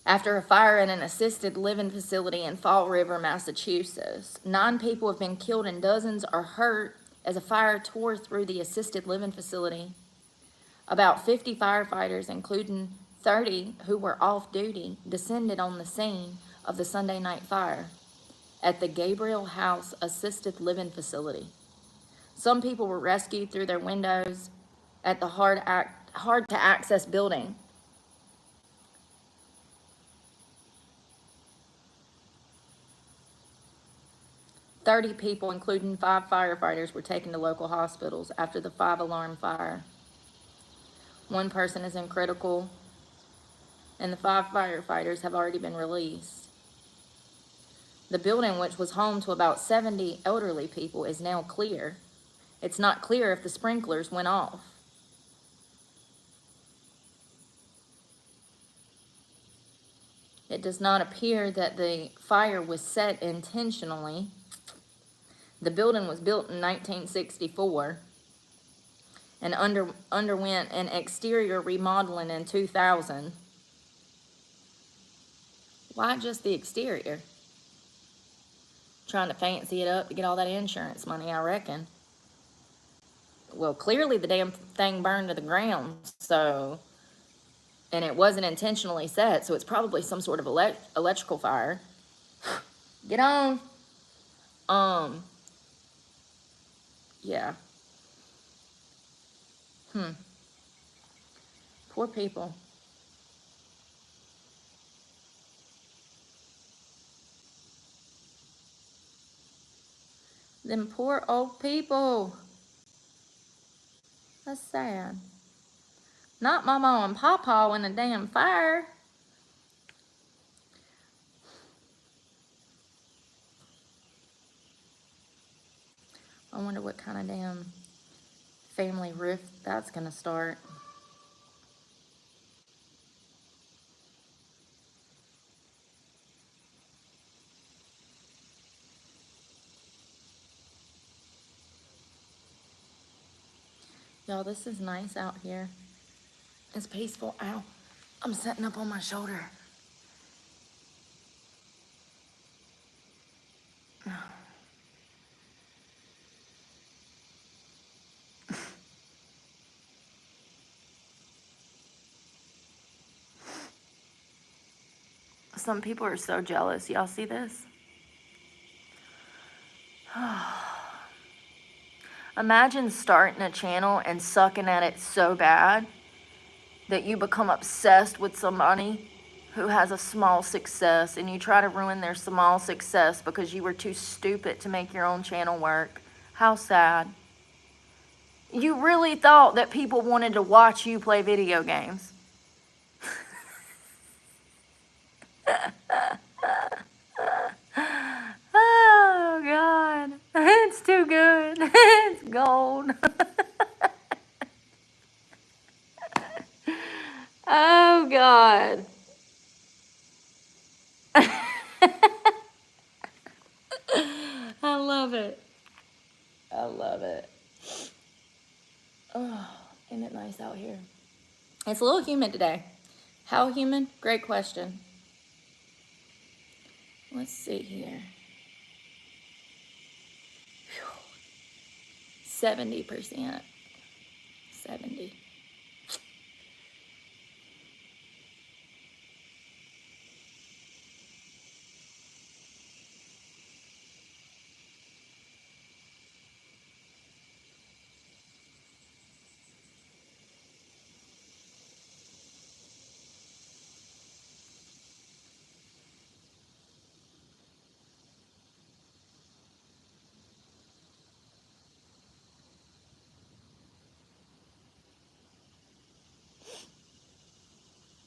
after a fire in an assisted living facility in Fall River, Massachusetts. 9 people have been killed and dozens are hurt as a fire tore through the assisted living facility. About 50 firefighters, including 30 who were off duty, descended on the scene of the Sunday night fire at the Gabriel House Assisted Living Facility. Some people were rescued through their windows at the hard to access building. "30 people, including 5 firefighters, were taken to local hospitals after the 5-alarm fire. 1 person is in critical, and the 5 firefighters have already been released. The building, which was home to about 70 elderly people, is now clear. It's not clear if the sprinklers went off. It does not appear that the fire was set intentionally. The building was built in 1964 and underwent an exterior remodeling in 2000. Why just the exterior? Trying to fancy it up to get all that insurance money, I reckon. Well, clearly the damn thing burned to the ground, so, and it wasn't intentionally set, so it's probably some sort of electrical fire. Get on. Yeah. Poor people. Them poor old people. That's sad. Not Mama and Papa in a damn fire. I wonder what kind of damn family rift that's gonna start. Y'all, this is nice out here. It's peaceful. Ow. I'm setting up on my shoulder. Some people are so jealous. Y'all see this? Imagine starting a channel and sucking at it so bad that you become obsessed with somebody who has a small success and you try to ruin their small success because you were too stupid to make your own channel work. How sad. You really thought that people wanted to watch you play video games. Oh, God. It's too good. It's gold. Oh, God. I love it. I love it. Oh, isn't it nice out here? It's a little humid today. How humid? Great question. Let's see here. 70%. 70.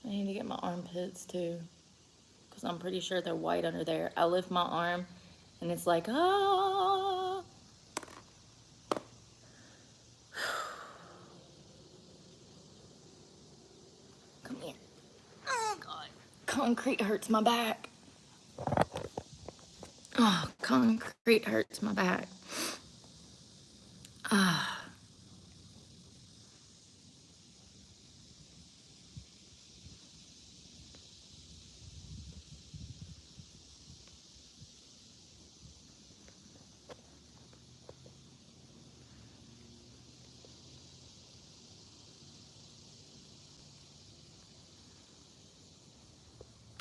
I need to get my armpits too, because I'm pretty sure they're white under there. I lift my arm and it's like, ah. Come here. Oh, God. Concrete hurts my back. Oh, concrete hurts my back. Ah.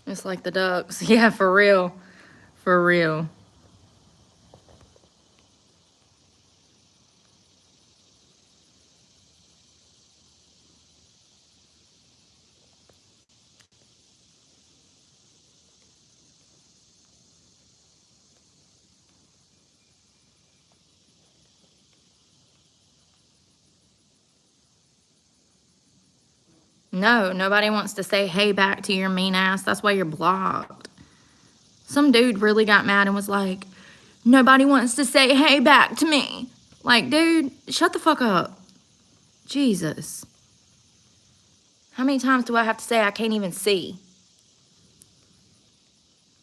It's like the ducks. Yeah, for real. For real. No, nobody wants to say hey back to your mean ass. That's why you're blocked. Some dude really got mad and was like, nobody wants to say hey back to me. Like, dude, shut the fuck up. Jesus. How many times do I have to say I can't even see?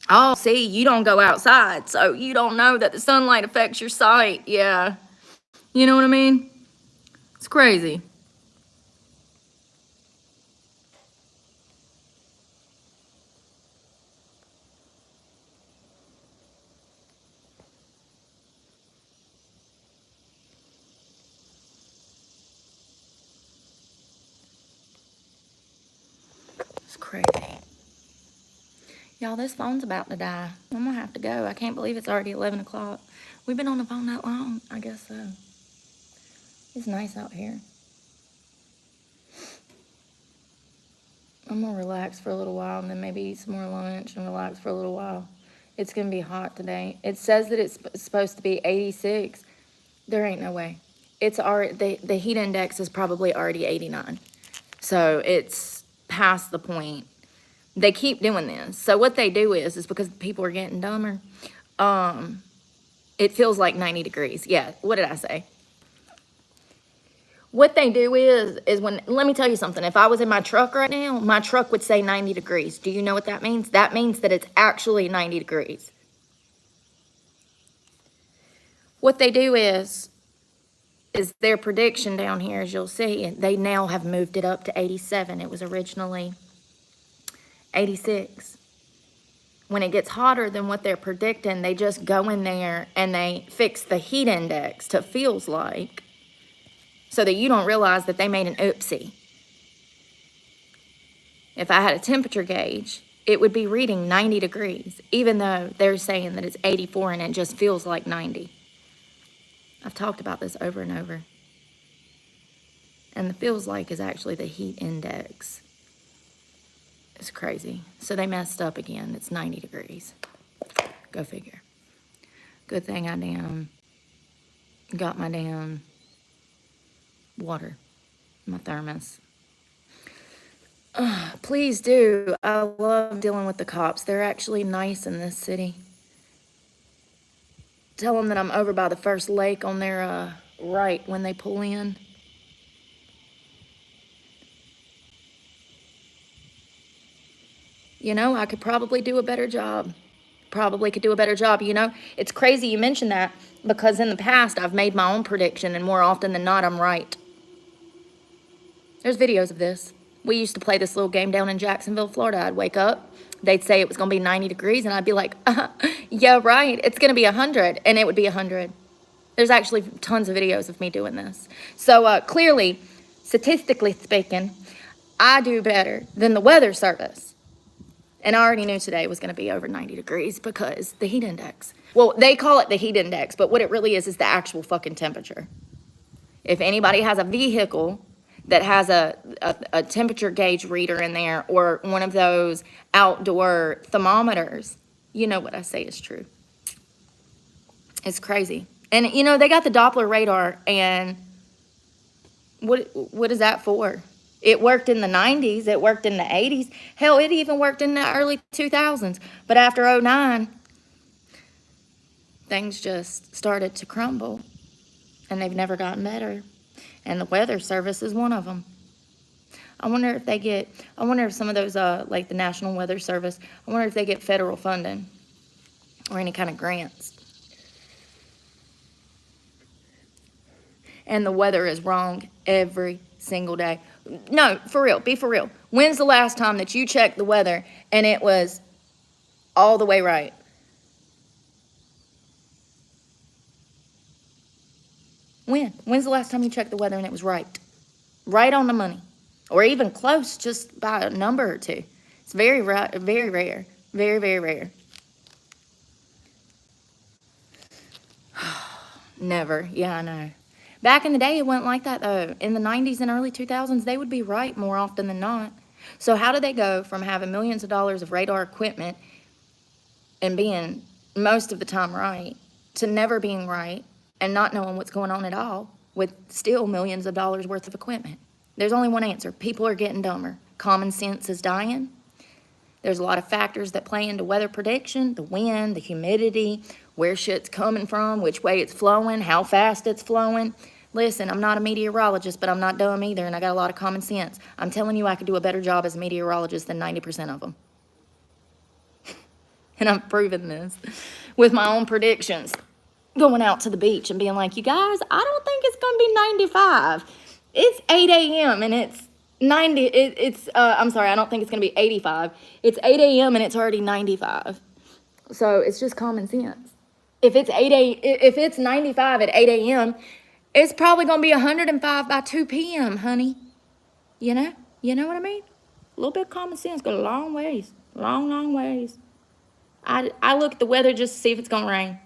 Oh, see, you don't go outside, so you don't know that the sunlight affects your sight. Yeah. You know what I mean? It's crazy. It's crazy. Y'all, this phone's about to die. I'm gonna have to go. I can't believe it's already 11 o'clock. We've been on the phone that long? I guess so. It's nice out here. I'm gonna relax for a little while and then maybe eat some more lunch and relax for a little while. It's gonna be hot today. It says that it's supposed to be 86. There ain't no way. It's already, the heat index is probably already 89. So it's past the point. They keep doing this. So what they do is because people are getting dumber, it feels like 90 degrees. Yeah, what did I say? What they do is when, let me tell you something. If I was in my truck right now, my truck would say 90 degrees. Do you know what that means? That means that it's actually 90 degrees. What they do is their prediction down here, as you'll see, they now have moved it up to 87. It was originally 86. When it gets hotter than what they're predicting, they just go in there and they fix the heat index to feels like, so that you don't realize that they made an oopsie. If I had a temperature gauge, it would be reading 90 degrees, even though they're saying that it's 84 and it just feels like 90. I've talked about this over and over. And the feels like is actually the heat index. It's crazy. So they messed up again. It's 90 degrees. Go figure. Good thing I got my damn water, my thermos. Please do. I love dealing with the cops. They're actually nice in this city. Tell them that I'm over by the first lake on their right when they pull in. You know, I could probably do a better job. Probably could do a better job. You know, it's crazy you mentioned that because in the past I've made my own prediction and more often than not I'm right. There's videos of this. We used to play this little game down in Jacksonville, Florida. I'd wake up, they'd say it was going to be 90 degrees, and I'd be like, yeah, right, it's going to be 100, and it would be 100. There's actually tons of videos of me doing this. So clearly, statistically speaking, I do better than the weather service. And I already knew today was going to be over 90 degrees because the heat index. Well, they call it the heat index, but what it really is the actual fucking temperature. If anybody has a vehicle that has a temperature gauge reader in there or one of those outdoor thermometers, you know what I say is true. It's crazy. And, you know, they got the Doppler radar, and what is that for? It worked in the 90s. It worked in the 80s. Hell, it even worked in the early 2000s. But after 2009, things just started to crumble, and they've never gotten better. And the weather service is one of them. I wonder if some of those, like the National Weather Service, I wonder if they get federal funding or any kind of grants. And the weather is wrong every single day. No, for real, be for real. When's the last time that you checked the weather and it was all the way right? When's the last time you checked the weather and it was right? Right on the money. Or even close, just by a number or two. It's very rare. Very, very rare. Never. Yeah, I know. Back in the day, it wasn't like that, though. In the 90s and early 2000s, they would be right more often than not. So how did they go from having millions of dollars of radar equipment and being most of the time right to never being right and not knowing what's going on at all with still millions of dollars worth of equipment? There's only one answer. People are getting dumber. Common sense is dying. There's a lot of factors that play into weather prediction: the wind, the humidity, where shit's coming from, which way it's flowing, how fast it's flowing. Listen, I'm not a meteorologist, but I'm not dumb either, and I got a lot of common sense. I'm telling you, I could do a better job as a meteorologist than 90% of them. And I'm proving this with my own predictions. Going out to the beach and being like, you guys, I don't think it's going to be 95. It's 8 a.m. and it's 90. I'm sorry, I don't think it's going to be 85. It's 8 a.m. and it's already 95. So it's just common sense. If it's 95 at 8 a.m., it's probably going to be 105 by 2 p.m., honey. You know what I mean? A little bit of common sense goes a long ways. Long ways. I look at the weather just to see if it's going to rain.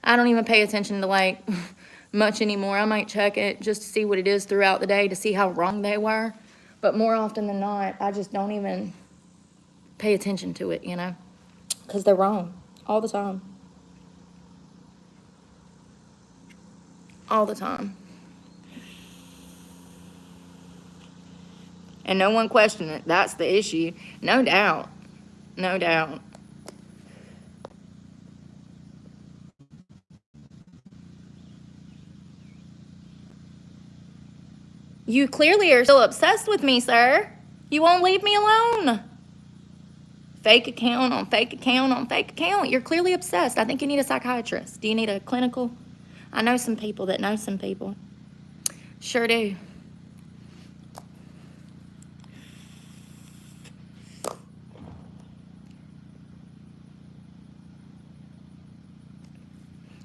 I don't even pay attention to, like, much anymore. I might check it just to see what it is throughout the day to see how wrong they were. But more often than not, I just don't even pay attention to it, because they're wrong all the time. All the time. And no one questioned it. That's the issue. No doubt. No doubt. You clearly are still obsessed with me, sir. You won't leave me alone. Fake account on fake account on fake account. You're clearly obsessed. I think you need a psychiatrist. Do you need a clinical? I know some people that know some people. Sure do.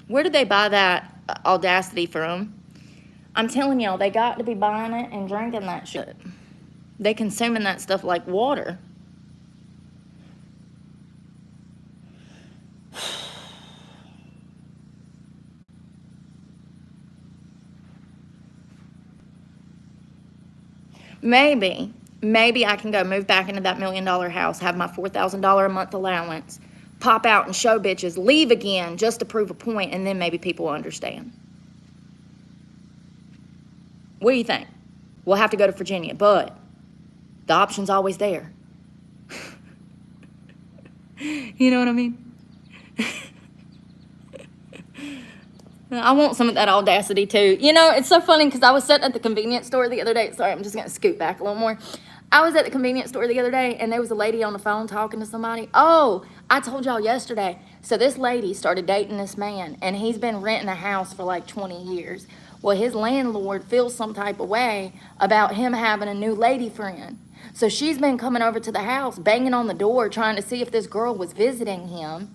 Where did they buy that audacity from? I'm telling y'all, they got to be buying it and drinking that shit. They consuming that stuff like water. Maybe I can go move back into that $1 million house, have my $4,000 a month allowance, pop out and show bitches, leave again just to prove a point, and then maybe people will understand. What do you think? We'll have to go to Virginia, but the option's always there. You know what I mean? I want some of that audacity too. It's so funny because I was sitting at the convenience store the other day. Sorry, I'm just going to scoot back a little more. I was at the convenience store the other day and there was a lady on the phone talking to somebody. Oh, I told y'all yesterday. So this lady started dating this man and he's been renting a house for like 20 years. Well, his landlord feels some type of way about him having a new lady friend. So she's been coming over to the house, banging on the door, trying to see if this girl was visiting him.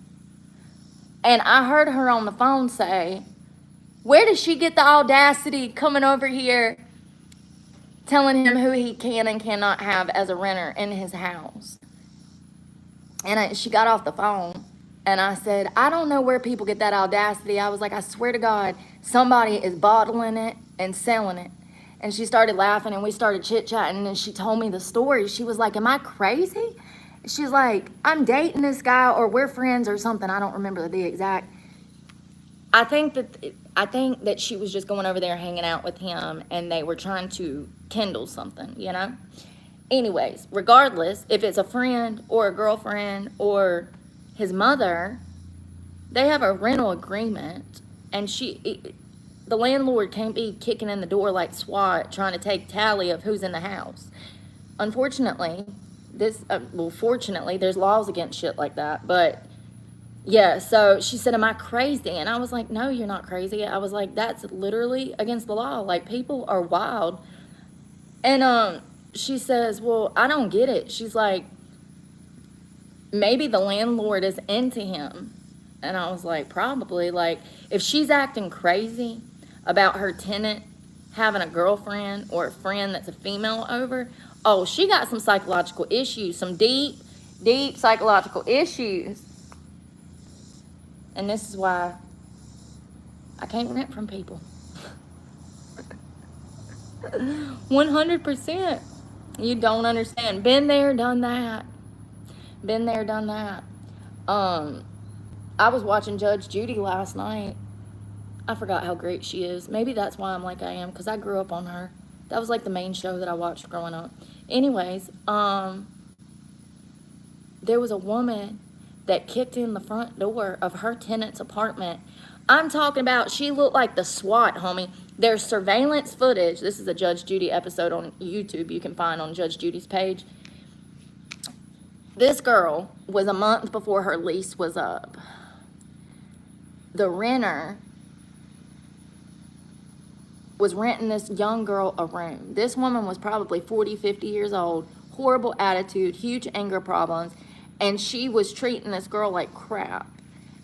And I heard her on the phone say, where does she get the audacity coming over here telling him who he can and cannot have as a renter in his house? And she got off the phone. And I said, I don't know where people get that audacity. I was like, I swear to God, somebody is bottling it and selling it. And she started laughing and we started chit-chatting and she told me the story. She was like, am I crazy? She's like, I'm dating this guy or we're friends or something. I don't remember the exact. I think that she was just going over there hanging out with him and they were trying to kindle something, Anyways, regardless, if it's a friend or a girlfriend or his mother, they have a rental agreement, and the landlord can't be kicking in the door like SWAT trying to take tally of who's in the house. Unfortunately, fortunately, there's laws against shit like that, but yeah, so she said, am I crazy? And I was like, no, you're not crazy. I was like, that's literally against the law. Like, people are wild. And she says, well, I don't get it. She's like, maybe the landlord is into him. And I was like, probably. Like, if she's acting crazy about her tenant having a girlfriend or a friend that's a female over, oh, she got some psychological issues, some deep psychological issues. And this is why I can't rent from people. 100%. You don't understand. Been there, done that. Been there, done that. I was watching Judge Judy last night. I forgot how great she is. Maybe that's why I'm like I am, because I grew up on her. That was like the main show that I watched growing up. Anyways, there was a woman that kicked in the front door of her tenant's apartment. I'm talking about, she looked like the SWAT, homie. There's surveillance footage. This is a Judge Judy episode on YouTube you can find on Judge Judy's page. This girl was a month before her lease was up. The renter was renting this young girl a room. This woman was probably 40, 50 years old, horrible attitude, huge anger problems, and she was treating this girl like crap.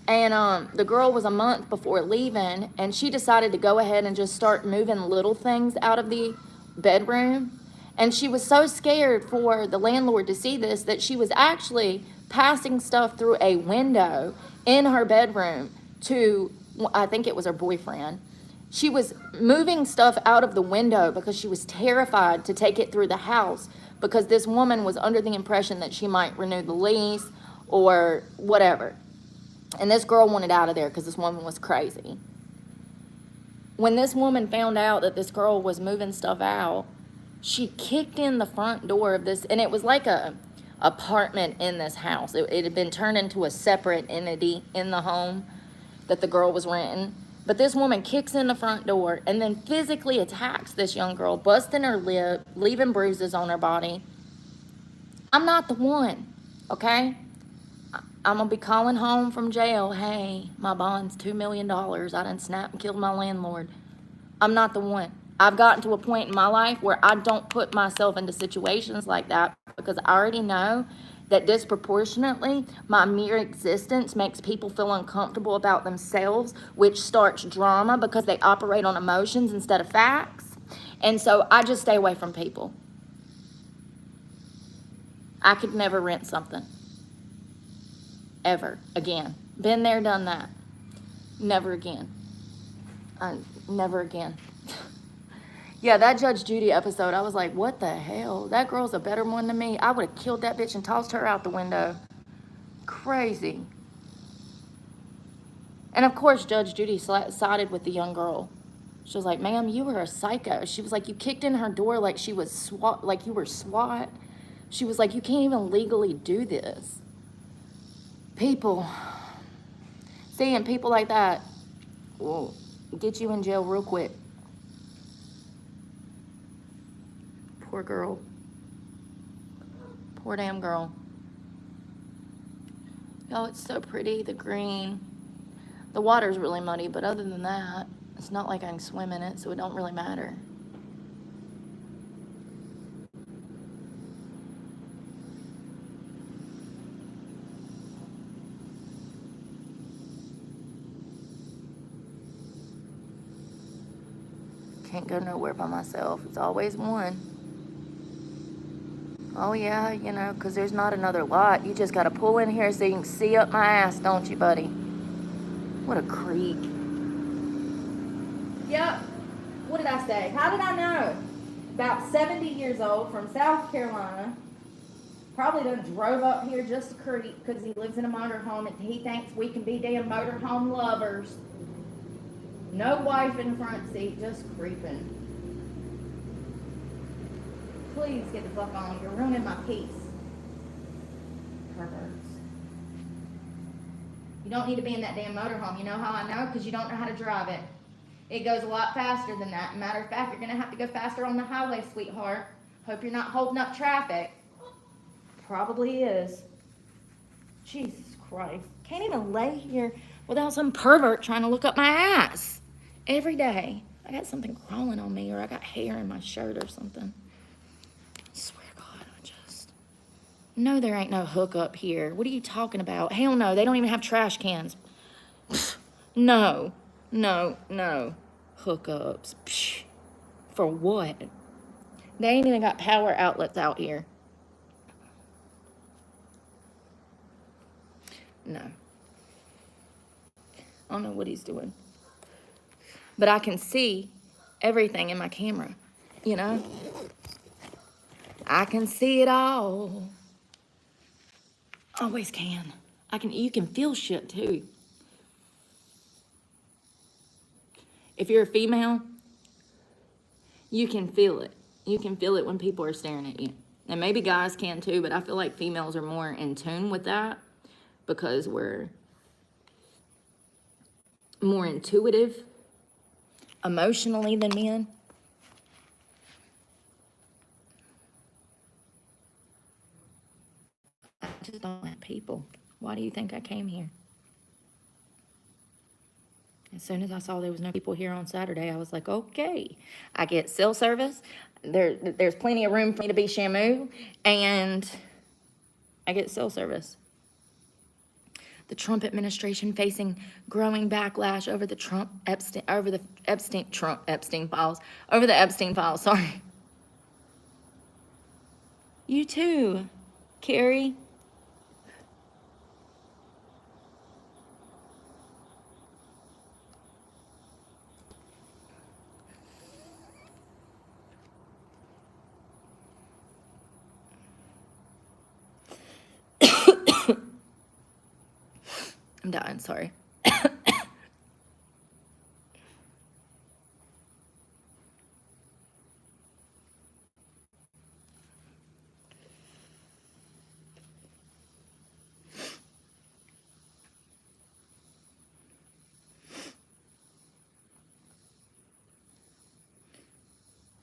And the girl was a month before leaving, and she decided to go ahead and just start moving little things out of the bedroom. And she was so scared for the landlord to see this that she was actually passing stuff through a window in her bedroom to, I think it was her boyfriend. She was moving stuff out of the window because she was terrified to take it through the house, because this woman was under the impression that she might renew the lease or whatever. And this girl wanted out of there because this woman was crazy. When this woman found out that this girl was moving stuff out, she kicked in the front door of this, and it was like a apartment in this house. It had been turned into a separate entity in the home that the girl was renting. But this woman kicks in the front door and then physically attacks this young girl, busting her lip, leaving bruises on her body. I'm not the one, okay? I'm going to be calling home from jail. Hey, my bond's $2 million. I done snapped and killed my landlord. I'm not the one. I've gotten to a point in my life where I don't put myself into situations like that, because I already know that disproportionately my mere existence makes people feel uncomfortable about themselves, which starts drama because they operate on emotions instead of facts. And so I just stay away from people. I could never rent something. Ever again. Been there, done that. Never again. Never again. Yeah, that Judge Judy episode, I was like, what the hell? That girl's a better one than me. I would have killed that bitch and tossed her out the window. Crazy. And of course, Judge Judy sided with the young girl. She was like, ma'am, you were a psycho. She was like, you kicked in her door like she was SWAT, like you were SWAT. She was like, you can't even legally do this. People, seeing people like that will get you in jail real quick. Poor girl. Poor damn girl. Y'all, it's so pretty, the green. The water's really muddy, but other than that, it's not like I can swim in it, so it don't really matter. Can't go nowhere by myself. It's always one. Oh yeah, you know, because there's not another lot. You just got to pull in here so you can see up my ass, don't you, buddy? What a creep. Yep. What did I say? How did I know? About 70 years old from South Carolina. Probably done drove up here just to creep because he lives in a motorhome and he thinks we can be damn motorhome lovers. No wife in the front seat, just creeping. Please get the fuck on. You're ruining my peace. Perverts. You don't need to be in that damn motorhome. You know how I know? Because you don't know how to drive it. It goes a lot faster than that. Matter of fact, you're going to have to go faster on the highway, sweetheart. Hope you're not holding up traffic. Probably is. Jesus Christ. Can't even lay here without some pervert trying to look up my ass. Every day. I got something crawling on me, or I got hair in my shirt or something. I swear to God, No, there ain't no hookup here. What are you talking about? Hell no, they don't even have trash cans. No. Hookups. Psh. For what? They ain't even got power outlets out here. No. I don't know what he's doing. But I can see everything in my camera, you know? I can see it all. Always can. You can feel shit too. If you're a female You can feel it. You can feel it when people are staring at you. And maybe guys can too, but I feel like females are more in tune with that because we're more intuitive emotionally than men. I just don't like people. Why do you think I came here? As soon as I saw there was no people here on Saturday, I was like, okay, I get cell service. There's plenty of room for me to be Shamu, and I get cell service. The Trump administration facing growing backlash over the Epstein files. Sorry. You too, Carrie. I'm dying, sorry.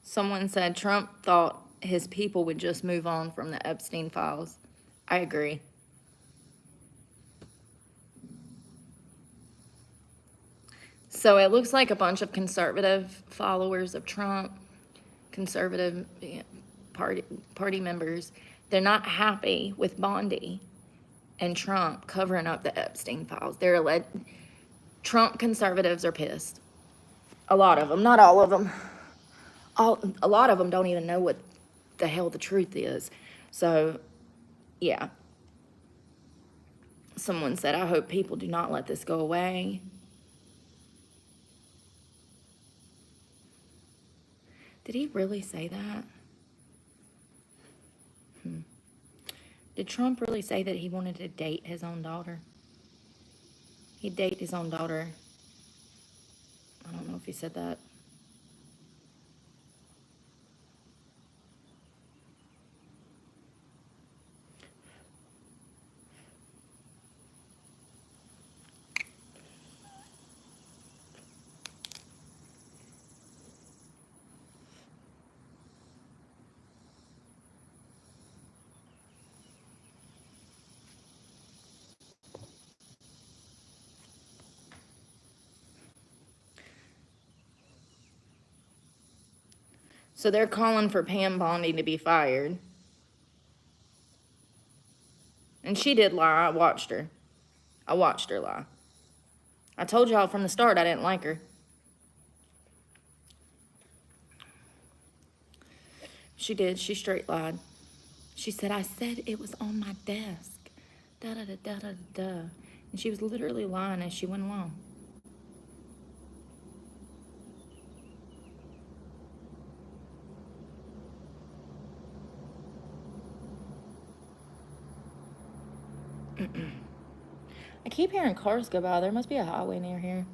Someone said Trump thought his people would just move on from the Epstein files. I agree. So it looks like a bunch of conservative followers of Trump, conservative party members, they're not happy with Bondi and Trump covering up the Epstein files. Trump conservatives are pissed. A lot of them, not all of them. A lot of them don't even know what the hell the truth is. So, yeah. Someone said, I hope people do not let this go away. Did he really say that? Did Trump really say that he wanted to date his own daughter? He'd date his own daughter. I don't know if he said that. So they're calling for Pam Bondi to be fired. And she did lie. I watched her. I watched her lie. I told y'all from the start I didn't like her. She did. She straight lied. She said, I said it was on my desk. Da da da da da da. And she was literally lying as she went along. I keep hearing cars go by. There must be a highway near here.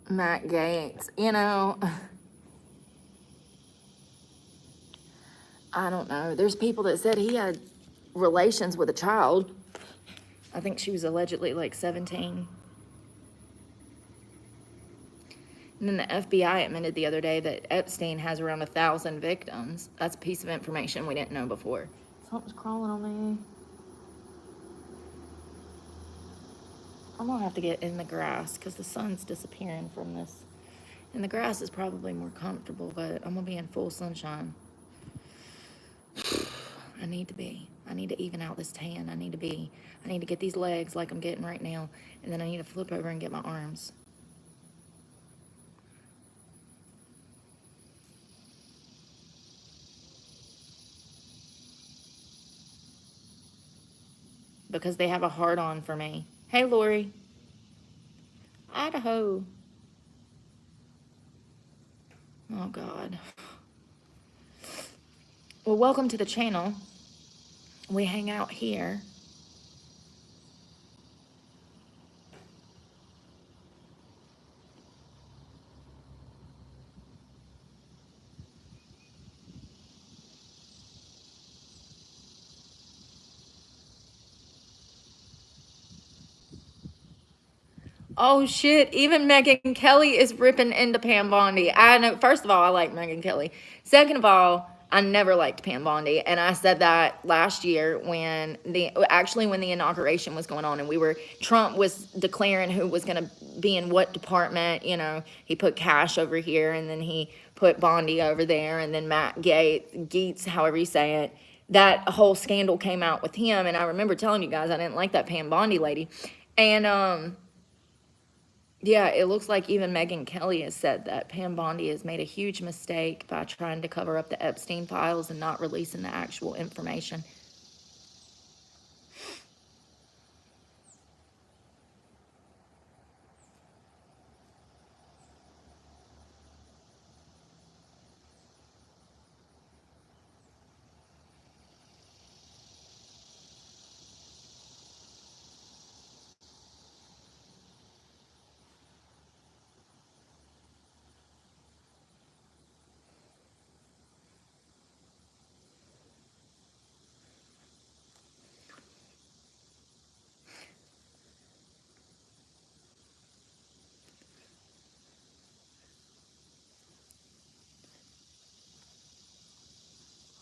Matt Gaetz, I don't know. There's people that said he had relations with a child. I think she was allegedly like 17. And then the FBI admitted the other day that Epstein has around 1,000 victims. That's a piece of information we didn't know before. Something's crawling on me. I'm gonna have to get in the grass because the sun's disappearing from this. And the grass is probably more comfortable, but I'm gonna be in full sunshine. I need to even out this tan. I need to get these legs like I'm getting right now, and then I need to flip over and get my arms. Because they have a hard on for me. Hey, Lori. Idaho. Oh, God. Well, welcome to the channel. We hang out here. Oh shit, even Megan Kelly is ripping into Pam Bondi. I know, first of all, I like Megan Kelly. Second of all, I never liked Pam Bondi. And I said that last year when when the inauguration was going on and Trump was declaring who was going to be in what department. You know, he put Cash over here and then he put Bondi over there and then Geese, however you say it. That whole scandal came out with him. And I remember telling you guys I didn't like that Pam Bondi lady. And, yeah, it looks like even Megan Kelly has said that Pam Bondi has made a huge mistake by trying to cover up the Epstein files and not releasing the actual information.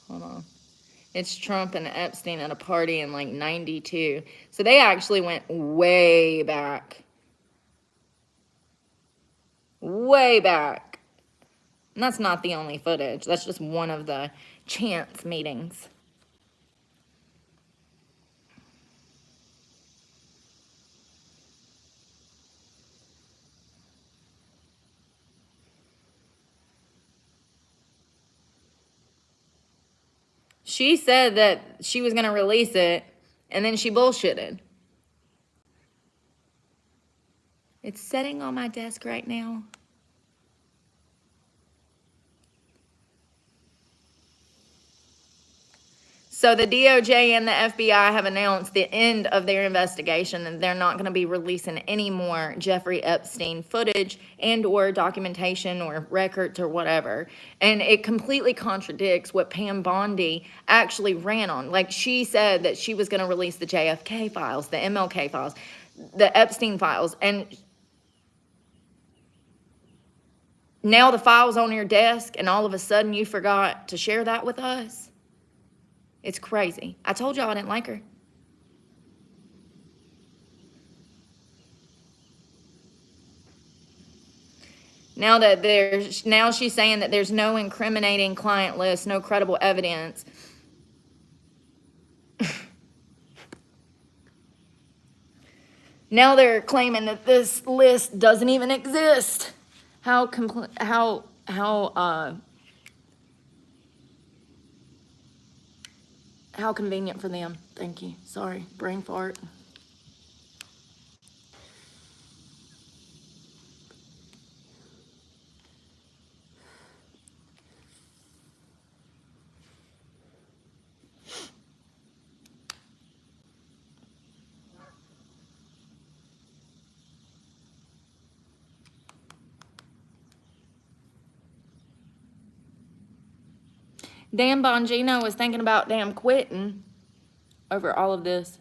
Hold on. It's Trump and Epstein at a party in like 92. So they actually went way back. Way back. And that's not the only footage. That's just one of the chance meetings. She said that she was going to release it, and then she bullshitted. It's sitting on my desk right now. So the DOJ and the FBI have announced the end of their investigation, and they're not going to be releasing any more Jeffrey Epstein footage and or documentation or records or whatever. And it completely contradicts what Pam Bondi actually ran on. Like, she said that she was going to release the JFK files, the MLK files, the Epstein files, and now the file's on your desk and all of a sudden you forgot to share that with us. It's crazy. I told y'all I didn't like her. Now she's saying that there's no incriminating client list, no credible evidence. Now they're claiming that this list doesn't even exist. How convenient for them. Thank you. Sorry, brain fart. Dan Bongino was thinking about damn quitting over all of this.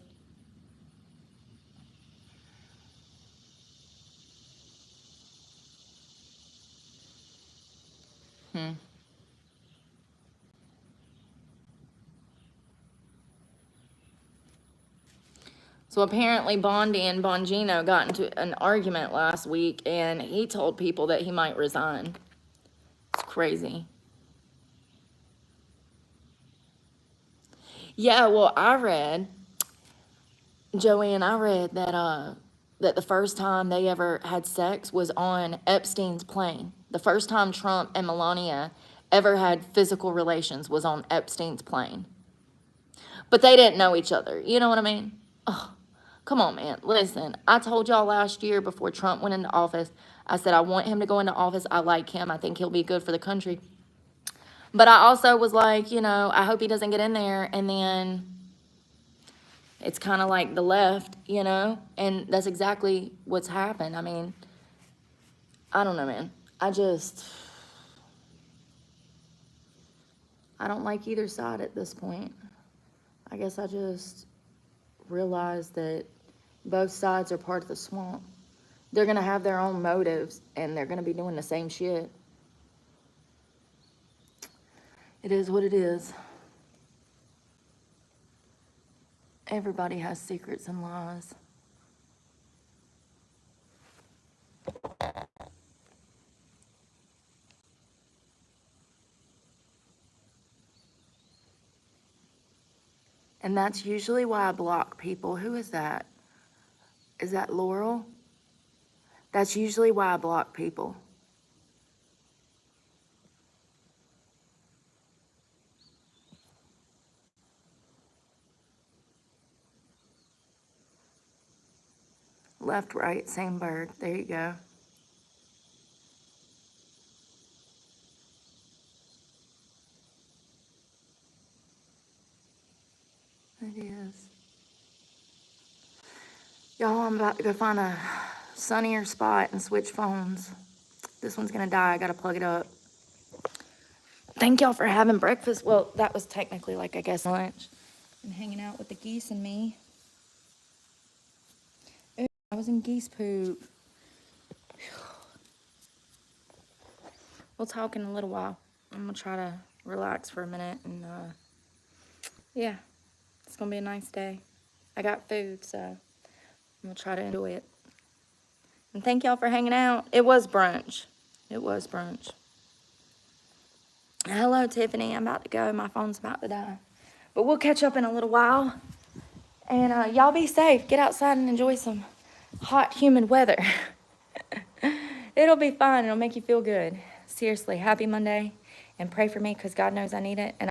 So apparently Bondi and Bongino got into an argument last week, and he told people that he might resign. It's crazy. Yeah, well, I read that that the first time they ever had sex was on Epstein's plane. The first time Trump and Melania ever had physical relations was on Epstein's plane. But they didn't know each other. You know what I mean? Oh, Come on, man. Listen, I told y'all last year before Trump went into office, I said I want him to go into office. I like him. I think he'll be good for the country. But I also was like, you know, I hope he doesn't get in there and then it's kind of like the left, you know? And that's exactly what's happened. I mean, I don't know, man. I don't like either side at this point. I guess I just realized that both sides are part of the swamp. They're going to have their own motives, and they're going to be doing the same shit. It is what it is. Everybody has secrets and lies. And that's usually why I block people. Who is that? Is that Laurel? That's usually why I block people. Left, right, same bird. There you go. It is. Y'all, I'm about to go find a sunnier spot and switch phones. This one's gonna die. I gotta plug it up. Thank y'all for having breakfast. Well, that was technically like, I guess, lunch. And hanging out with the geese and me. Ooh, I was in geese poop. We'll talk in a little while. I'm gonna try to relax for a minute and yeah, it's gonna be a nice day. I got food, so I'm gonna try to enjoy it. And thank y'all for hanging out. It was brunch. It was brunch. Hello, Tiffany. I'm about to go. My phone's about to die. But we'll catch up in a little while. And y'all be safe. Get outside and enjoy some hot, humid weather. It'll be fun. It'll make you feel good. Seriously, happy Monday. And pray for me because God knows I need it. And